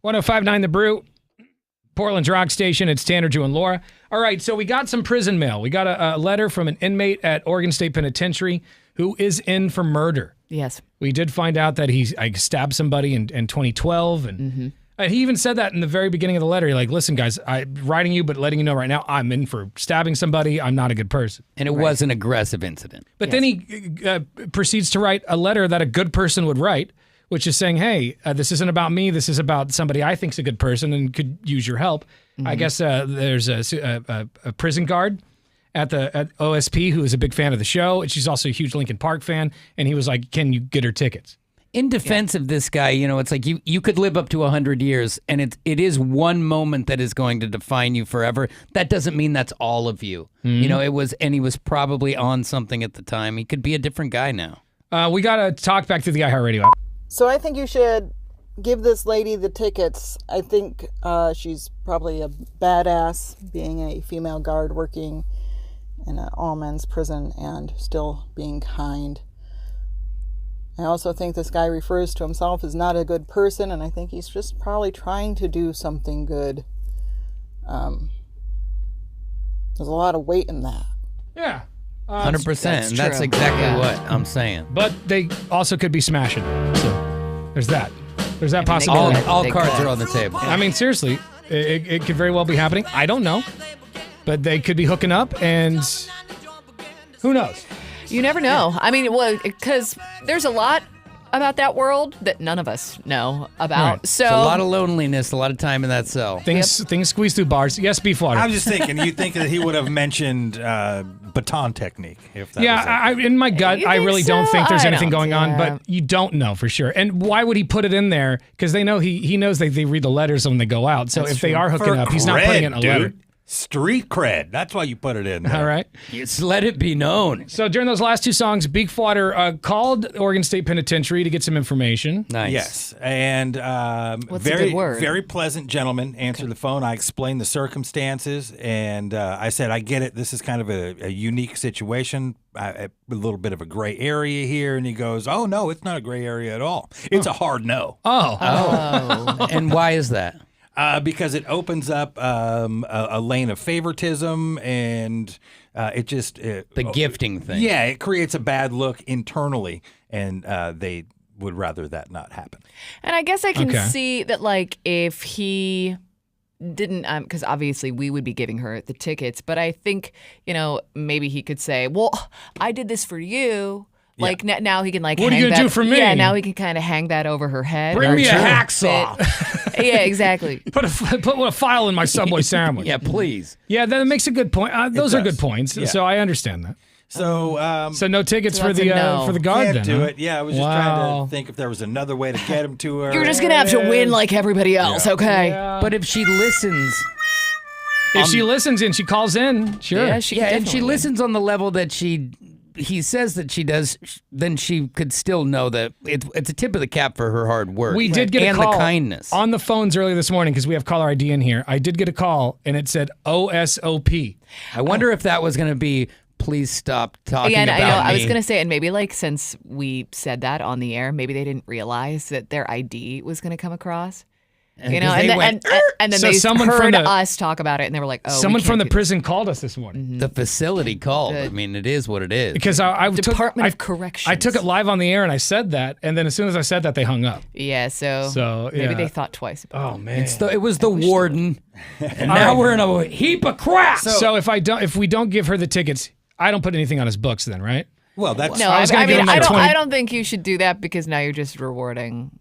1059 The Brew, Portland's rock station. It's Tanner, Drew, and Laura. All right, so we got some prison mail. We got a letter from an inmate at Oregon State Penitentiary who is in for murder. Yes. We did find out that he stabbed somebody in 2012, and he even said that in the very beginning of the letter. He's like, listen, guys, I'm writing you, but letting you know right now, I'm in for stabbing somebody. I'm not a good person. And it was an aggressive incident. But then he proceeds to write a letter that a good person would write, which is saying, hey, this isn't about me. This is about somebody I think's a good person and could use your help. I guess there's a prison guard at OSP who is a big fan of the show, and she's also a huge Linkin Park fan, and he was like, can you get her tickets? In defense of this guy, it's like you could live up to 100 years, and it is one moment that is going to define you forever. That doesn't mean that's all of you. And he was probably on something at the time. He could be a different guy now. We got to talk back to the iHeartRadio app. So I think you should give this lady the tickets. I think she's probably a badass, being a female guard working in an all-men's prison and still being kind. I also think this guy refers to himself as not a good person, and I think he's just probably trying to do something good. There's a lot of weight in that. Yeah. 100%. That's exactly what I'm saying. But they also could be smashing. So there's that. There's that possibility. All cards are on the table. I mean, seriously, it could very well be happening. I don't know. But they could be hooking up, and who knows? You never know. I mean, because there's a lot about that world that none of us know about. Right. So It's a lot of loneliness, a lot of time in that cell. Things squeeze through bars. Yes, Beefwater. I was just thinking, you think that he would have mentioned baton technique. If that was it. In my gut, You I think really so? don't think there's I anything don't, going on, but you don't know for sure. And why would he put it in there? Because they know he knows they read the letters when they go out. So That's if they true. are hooking For up, he's not putting it in a dude. letter. Street cred. That's why you put it in there. All right. Just let it be known. So during those last two songs, Beefwater called Oregon State Penitentiary to get some information. Nice. Yes, and What's a very, good word? very pleasant gentleman answered the phone. I explained the circumstances, and I said, I get it. This is kind of a unique situation, a little bit of a gray area here. And he goes, oh, no, it's not a gray area at all. It's a hard no. Oh. And why is that? Because it opens up a lane of favoritism, and it just... the gifting thing. Yeah, it creates a bad look internally, and they would rather that not happen. And I guess I can see that, like, if he didn't, because obviously we would be giving her the tickets, but I think, maybe he could say, well, I did this for you. Like, now he can, like, what are you going to do for me? Yeah, now he can kind of hang that over her head. Bring me a hacksaw. Yeah, exactly. Put a file in my Subway sandwich. Yeah, please. Yeah, that makes a good point. Those are good points. Yeah. So I understand that. So, so no tickets so for that's a no. the guard can't then. do huh? it. Yeah, I was just trying to think if there was another way to get him to her. You're just going to have to win like everybody else, okay? But if she listens... If she listens and she calls in, sure. Yeah, she and she listens on the level that he says that she does, then she could still know that it's a tip of the cap for her hard work. We did get a call and the kindness on the phones earlier this morning because we have caller ID in here. I did get a call and it said OSOP. I wonder if that was going to be, please stop talking Yeah, about I know. me. I was going to say, and maybe like since we said that on the air, maybe they didn't realize that their ID was going to come across. And And then So they someone from heard the- us talk about it, and they were like, "Oh, Someone we from can't the do prison called us this morning. The facility called. I mean, it is what it is. Because I Department took, of Corrections. I took it live on the air and I said that, and then as soon as I said that, they hung up. Yeah, so yeah. maybe they thought twice about it. Oh man, it was the warden, and now we're in a heap of crap. So if we don't give her the tickets, I don't put anything on his books then, right? Well, that's No, I mean, I don't think you should do that because now you're just rewarding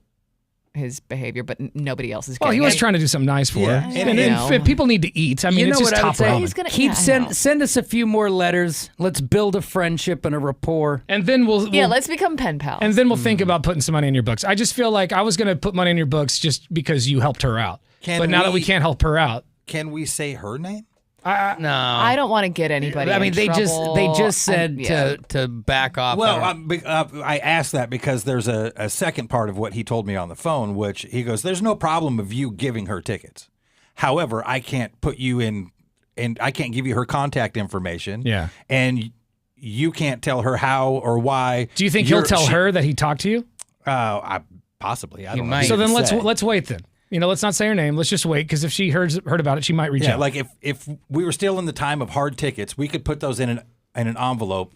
his behavior, but nobody else is getting Well, he was it. trying to do something nice for her. Yeah, And if people need to eat, I mean, it's just top ramen. Send us a few more letters. Let's build a friendship and a rapport. And then we'll let's become pen pals. And then we'll think about putting some money in your books. I just feel like I was going to put money in your books just because you helped her out. But now that we can't help her out. Can we say her name? No. I don't want to get anybody. I mean, in they trouble. just said to back off. Well, I asked that because there's a second part of what he told me on the phone, which he goes, there's no problem of you giving her tickets. However, I can't put you in, and I can't give you her contact information. Yeah. And you can't tell her how or why. Do you think he'll tell her that he talked to you? Possibly. I don't know. So then let's wait then. let's not say her name. Let's just wait, because if she heard about it, she might reach Yeah, out. like if we were still in the time of hard tickets, we could put those in an envelope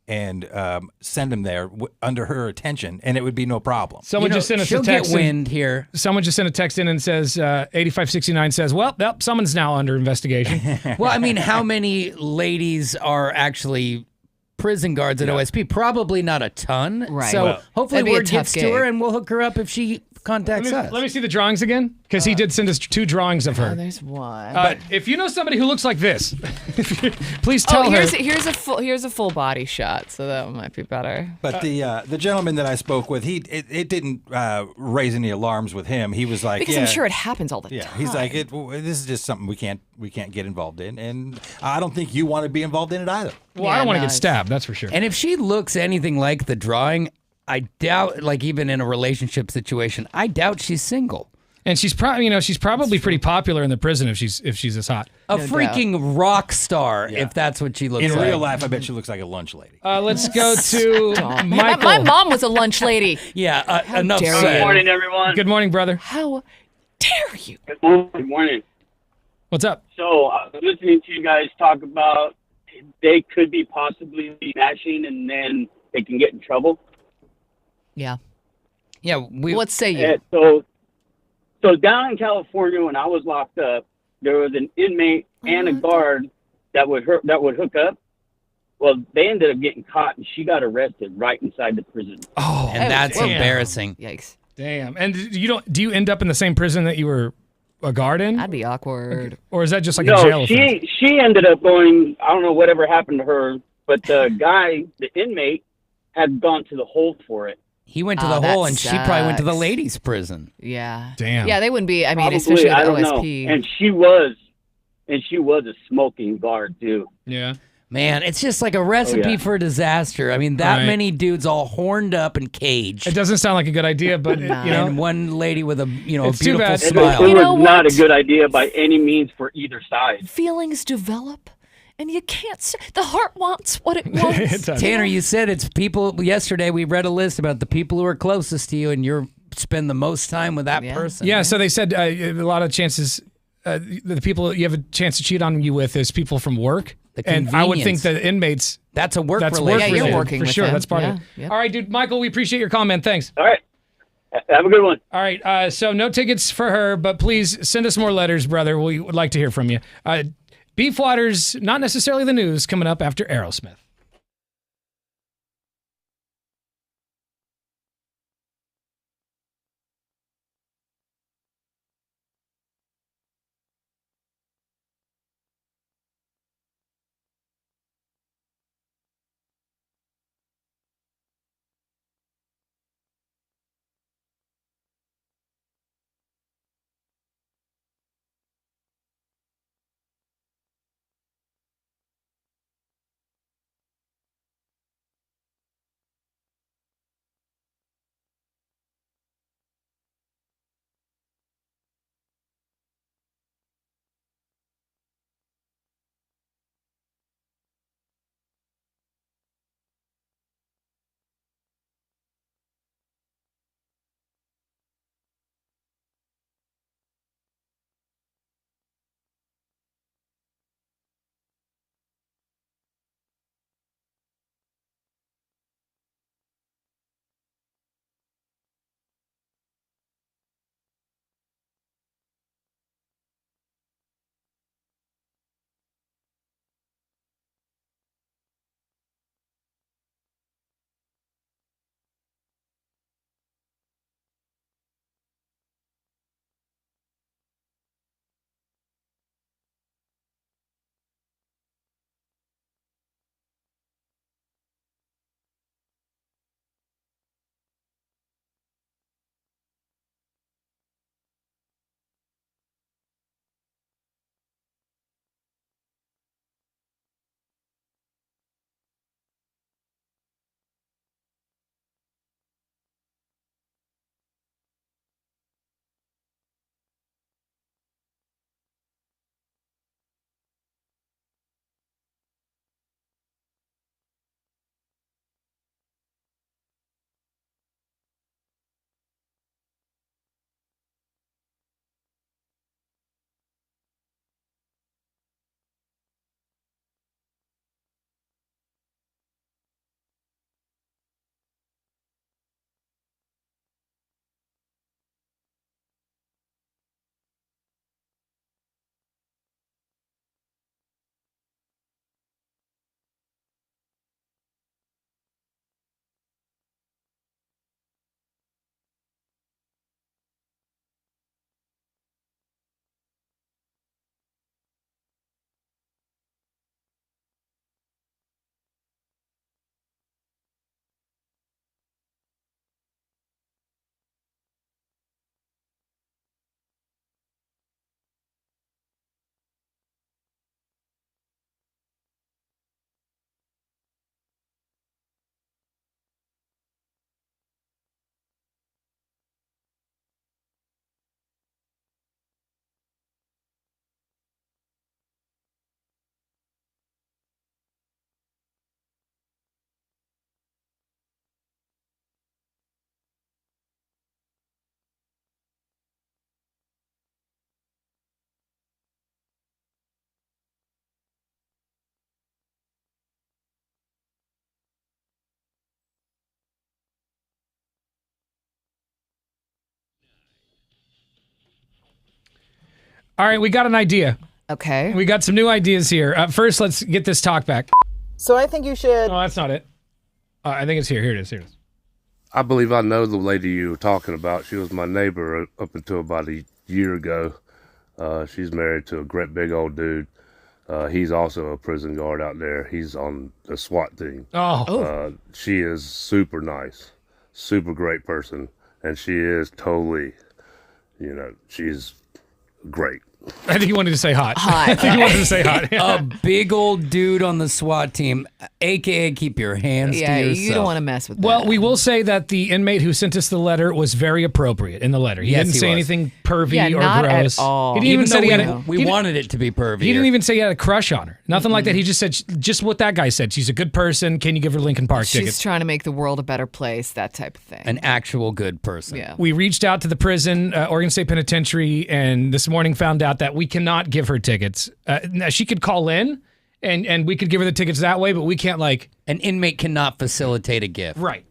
and send them there under her attention, and it would be no problem. Someone just sent us a she'll text. get wind here. Someone just sent a text in and says 8569 says, well, someone's now under investigation. Well, I mean, how many ladies are actually prison guards at OSP? Probably not a ton. Right. So Well, hopefully that'd be a word tough gets to gig. her, and we'll hook her up if she contacts us. Let me see the drawings again, because he did send us 2 drawings of her. Oh, there's one. But if you know somebody who looks like this, please tell her. Here's a full body shot, so that might be better. But the gentleman that I spoke with, it didn't raise any alarms with him. He was like, Because I'm sure it happens all the time. He's like, this is just something we can't get involved in, and I don't think you want to be involved in it either. Well, I don't want to get stabbed, that's for sure. And if she looks anything like the drawing, I doubt, like even in a relationship situation, I doubt she's single. And she's probably pretty popular in the prison if she's this hot. A freaking rock star, if that's what she looks In like. real life, I bet she looks like a lunch lady. Let's go to Stop. Michael. My mom was a lunch lady. Yeah, enough dare said. you. Good morning, everyone. Good morning, brother. How dare you? Good morning. What's up? So, I was listening to you guys talk about they could be possibly matching and then they can get in trouble. Yeah. Yeah. What say you? And so down in California, when I was locked up, there was an inmate and a guard that would hook up. Well, they ended up getting caught, and she got arrested right inside the prison. Oh, And that's damn. embarrassing. Yikes. Damn. And do you end up in the same prison that you were a guard in? That'd be awkward. Or is that just like no, a jail offense? she ended up going. I don't know whatever happened to her, but the guy, the inmate, had gone to the hole for it. He went to Oh, the that hole, and she probably went to the sucks. ladies' prison. Yeah. Damn. Yeah, they wouldn't be. I mean, Probably, especially with I don't know. OSP. And she was a smoking guard too. Yeah. Man, it's just like a recipe yeah. for disaster. I mean, that Right. many dudes all horned up and caged. It doesn't sound like a good idea, but And one lady with a It's too beautiful bad. It smile. was not a good idea by any means for either side. Feelings develop, and you can't. The heart wants what it wants. Tanner, you said it's people. Yesterday, we read a list about the people who are closest to you, and you spend the most time with that person. Yeah, so they said a lot of chances, the people you have a chance to cheat on you with is people from work. The And I would think convenience. the inmates. That's a work That's relationship. work Yeah, you're related, working for with sure. them. That's part Yeah, of it. yep. All right, dude, Michael, we appreciate your comment. Thanks. All right. Have a good one. All right, so no tickets for her, but please send us more letters, brother. We would like to hear from you. Beef Waters, not necessarily the news, coming up after Aerosmith. All right, we got an idea. Okay. We got some new ideas here. First, let's get this talk back. So I think you should. No, that's not it. I think it's here. Here it is. Here it is. I believe I know the lady you were talking about. She was my neighbor up until about a year ago. She's married to a great big old dude. He's also a prison guard out there. He's on the SWAT team. Oh. She is super nice, super great person, and she is totally, she's great. I think you wanted to say hot. Hot. I think you wanted to say hot. Yeah. A big old dude on the SWAT team, a.k.a. keep your hands to yourself. You don't want to mess with that. Well, we will say that the inmate who sent us the letter was very appropriate in the letter. He didn't say anything pervy or not gross. At all. He didn't even say we wanted it to be pervy. He didn't even say he had a crush on her. Nothing like that. He just said just what that guy said. She's a good person. Can you give her Lincoln Park She's tickets? trying to make the world a better place, that type of thing. An actual good person. Yeah. We reached out to the prison, Oregon State Penitentiary, and this morning found out that we cannot give her tickets. Now she could call in, and we could give her the tickets that way, but we can't An inmate cannot facilitate a gift. Right.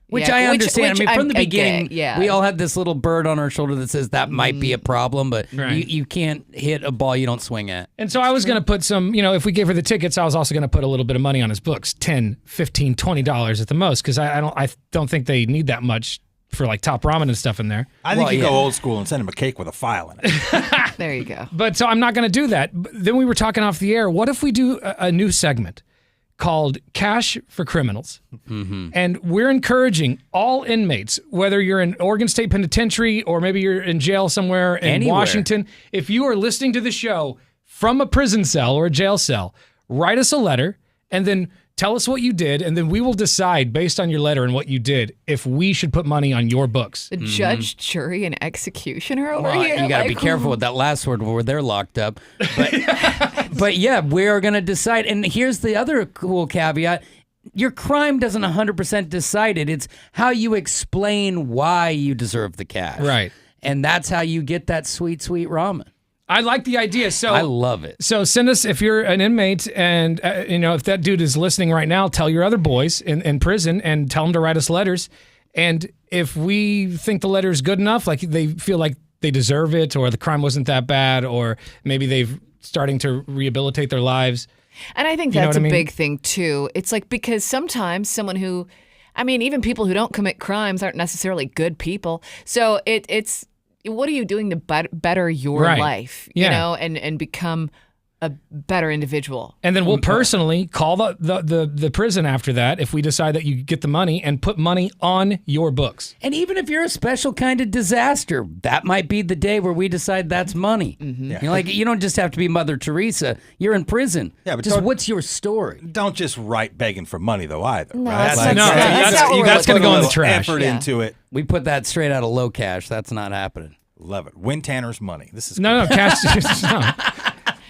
Which Yeah, I understand. which I mean, from the I get, beginning, yeah. we all had this little bird on our shoulder that says that might be a problem, but Right. you can't hit a ball you don't swing at. And so I was going to put some, if we gave her the tickets, I was also going to put a little bit of money on his books, $10, $15, $20 at the most, because I don't think they need that much for like top ramen and stuff in there. I think you go old school and send him a cake with a file in it. There you go. But so I'm not going to do that. But then we were talking off the air. What if we do a new segment called Cash for Criminals? Mm-hmm. And we're encouraging all inmates, whether you're in Oregon State Penitentiary or maybe you're in jail somewhere in Anywhere. Washington, if you are listening to the show from a prison cell or a jail cell, write us a letter and then tell us what you did, and then we will decide based on your letter and what you did if we should put money on your books. The judge, jury, and executioner over Well, here. you got to like, be careful with that last word where they're locked up. But yeah, we're going to decide. And here's the other cool caveat. Your crime doesn't 100% decide it. It's how you explain why you deserve the cash. Right. And that's how you get that sweet, sweet ramen. I like the idea. So I love it. So send us, if you're an inmate and, if that dude is listening right now, tell your other boys in prison and tell them to write us letters. And if we think the letter is good enough, like they feel like they deserve it or the crime wasn't that bad or maybe they've starting to rehabilitate their lives. And I think You know that's what I a mean? big thing, too. It's like because sometimes someone who, even people who don't commit crimes aren't necessarily good people. So it's what are you doing to better your Right. life, Yeah. and become a better individual? And then we'll personally call the prison after that if we decide that you get the money and put money on your books. And even if you're a special kind of disaster, that might be the day where we decide that's money. Mm-hmm. Yeah. You don't just have to be Mother Teresa. You're in prison. Yeah, but just don't- what's your story? Don't just write begging for money though either. No, right? that's Like, not- that's not what we're that's gonna put go a in the little trash. Effort Yeah. into it. We put that straight out of low cash. That's not happening. Love it. Win Tanner's money. This is No, cash. No.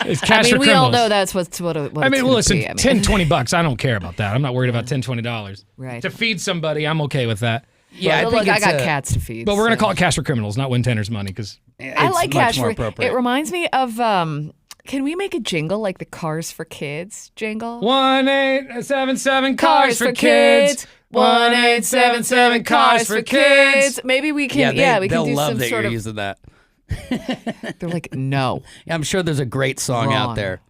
It's cash for we all criminals. know that's what it's well, listen, be. $10, $20, I don't care about that. I'm not worried about $10, $20. Right. To feed somebody, I'm okay with that. Yeah, But look, I got cats to feed. But we're going to so- call it cash for criminals, not Win Tanner's money, because I like cash for. It reminds me of. Can we make a jingle like the Cars for Kids jingle? 1-877 cars for kids. 1-877 cars for kids. Maybe we can. we can they'll do love some that sort you're of. using that. They're like, no. Yeah, I'm sure there's a great song out Wrong. there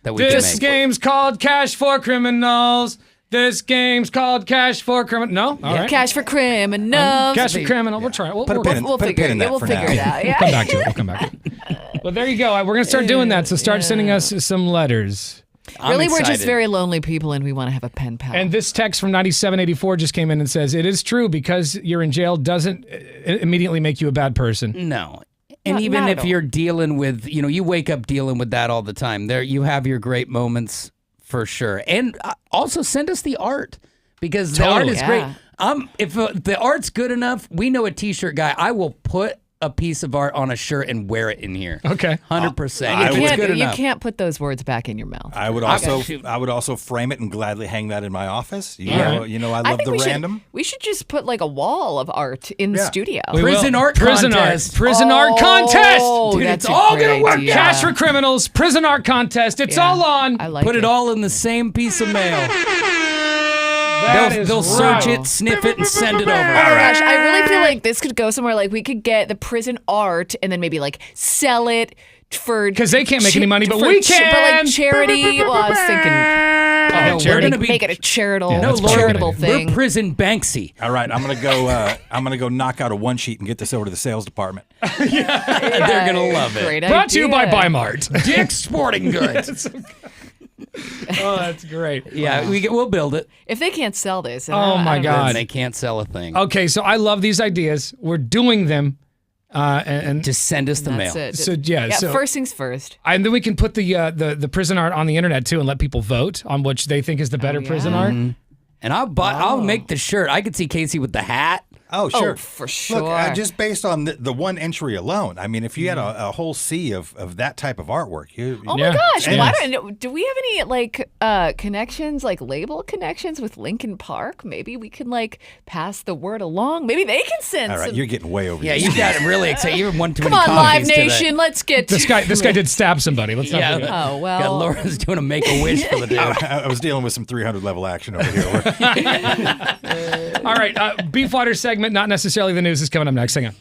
that we This can make. game's called Cash for Criminals. This game's called Cash for Criminals. No? All right. Cash for criminals. Cash for criminal. We'll try it. We'll figure it out. We'll figure it out. Yeah. We'll come back to it. We'll come back to it. Well, there you go. We're going to start doing that. So start sending us some letters. Really, we're just very lonely people, and we want to have a pen pal. And this text from 9784 just came in and says, it is true because you're in jail doesn't immediately make you a bad person. No. And Not- even not at if all. you're dealing with, you wake up dealing with that all the time. There, you have your great moments for sure. And also send us the art because the art Totally. is great. Yeah. If the art's good enough, we know a t-shirt guy. I will put a piece of art on a shirt and wear it in here. Okay. 100%. you It's good can't, you enough. can't put those words back in your mouth. I would also frame it and gladly hang that in my office. Yeah. I love think the we random. We should just put like a wall of art in the studio. Prison art contest. Prison art contest. Dude, It's that's a all great going to work. idea. Cash for criminals. Prison art contest. It's all on. I like Put it all in the same piece of mail. They'll search it, sniff it, and send it over. Oh my gosh, I really feel like this could go somewhere. Like we could get the prison art and then maybe like sell it for because they can't make any money, but we can. But like charity. Well, I was thinking. Oh, charity. Make it a charitable, No, charitable thing. We're prison Banksy. All right, I'm gonna go knock out a one sheet and get this over to the sales department. They're gonna love it. Great Brought to you by idea. Bimart. Dick's Sporting Goods. Oh, that's great. Yeah, we'll build it. If they can't sell this, Oh, my God. Then they can't sell a thing. Okay, so I love these ideas. We're doing them. And just send us the That's mail. it. So yeah, so first things first. and then we can put the prison art on the internet too, and let people vote on which they think is the better prison art. And I'll make the shirt. I could see Casey with the hat. Oh, sure. Oh, for sure. Look, just based on the one entry alone, I mean, if you had a whole sea of that type of artwork, Oh my gosh! Do we have any like connections, like label connections with Lincoln Park? Maybe we can like pass the word along. Maybe they can send. All right, some... you're getting way over. Yeah, your you got it really excited. You won too Come many on, Live copies Nation, today. let's get This guy did stab somebody. Let's not forget. Oh well. God, Laura's doing a make a wish for the dude. I was dealing with some 300 level action over here. All right, Beef Water segment, not necessarily the news, is coming up next. Hang on.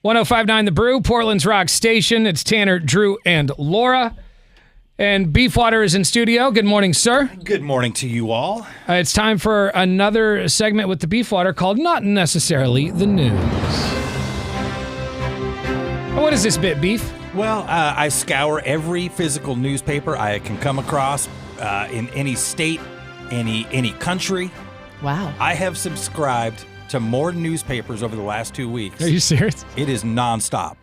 1059 The Brew, Portland's rock station. It's Tanner, Drew, and Laura. And Beefwater is in studio. Good morning, sir. Good morning to you all. It's time for another segment with the Beefwater called Not Necessarily the News. What is this bit, Beef? Well, I scour every physical newspaper I can come across in any state, any country. Wow. I have subscribed to more newspapers over the last 2 weeks. Are you serious? It is nonstop.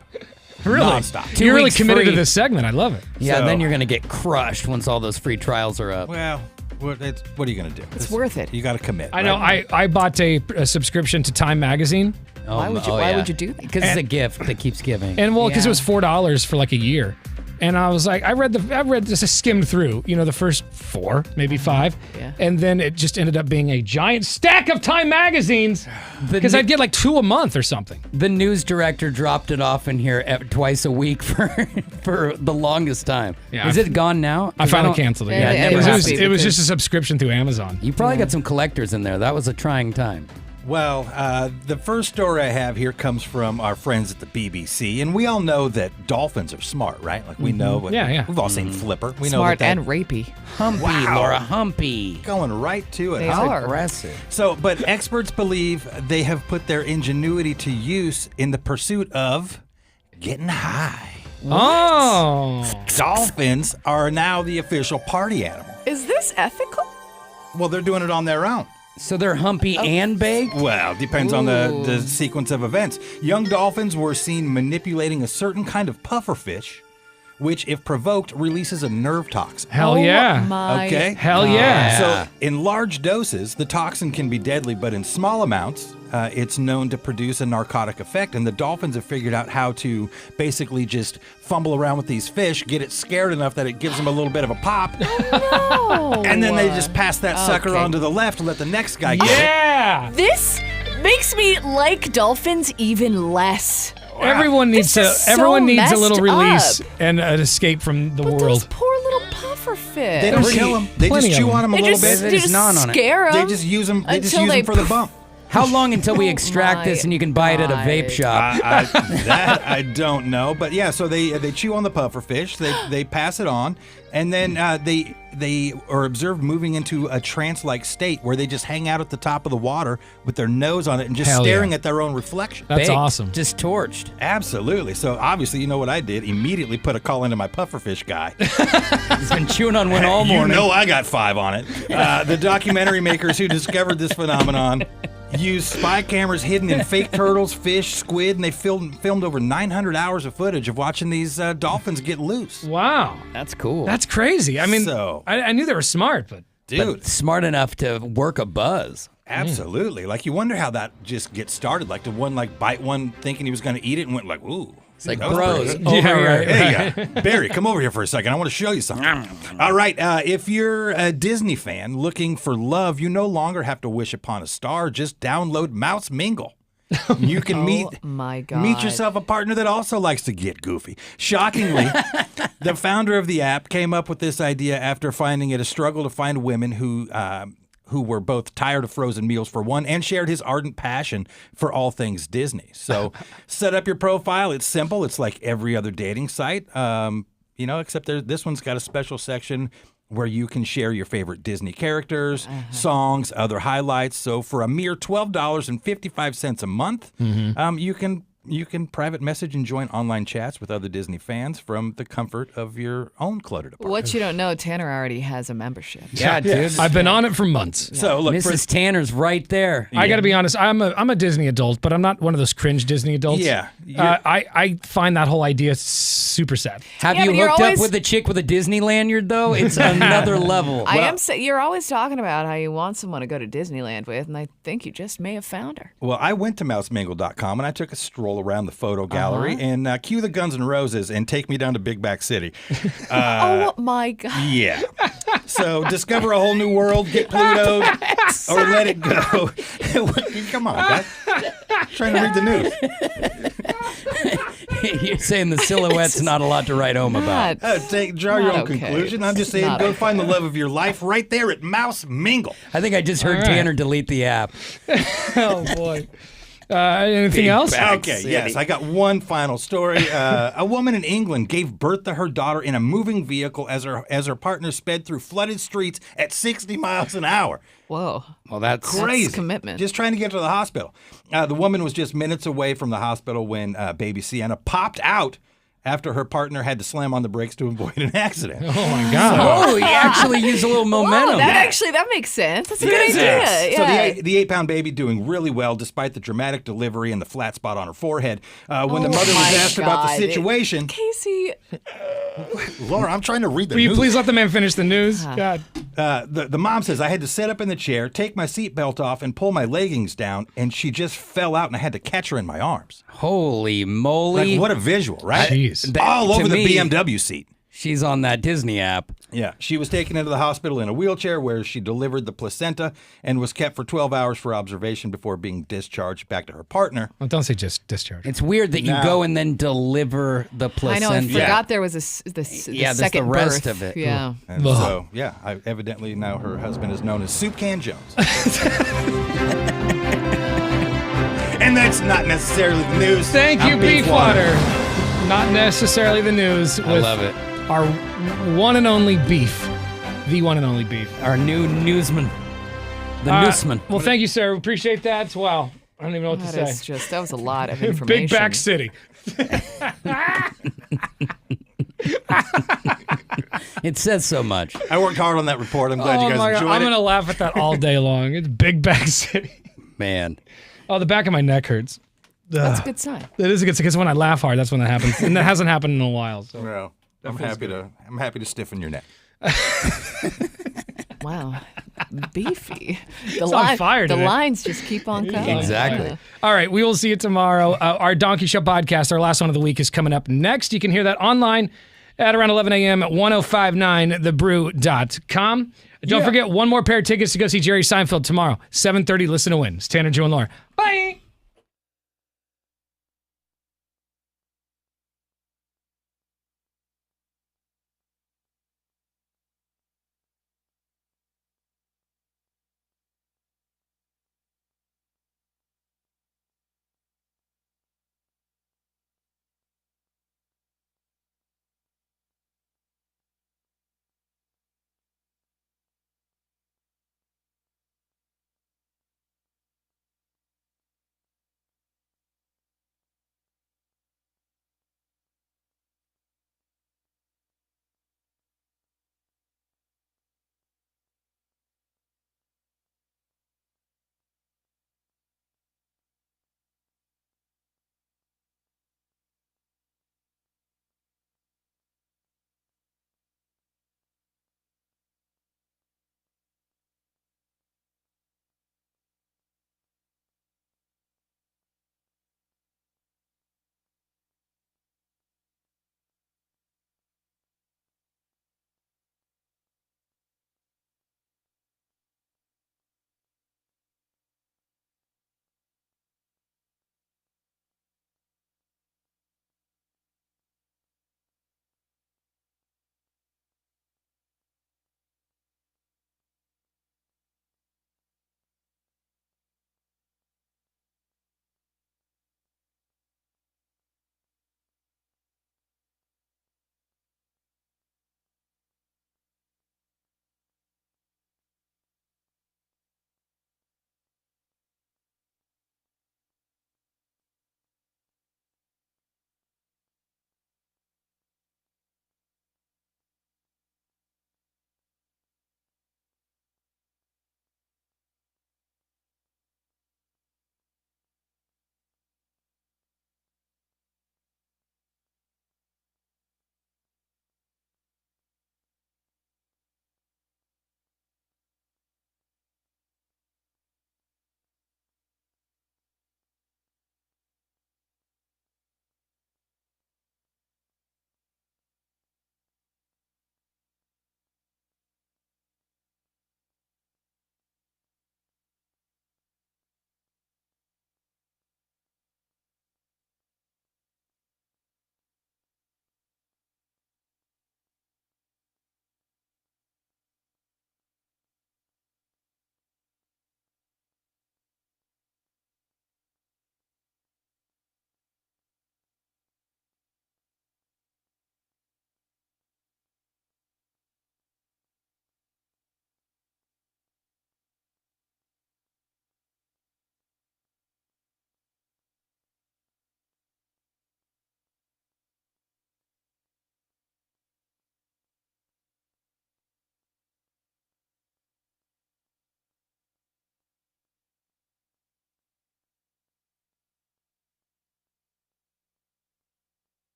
Really? Nonstop. You're really committed to free. this segment. I love it. Yeah, So- then you're going to get crushed once all those free trials are up. Well, what are you going to do? It's worth it. You got to commit. I know. right? I bought a subscription to Time Magazine. Why would you do that? Because it's a gift that keeps giving. And because it was $4 for like a year. And I was like, I read just skimmed through, the first 4, maybe 5. Yeah. And then it just ended up being a giant stack of Time magazines because I'd get like 2 a month or something. The news director dropped it off in here twice a week for the longest time. Yeah, Is it gone now? I finally canceled it. Yeah, it never happened. was just a subscription through Amazon. You probably got some collectors in there. That was a trying time. Well, the first story I have here comes from our friends at the BBC, and we all know that dolphins are smart, right? Like we know. Yeah. We've all seen Flipper. We know Smart that and rapey. Humpy, Wow. Laura, humpy. Going right to it. They huh? are. Aggressive. So, but experts believe they have put their ingenuity to use in the pursuit of getting high. Oh. Dolphins are now the official party animal. Is this ethical? Well, they're doing it on their own. So they're humpy and baked? Well, depends on the sequence of events. Young dolphins were seen manipulating a certain kind of pufferfish, which, if provoked, releases a nerve toxin. Hell yeah. My Okay. Hell yeah. So, in large doses, the toxin can be deadly, but in small amounts, it's known to produce a narcotic effect. And the dolphins have figured out how to basically just fumble around with these fish, get it scared enough that it gives them a little bit of a pop, No. and then they just pass that sucker Okay. on to the left and let the next guy get it. Yeah. This makes me like dolphins even less. Everyone needs This is so everyone needs a little messed release up. and an escape from the Those world. poor little puffer fish. They don't There's kill them. They plenty just of chew on them a They little just, bit. they just gnaw on it. scare They them. just use them. They just until use they them for the bump. How long until we extract my this and you can buy it at a vape God. shop? That I don't know, but yeah. So they chew on the puffer fish. They pass it on, and then they are observed moving into a trance-like state where they just hang out at the top of the water with their nose on it and just Hell staring yeah. at their own reflection. That's Baked, awesome. Just torched. Absolutely. So obviously, you know what I did? Immediately put a call into my pufferfish guy. He's been chewing on one all morning. You know I got 5 on it. The documentary makers who discovered this phenomenon used spy cameras hidden in fake turtles, fish, squid, and they filmed over 900 hours of footage of watching these dolphins get loose. Wow. That's cool. That's crazy. I mean, So- I knew they were smart, but Dude, smart enough to work a buzz. absolutely. Like, you wonder how that just gets started. Like, the one, bite one thinking he was going to eat it and went like, ooh. It's like, that was bros, pretty good. over Yeah, here. right. Hey, Barry, come over here for a second. I want to show you something. All right. If you're a Disney fan looking for love, you no longer have to wish upon a star. Just download Mouse Mingle. You can my God. meet yourself a partner that also likes to get goofy. Shockingly, the founder of the app came up with this idea after finding it a struggle to find women who were both tired of frozen meals, for one, and shared his ardent passion for all things Disney. So set up your profile. It's simple. It's like every other dating site, except this one's got a special section where you can share your favorite Disney characters, songs, other highlights. So for a mere $12.55 a month, you can private message and join online chats with other Disney fans from the comfort of your own cluttered apartment. What you don't know, Tanner already has a membership. Yeah, dude. I've been on it for months. So look, Mrs. Tanner's right there. I got to be honest. I'm a Disney adult, but I'm not one of those cringe Disney adults. Yeah. I find that whole idea super sad. Have Yeah, you but you're hooked always- up with a chick with a Disney lanyard, though? It's another level. You're always talking about how you want someone to go to Disneyland with, and I think you just may have found her. Well, I went to mousemingle.com and I took a stroll around the photo gallery and cue the Guns N' Roses and take me down to Big Back City. Oh my God. Yeah. So discover a whole new world, get Pluto, or let it go. Come on, guys. Trying to read the news. You're saying the silhouette's not a lot to write home about. Draw your not own okay. conclusion. I'm just It's saying, not go okay. find the love of your life right there at Mouse Mingle. I think I just heard All right. Tanner delete the app. Oh boy. Anything else? Okay, yes. I got one final story. A woman in England gave birth to her daughter in a moving vehicle as her partner sped through flooded streets at 60 miles an hour. Whoa. Well, that's Crazy. That's commitment. Just trying to get to the hospital. The woman was just minutes away from the hospital when baby Sienna popped out after her partner had to slam on the brakes to avoid an accident. Oh, my God. Oh, he actually used a little momentum. Whoa, that makes sense. That's a good idea. Yes. Yeah. So the 8-pound baby doing really well despite the dramatic delivery and the flat spot on her forehead. When the mother was asked about the situation, Casey. Laura, I'm trying to read the Will you news. please let the man finish the news? God. The mom says, I had to sit up in the chair, take my seatbelt off, and pull my leggings down, and she just fell out, and I had to catch her in my arms. Holy moly. Like, what a visual, right? Jeez. All over To the me, BMW seat. She's on that Disney app. Yeah. She was taken into the hospital in a wheelchair where she delivered the placenta and was kept for 12 hours for observation before being discharged back to her partner. Well, don't say just discharge. It's weird that you No. go and then deliver the placenta. I know. I forgot there was the Yeah, there's second the rest birth. of it. Yeah. And so, yeah, evidently now her husband is known as Soup Can Jones. And that's not necessarily the news. Thank you, I'm Beefwater. Not necessarily the news. I love it. Our one and only beef. The one and only beef. Our new newsman. The newsman. Well, thank you, sir. We appreciate that. Wow. I don't even know what to That say. is that was a lot of information. Big Back City. It says so much. I worked hard on that report. I'm glad you guys enjoyed I'm it. going to laugh at that all day long. It's Big Back City. Man. Oh, the back of my neck hurts. That's a good sign. It is a good sign because when I laugh hard, that's when that happens. And that hasn't happened in a while. So. Well, I'm happy to stiffen your neck. Wow. Beefy. It's on fire The today. lines just keep on coming. Exactly. All right, we will see you tomorrow. Our Donkey Show podcast, our last one of the week, is coming up next. You can hear that online at around 11 a.m. at 1059thebrew.com. Don't forget, one more pair of tickets to go see Jerry Seinfeld tomorrow, 7:30. Listen to win. It's Tanner, Joe, and Laura. Bye.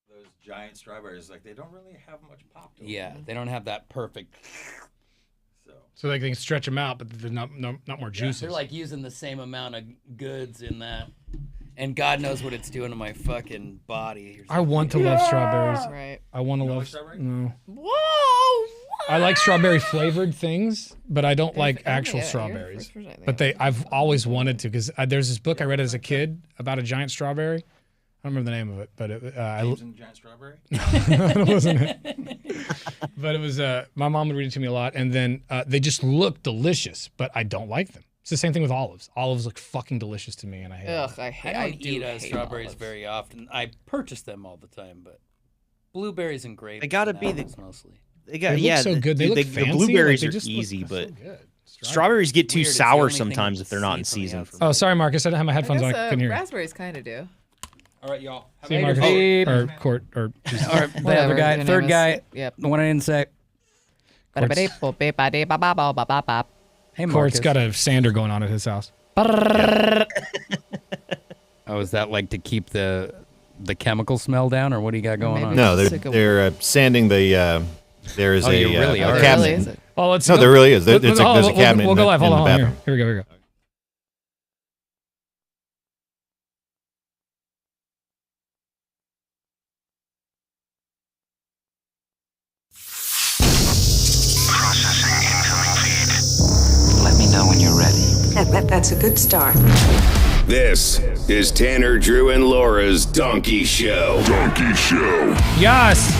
Those giant strawberries, like they don't really have much pop to them. Yeah, they don't have that perfect. So they can stretch them out, but they're not more juices. They're like using the same amount of goods in that. And God knows what it's doing to my fucking body. I want to love strawberries. Right. I want to love strawberry? No. Whoa! I like strawberry flavored things, but I don't like actual yeah, strawberries. first person I think But I've always wanted to because there's this book I read as a kid about a giant strawberry. I don't remember the name of it, but James and Giant Strawberry? that wasn't it. But it was my mom would read it to me a lot, and then they just look delicious, but I don't like them. It's the same thing with olives. Olives look fucking delicious to me, and I hate them. Ugh, I don't do eat hate strawberries olives. very often. I purchase them all the time, but blueberries and grapes. They gotta and be the apples mostly. They got They look yeah. so good. They dude, look the fancy, blueberries like, they are just look easy, so but good. strawberries get too Weird, it's the sour only thing sometimes you if they're see not in from the season. outside. Oh, sorry, Marcus. I don't have my I headphones on. guess I couldn't hear you. raspberries kind of do. All right, y'all. See you, Marcus. Beep. Or Court. Or All right, the Whatever, other guy, your third name guy, is- yep. the one I didn't say. Hey, Court's Marcus. got a sander going on at his house. Oh, is that like to keep the chemical smell down, or what do you got going on? No, they're sanding the. There is Oh, you really a are. cabinet. Really, is it? Oh, let's No, go. there really is. There's Let's- a hold on, cabinet We'll go live. in Hold the on. Here. bathroom. Here we go. Here we go. Let me know when you're ready. That's a good start. This is Tanner, Drew, and Laura's Donkey Show. Donkey Show. Yes.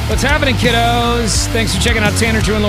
What's happening, kiddos? Thanks for checking out Tanner, Drew, and Laura.